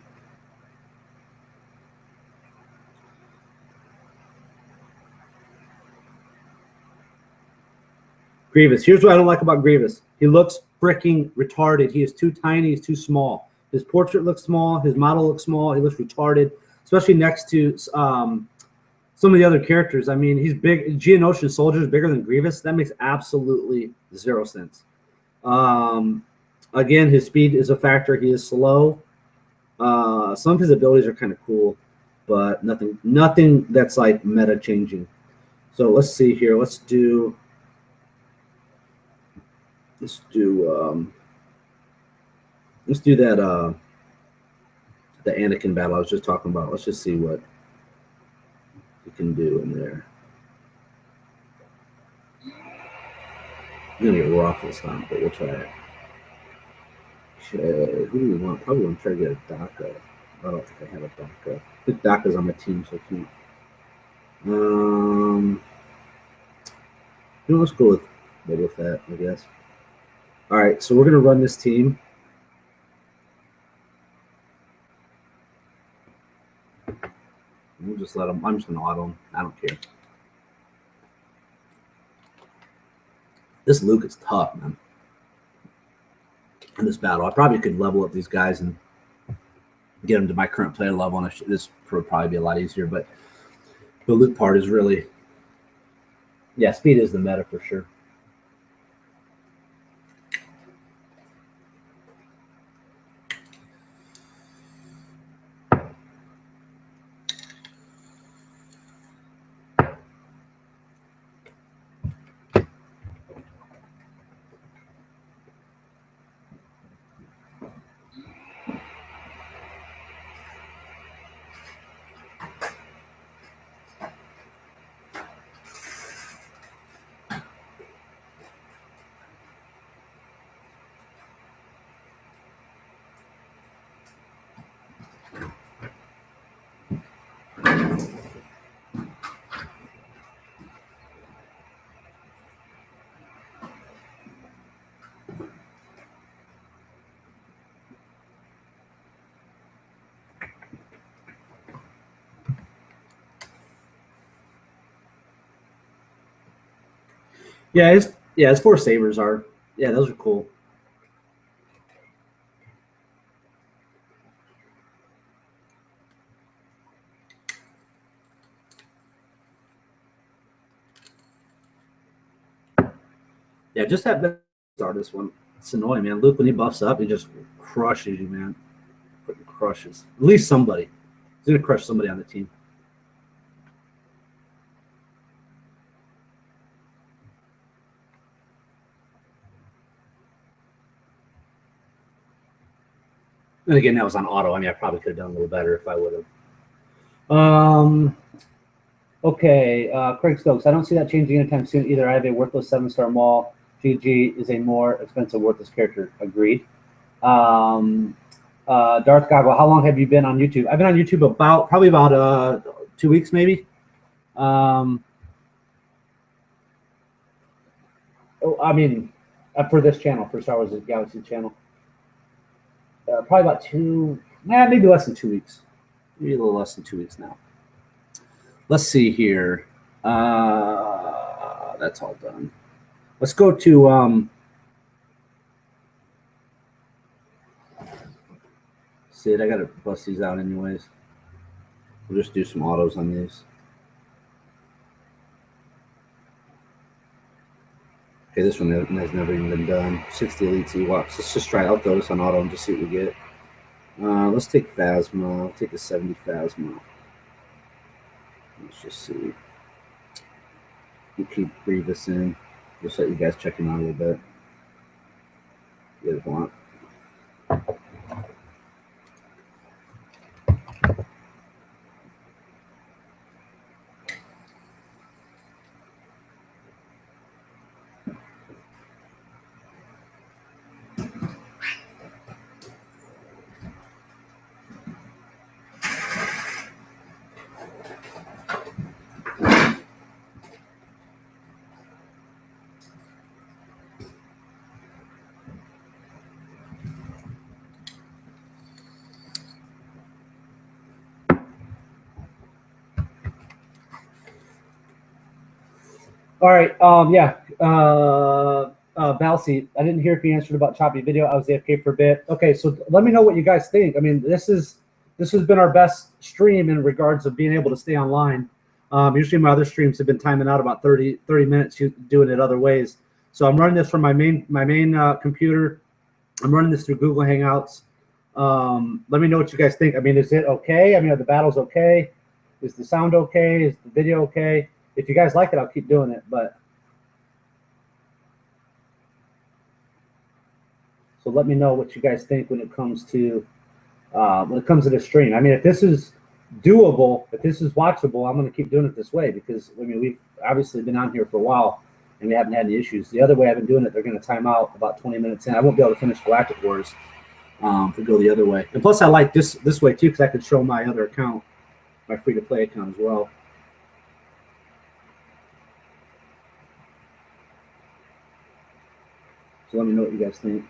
Grievous. Here's what I don't like about Grievous. He looks freaking retarded. He is too tiny. He's too small. His portrait looks small. His model looks small. He looks retarded, especially next to some of the other characters. I mean, he's big. Geonosian Soldier is bigger than Grievous. That makes absolutely 0 sense. Again, his speed is a factor. He is slow. Some of his abilities are kind of cool, but nothing that's like meta changing. So let's see here. Let's do that the Anakin battle I was just talking about. Let's just see what we can do in there. I'm gonna get rough this time, but we'll try it. Okay, who do we want? Probably want to try to get a DACA. I don't think I have a DACA. I think DACA's on my team, so I can't. Let's go with But with that, I guess. All right, so we're gonna run this team. We'll just let them. I'm just gonna auto them. I don't care. This Luke is tough, man. In this battle, I probably could level up these guys and get them to my current player level, and this would probably be a lot easier. But the Luke part is really, yeah, speed is the meta for sure. Yeah, his 4 sabers are, yeah, those are cool. Yeah, just have start this one. It's annoying, man. Luke, when he buffs up, he just crushes you, man. Crushes. At least somebody. He's gonna crush somebody on the team. And again, that was on auto. I mean, I probably could have done a little better if I would have. Okay, Craig Stokes. I don't see that changing anytime soon either. I have a worthless 7-star mall. GG is a more expensive worthless character. Agreed. Darth Goggle, how long have you been on YouTube? I've been on YouTube probably about 2 weeks, maybe. I mean, for this channel, for Star Wars Galaxy channel, probably about maybe less than 2 weeks. Maybe a little less than 2 weeks now. Let's see here. That's all done. Let's go to Sid. I gotta bust these out anyways. We'll just do some autos on these. Okay, this one has never even been done. 60 elites Ewoks. Let's just try out those on auto and just see what we get. Let's take Phasma. I'll take the 70 Phasma. Let's just see. We'll keep Grievous in. Just let you guys check him out a little bit. You guys want. All right. Yeah. Balsi, I didn't hear if you answered about choppy video. I was AFK for a bit. Okay, so let me know what you guys think. I mean, this has been our best stream in regards of being able to stay online. Usually my other streams have been timing out about 30 minutes, doing it other ways. So I'm running this from my main computer. I'm running this through Google Hangouts. Let me know what you guys think. I mean, is it okay? I mean, are the battles okay? Is the sound okay? Is the video okay? If you guys like it, I'll keep doing it. But so let me know what you guys think when it comes to the stream. I mean, if this is doable, if this is watchable, I'm going to keep doing it this way because I mean we've obviously been on here for a while and we haven't had any issues. The other way I've been doing it, they're going to time out about 20 minutes in. I won't be able to finish Galactic Wars if we go the other way. And plus, I like this way too because I could show my other account, my free-to-play account as well. So let me know what you guys think.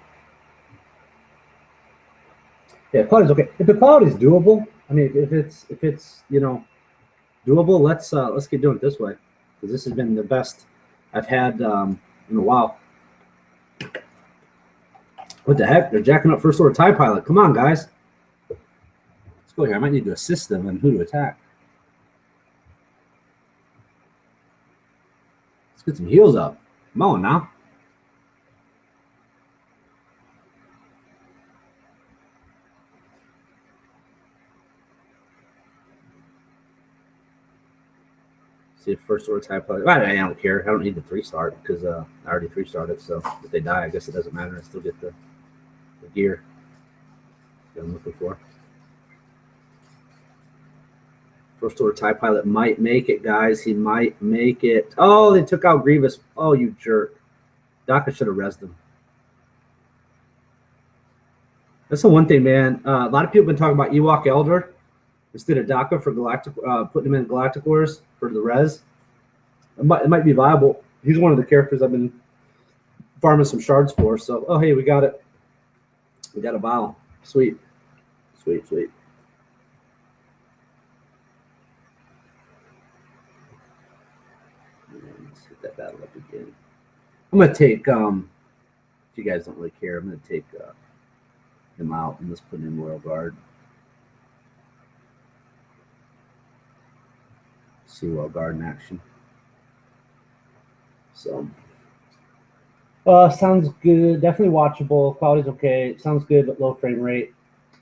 Yeah, quality's okay. If the quality's doable, I mean, if it's you know doable, let's keep doing it this way, because this has been the best I've had in a while. What the heck? They're jacking up first order TIE pilot. Come on, guys. Let's go here. I might need to assist them in who to attack. Let's get some heals up. Come on now. See if first order TIE pilot. I don't care. I don't need the 3-star because I already 3-starred it. So if they die, I guess it doesn't matter. I still get the gear that I'm looking for. First order TIE pilot might make it, guys. He might make it. Oh, they took out Grievous. Oh, you jerk. Daka should have rezzed him. That's the one thing, man. A lot of people have been talking about Ewok Elder instead of Daka for Galactic, putting him in Galactic Wars for the res. It might be viable. He's one of the characters I've been farming some shards for. So, oh, hey, we got it. We got a vial. Sweet. Sweet, sweet. Let's hit that battle up again. I'm going to take, if you guys don't really care, I'm going to take him out and let's put in Royal Guard. See Royal Guard in action. So, sounds good. Definitely watchable. Quality's okay. Sounds good, but low frame rate.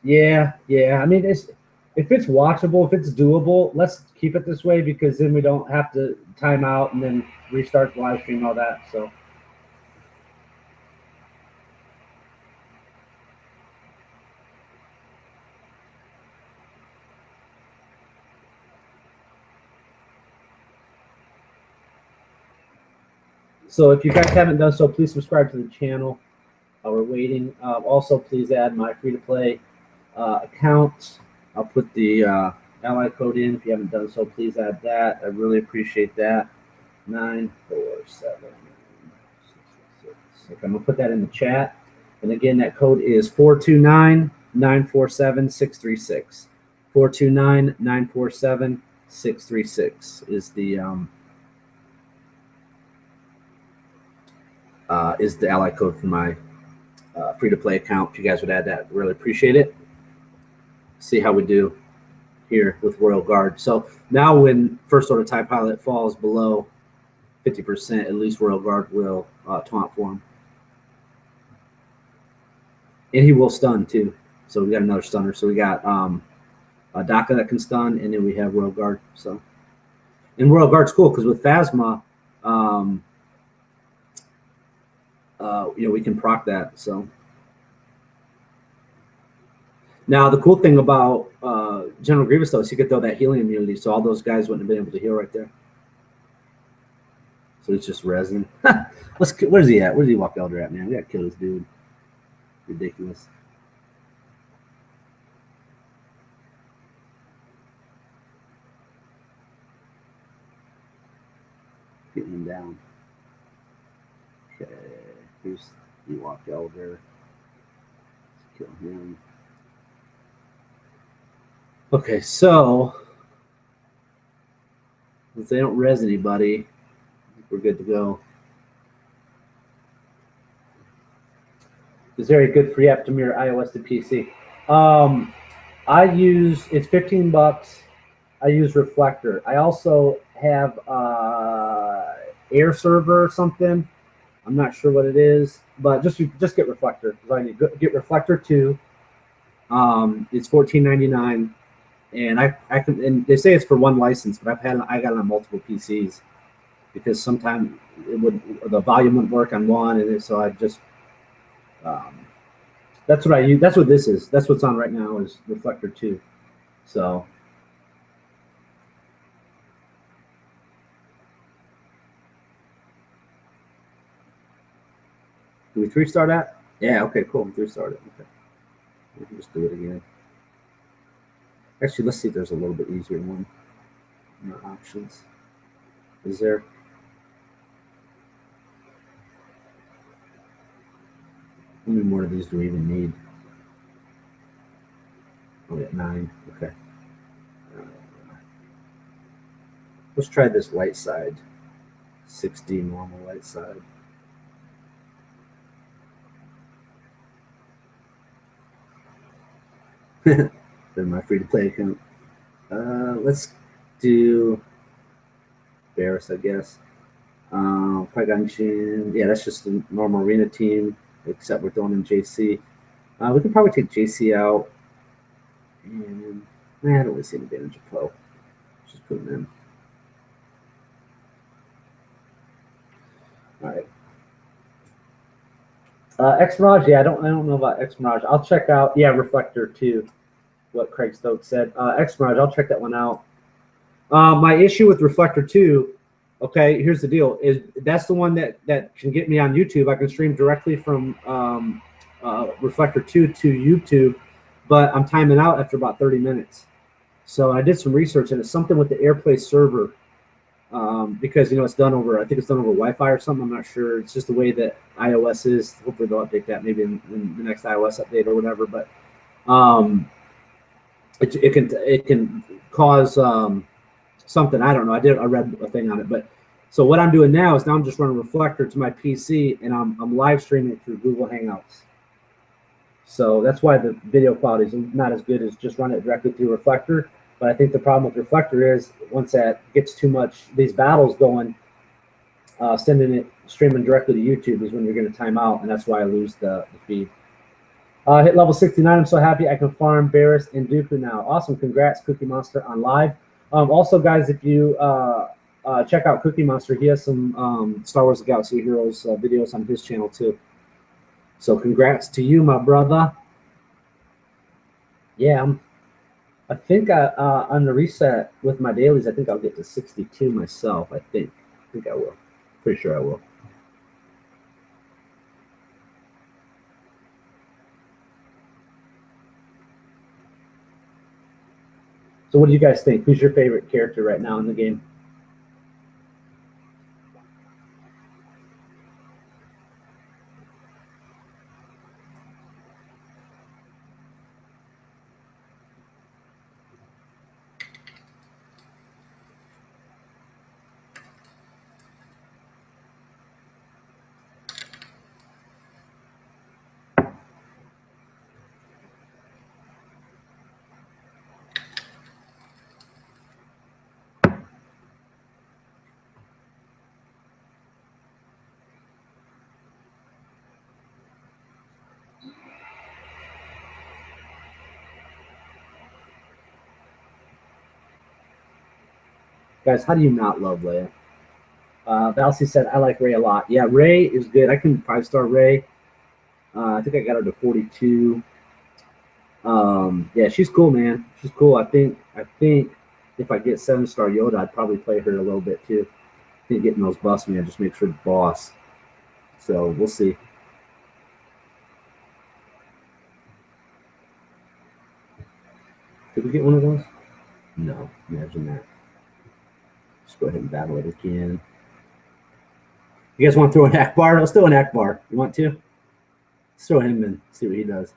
Yeah. I mean, if it's watchable, if it's doable, let's keep it this way because then we don't have to time out and then restart the live stream and all that. So if you guys haven't done so, please subscribe to the channel. We're waiting. Also, please add my free-to-play account. I'll put the ally code in. If you haven't done so, please add that. I really appreciate that. 947. Okay, I'm going to put that in the chat. And again, that code is 429-947-636. 429-947-636 is the ally code for my free-to-play account. If you guys would add that, really appreciate it. See how we do here with Royal Guard. So now when First Order TIE Pilot falls below 50%, at least Royal Guard will taunt for him. And he will stun too. So we got another stunner. So we got Daka that can stun, and then we have Royal Guard. So, and Royal Guard's cool because with Phasma, we can proc that. So now the cool thing about General Grievous though is he could throw that healing immunity, so all those guys wouldn't have been able to heal right there. So it's just resin. Where's he at? Where's Ewok Elder at, man? We gotta kill this dude. Ridiculous. Getting him down. Okay, here's Ewok Elder. Let's kill him. Okay, so if they don't res anybody, we're good to go. Is there a good free app to mirror iOS to PC? It's $15. I use Reflector. I also have Air Server or something. I'm not sure what it is, but just get Reflector. I need get Reflector 2. It's $14.99, and I can. And they say it's for one license, but I got it on multiple PCs because sometimes the volume wouldn't work on one, and so I just. That's what I use. That's what this is. That's what's on right now is Reflector 2. So. Do we 3-star that? Yeah, okay, cool. We 3-starred it. Okay. We can just do it again. Actually, let's see if there's a little bit easier one in our options. Is there? How many more of these do we even need? Oh, we got 9. Okay. Let's try this light side. 60 normal light side. Then my free-to-play account. Let's do Barris, I guess. Qui-Gon, yeah, that's just a normal arena team, except we're throwing in JC. We can probably take JC out. And I don't really see an advantage of Poe. Just put him in. All right. X Mirage, yeah, I don't know about X Mirage. I'll check out, yeah, Reflector too. What Craig Stokes said. X Mirage, I'll check that one out. My issue with Reflector 2, okay, here's the deal, is that's the one that can get me on YouTube. I can stream directly from Reflector 2 to YouTube, but I'm timing out after about 30 minutes. So I did some research, and it's something with the AirPlay server, because, you know, it's done over, I think it's done over Wi-Fi or something. I'm not sure. It's just the way that iOS is. Hopefully they'll update that maybe in the next iOS update or whatever. But it can cause something. I don't know. I read a thing on it. But so what I'm doing now is I'm just running Reflector to my PC, and I'm live streaming through Google Hangouts. So that's why the video quality is not as good as just run it directly through Reflector. But I think the problem with Reflector is once that gets too much, these battles going, sending it, streaming directly to YouTube is when you're going to time out, and that's why I lose the feed. Hit level 69. I'm so happy I can farm Barris and Dooku now. Awesome. Congrats, Cookie Monster, on live. Also, guys, if you check out Cookie Monster, he has some Star Wars Galaxy Heroes videos on his channel too. So congrats to you, my brother. Yeah, I think on the reset with my dailies, I think I'll get to 62 myself. I think I will. Pretty sure I will. So what do you guys think? Who's your favorite character right now in the game? Guys, how do you not love Leia? Valsy said, I like Ray a lot. Yeah, Ray is good. I can 5-star Ray. I think I got her to 42. Yeah, she's cool, man. She's cool. I think if I get 7-star Yoda, I'd probably play her a little bit too. I think getting those buffs, man, just makes her the boss. So we'll see. Did we get one of those? No, imagine that. Just go ahead and battle it again. You guys want to throw an Akbar? Let's throw an Akbar. You want to? Let's throw him in, see what he does.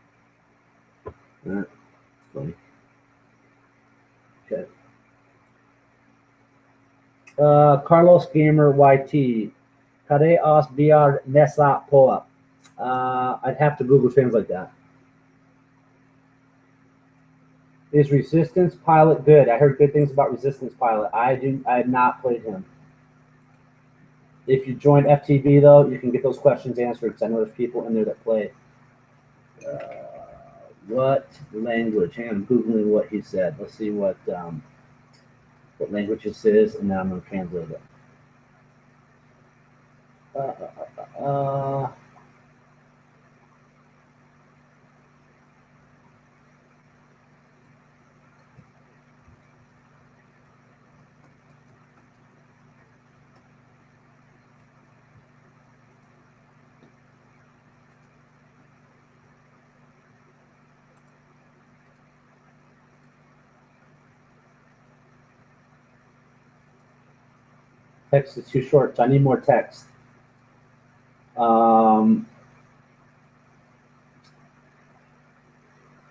That's funny. Okay. Carlos Gamer YT. Kare os biar nesa poa. I'd have to Google Translate that. Is Resistance Pilot good? I heard good things about Resistance Pilot. I have not played him. If you join FTV though, you can get those questions answered because I know there's people in there that play. What language? Hang on, I'm Googling what he said. Let's see what language this is, and then I'm going to translate it. Text is too short, so I need more text.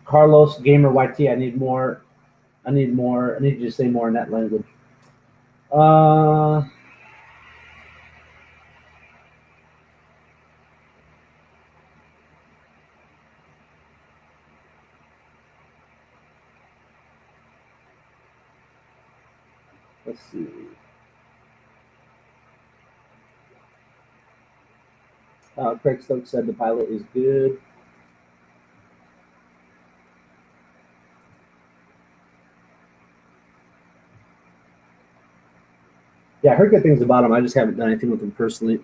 Carlos Gamer YT. I need more. I need more. I need you to say more in that language. Let's see. Craig Stokes said the pilot is good. Yeah, I heard good things about him. I just haven't done anything with him personally.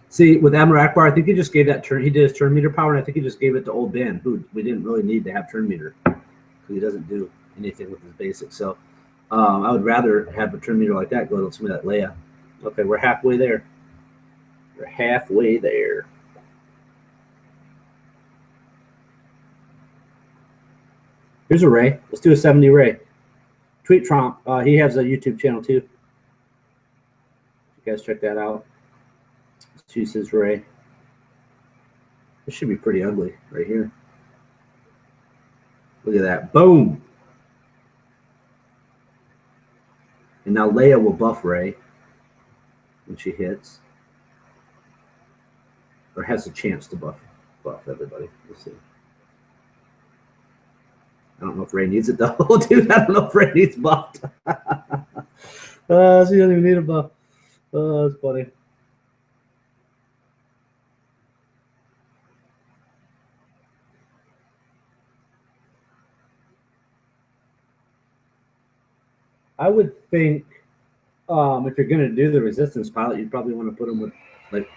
See, with Admiral Akbar, I think he just gave that turn. He did his turn meter power, and I think he just gave it to old Ben, who we didn't really need to have turn meter because he doesn't do anything with his basics. So I would rather have a turn meter like that go to somebody like Leia. Okay, we're halfway there. We're halfway there. Here's a Ray. Let's do a 70 Ray. Tweet Trump. He has a YouTube channel too. You guys check that out. Let's choose his Ray. This should be pretty ugly right here. Look at that. Boom. And now Leia will buff Ray when she hits. Or has a chance to buff everybody. Let's see. I don't know if Ray needs it though. Dude, I don't know if Ray needs buffed. She doesn't even need a buff. Oh, that's funny. I would think if you're going to do the resistance pilot, you'd probably want to put them with like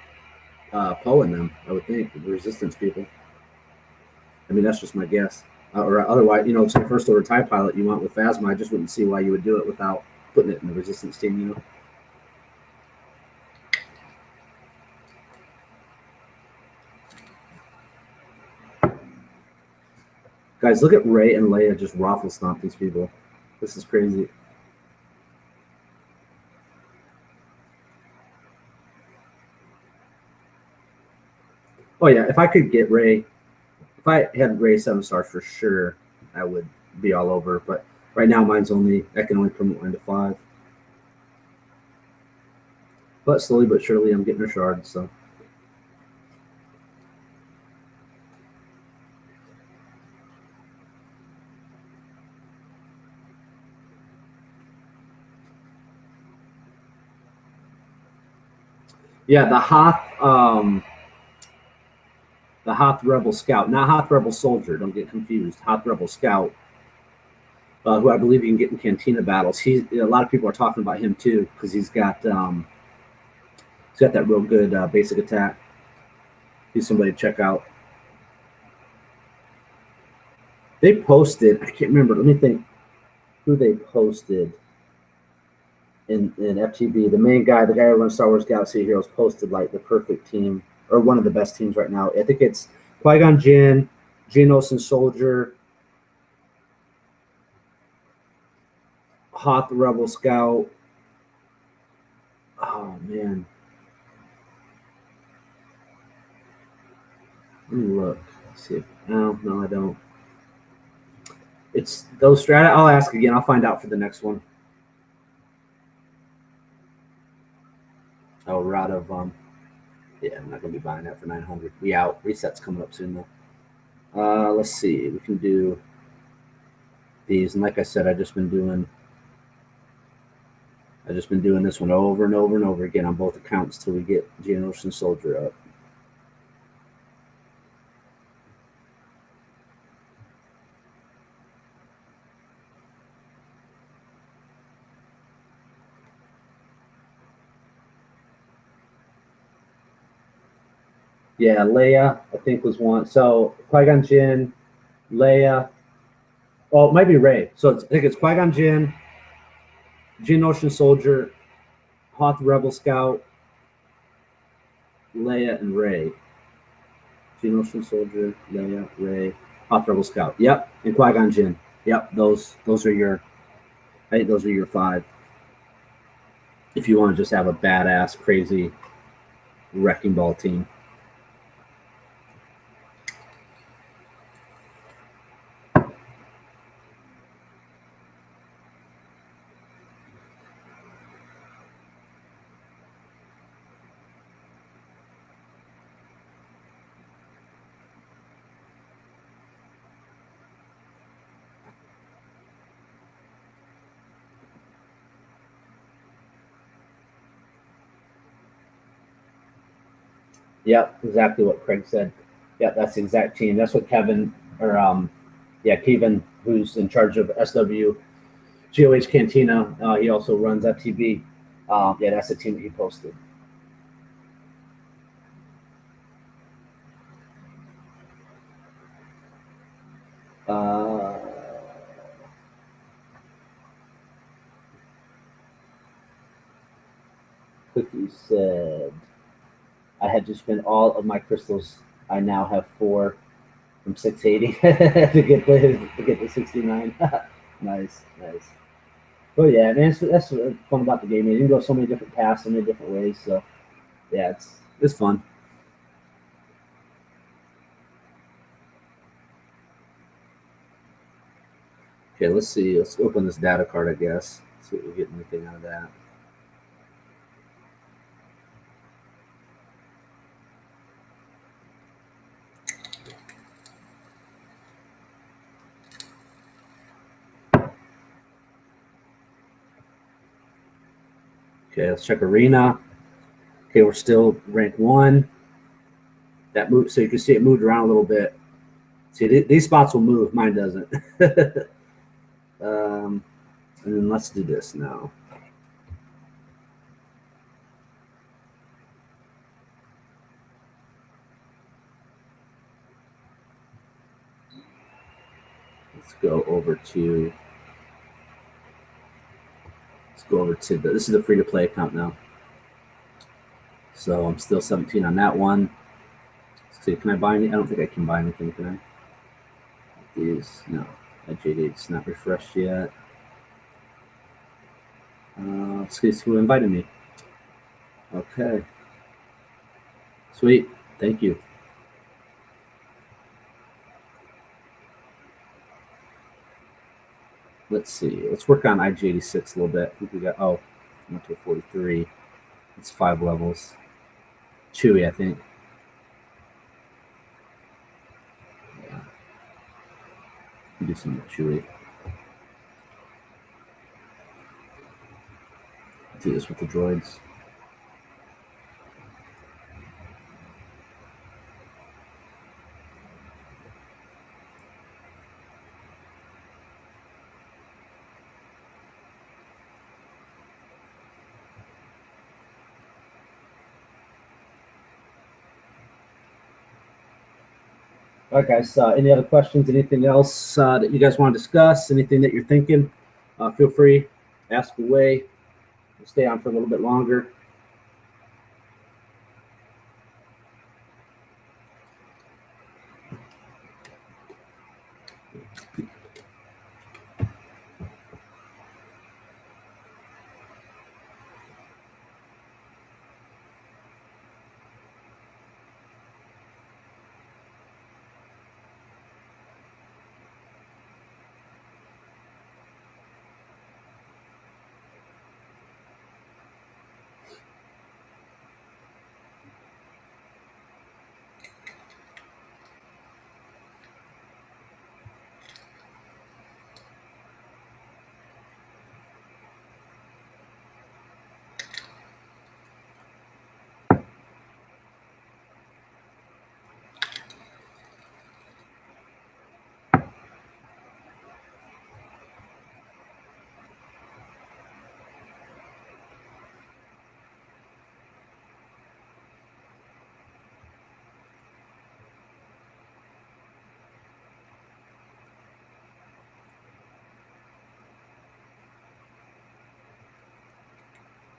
Poe in them. I would think the resistance people. I mean, that's just my guess. Or otherwise, you know, say first order TIE pilot you want with Phasma, I just wouldn't see why you would do it without putting it in the resistance team. You know. Guys, look at Ray and Leia just raffle stomp these people. This is crazy. Oh yeah, if I could get Ray, if I had Ray 7 stars for sure, I would be all over. But right now, mine's only I can only promote mine to 5. But slowly but surely, I'm getting her shards. So. Yeah, the Hoth Rebel Scout, not Hoth Rebel Soldier. Don't get confused. Hoth Rebel Scout, who I believe you can get in Cantina battles. A lot of people are talking about him too because he's got that real good basic attack. He's somebody to check out. They posted. I can't remember. Let me think. Who they posted in FTB? The main guy, the guy who runs Star Wars Galaxy Heroes, posted like the perfect team or one of the best teams right now. I think it's Qui-Gon Jinn, Geonosis and Soldier, Hoth Rebel Scout. Oh man, let me look. Let's see. No, I don't. It's those strata. I'll ask again. I'll find out for the next one. Oh, we're out of yeah, I'm not gonna be buying that for 900. We out. Reset's coming up soon though. Let's see. We can do these, and like I said, I've just been doing this one over and over and over again on both accounts till we get Geonosis and Soldier up. Yeah, Leia, I think was one. So Qui-Gon Jinn, Leia. Oh, it might be Ray. So I think it's Qui-Gon Jinn, Geonosis Soldier, Hoth Rebel Scout, Leia, and Ray. Geonosis Soldier, Leia, Ray, Hoth Rebel Scout. Yep, and Qui-Gon Jinn. Yep, those are your. I think those are your 5. if you want to just have a badass, crazy wrecking ball team. Yep, exactly what Craig said. Yep, that's the exact team. That's what Kevin, or yeah, Kevin, who's in charge of SW GOH Cantina. He also runs FTB. Yeah, that's the team that he posted. Uh, Cookie said, I had to spend all of my crystals. I now have 4 from 680 to get the 69. Nice, nice. But yeah, man, that's fun about the game. You can go so many different paths, so many different ways. So yeah, it's fun. Okay, let's see. Let's open this data card, I guess. See if we get anything out of that. Okay, let's check arena. Okay, we're still rank 1. That moved, so you can see it moved around a little bit. See, these spots will move. Mine doesn't. And then let's do this now. Let's go over to. Let's go over to this is the free to play account now. So I'm still 17 on that one. Let's see, can I buy any? I don't think I can buy anything. Can I? These no. That JD's not refreshed yet. Let's see who invited me. Okay. Sweet. Thank you. Let's see. Let's work on IG86 a little bit. I think we got, oh, went to 43. It's 5 levels. Chewy, I think. Yeah. Do some Chewy. Do this with the droids. All right, guys. Any other questions? Anything else that you guys want to discuss? Anything that you're thinking? Feel free. Ask away. We'll stay on for a little bit longer.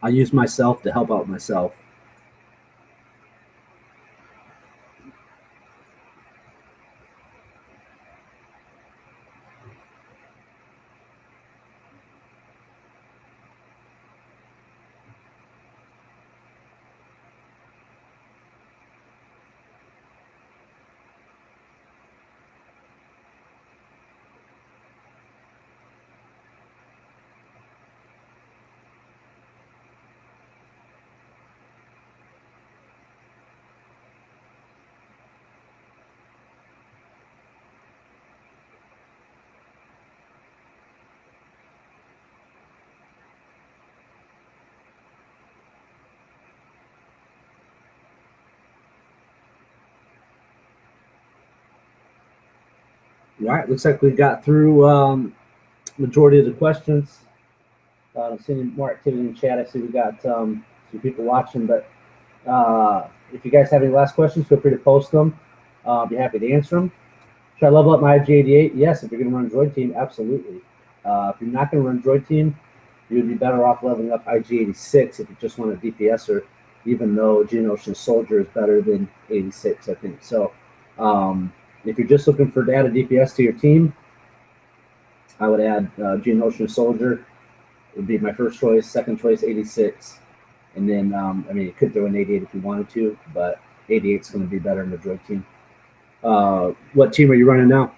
I use myself to help out myself. All right, looks like we got through majority of the questions. I'm seeing more activity in the chat. I see we got some people watching, but if you guys have any last questions, feel free to post them. I'll be happy to answer them. Should I level up my IG88? Yes, if you're going to run Droid Team, absolutely. If you're not going to run Droid Team, you would be better off leveling up IG86 if you just want a DPSer, even though Geonosian Soldier is better than 86, I think. So if you're just looking for to add a DPS to your team, I would add Geonosian Soldier. It would be my first choice. Second choice, 86. And then, I mean, you could throw an 88 if you wanted to, but 88 is going to be better in the Droid Team. What team are you running now?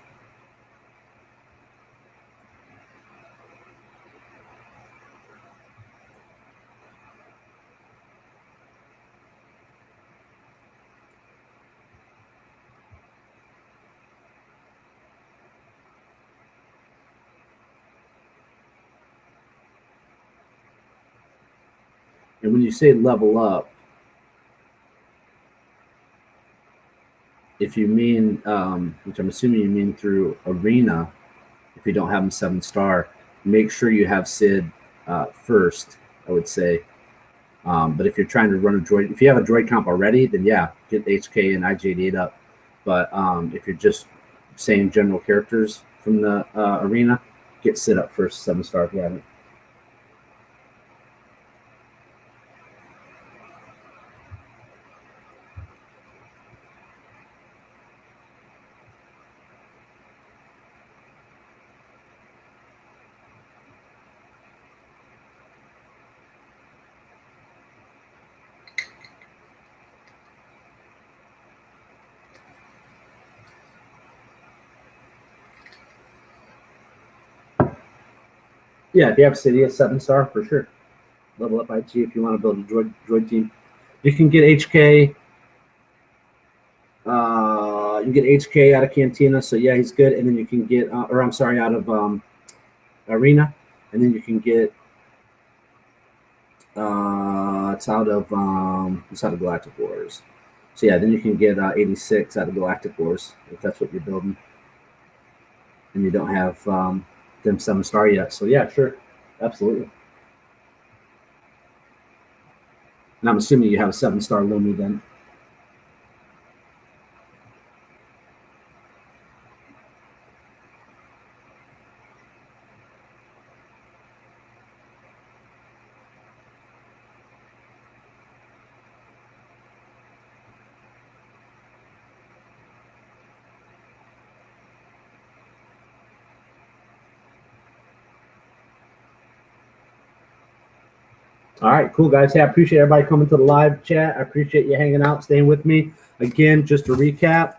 And when you say level up, if you mean, which I'm assuming you mean through Arena, if you don't have them 7-star, make sure you have Sid first, I would say. But if you're trying to run a droid, if you have a droid comp already, then yeah, get HK and IG88 up. But if you're just saying general characters from the Arena, get Sid up first, 7-star if you haven't. Yeah, if you have City, a 7-star for sure. Level up IG if you want to build a droid team. You can get HK. You can get HK out of Cantina, so yeah, he's good. And then you can get, or I'm sorry, out of Arena, and then you can get it's out of Galactic Wars. So yeah, then you can get 86 out of Galactic Wars if that's what you're building, and you don't have them 7-star yet. So yeah, sure, absolutely. And I'm assuming you have a 7-star Lumi then. All right, cool, guys. Hey, I appreciate everybody coming to the live chat. I appreciate you hanging out, staying with me. Again, just to recap,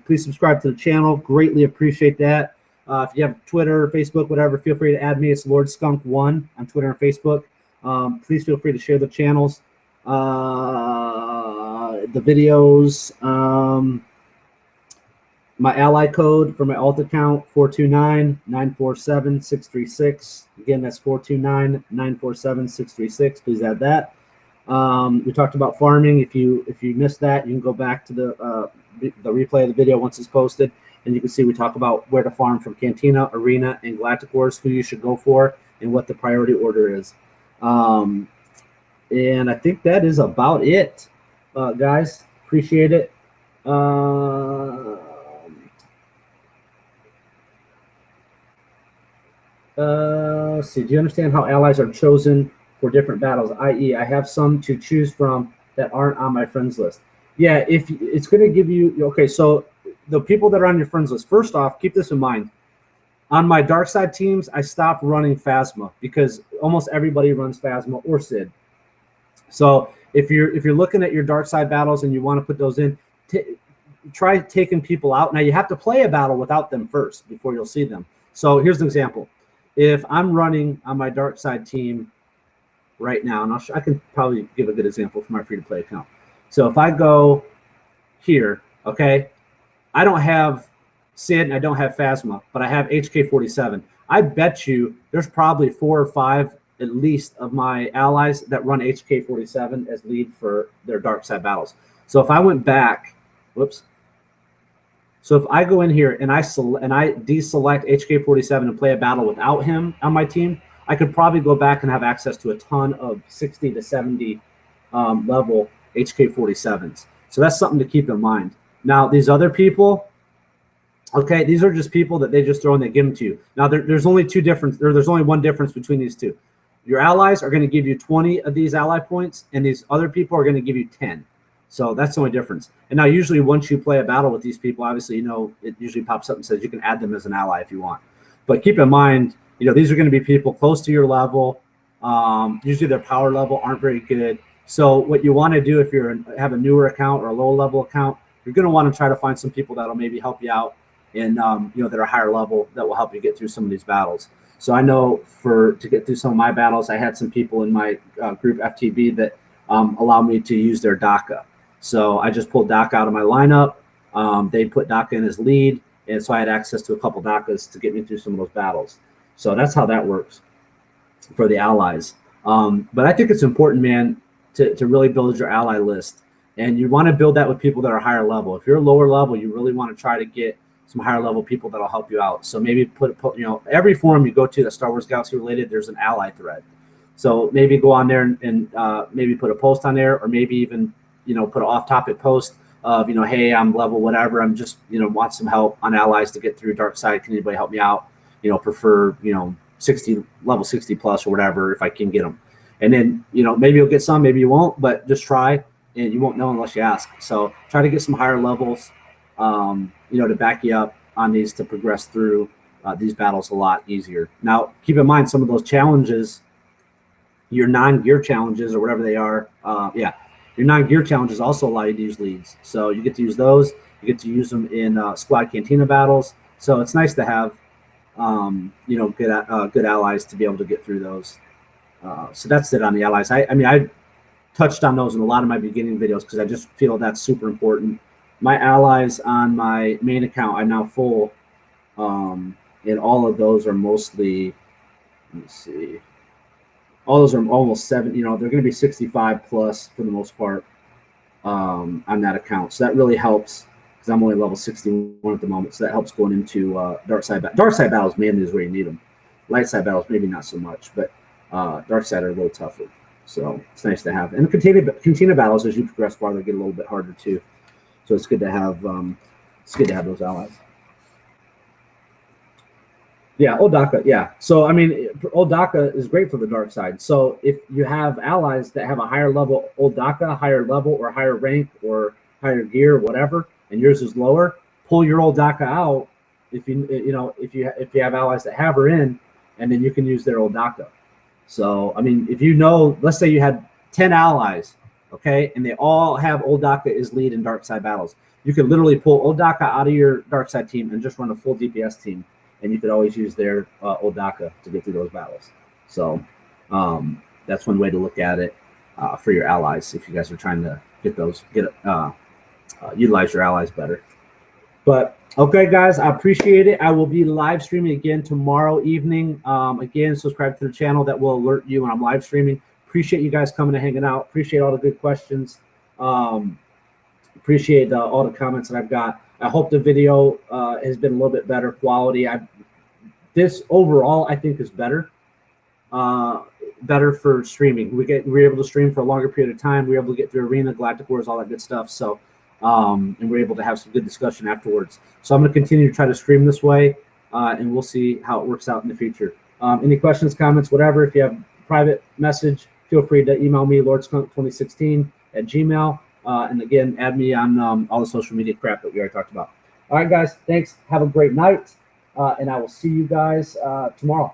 please subscribe to the channel. Greatly appreciate that. If you have Twitter, Facebook, whatever, feel free to add me. It's Lord Skunk 1 on Twitter and Facebook. Please feel free to share the channels, the videos. My ally code for my alt account, 429-947-636. Again, that's 429-947-636. Please add that. We talked about farming. If you missed that, you can go back to the replay of the video once it's posted, and you can see we talk about where to farm from Cantina, Arena, and Galactic Wars, who you should go for, and what the priority order is. And I think that is about it, guys. Appreciate it. Let's see. Do you understand how allies are chosen for different battles? I.e., I have some to choose from that aren't on my friends list. Yeah, if it's going to give you, okay, so the people that are on your friends list, first off, keep this in mind. On my dark side teams, I stopped running Phasma because almost everybody runs Phasma or Sid. So if you're looking at your dark side battles and you want to put those in, try taking people out. Now you have to play a battle without them first before you'll see them. So here's an example. If I'm running on my dark side team right now, and I can probably give a good example for my free-to-play account. So if I go here, okay, I don't have Sid and I don't have Phasma, but I have HK47. I bet you there's probably 4 or 5 at least of my allies that run HK47 as lead for their dark side battles. So if I went back, whoops, So if I go in here and I deselect HK47 and play a battle without him on my team, I could probably go back and have access to a ton of 60 to 70 level HK47s. So that's something to keep in mind. Now, these other people, okay, these are just people that they just throw and they give them to you. Now, there's only there's only one difference between these two. Your allies are going to give you 20 of these ally points, and these other people are going to give you 10. So that's the only difference. And now, usually, once you play a battle with these people, obviously, you know, it usually pops up and says you can add them as an ally if you want. But keep in mind, you know, these are going to be people close to your level. Usually, their power level aren't very good. So what you want to do if you have a newer account or a low level account, you're going to want to try to find some people that'll maybe help you out and you know, that are higher level that will help you get through some of these battles. So I know to get through some of my battles, I had some people in my group FTB that allowed me to use their DACA. So I just pulled DACA out of my lineup. They put DACA in as lead, and so I had access to a couple DACAs to get me through some of those battles. So that's how that works for the allies. But I think it's important, man, to really build your ally list. And you want to build that with people that are higher level. If you're lower level, you really want to try to get some higher level people that'll help you out. So maybe put you know, every forum you go to that's Star Wars Galaxy related, there's an ally thread. So maybe go on there and maybe put a post on there, or maybe even, you know, put an off-topic post of, you know, hey, I'm level whatever, I'm just, you know, want some help on allies to get through dark side. Can anybody help me out? You know, prefer, you know, level 60 plus or whatever if I can get them. And then, you know, maybe you'll get some, maybe you won't, but just try, and you won't know unless you ask. So try to get some higher levels, you know, to back you up on these to progress through these battles a lot easier. Now, keep in mind some of those challenges, your non-gear challenges or whatever they are. Your non-gear challenges also allow you to use leads. So you get to use those. You get to use them in squad Cantina battles. So it's nice to have, you know, good allies to be able to get through those. So that's it on the allies. I mean, I touched on those in a lot of my beginning videos because I just feel that's super important. My allies on my main account are now full, and all of those are mostly, let me see, all those are almost 7, you know, they're going to be 65 plus for the most part on that account. So that really helps because I'm only level 61 at the moment. So that helps going into dark side battles mainly is where you need them. Light side battles maybe not so much, but dark side are a little tougher. So it's nice to have. And the Cantina battles, as you progress farther, get a little bit harder too. So it's good to have those allies. Yeah, old DACA, yeah. So, I mean, old DACA is great for the dark side. So if you have allies that have a higher level old DACA, higher level or higher rank or higher gear, whatever, and yours is lower, pull your old DACA out if you have allies that have her in, and then you can use their old DACA. So, I mean, if you know, let's say you had 10 allies, okay, and they all have old DACA as lead in dark side battles. You could literally pull old DACA out of your dark side team and just run a full DPS team, and you could always use their old DACA to get through those battles. So that's one way to look at it for your allies if you guys are trying to utilize your allies better. But okay, guys, I appreciate it. I will be live streaming again tomorrow evening. Again, subscribe to the channel. That will alert you when I'm live streaming. Appreciate you guys coming and hanging out. Appreciate all the good questions. Appreciate all the comments that I've got. I hope the video has been a little bit better quality. This overall, I think, is better. Better for streaming. We're able to stream for a longer period of time. We're able to get through Arena, Galactic Wars, all that good stuff. So, and we're able to have some good discussion afterwards. So I'm going to continue to try to stream this way, and we'll see how it works out in the future. Any questions, comments, whatever. If you have a private message, feel free to email me, lordskunk2016@gmail. And again, add me on all the social media crap that we already talked about. All right, guys, thanks. Have a great night, and I will see you guys tomorrow.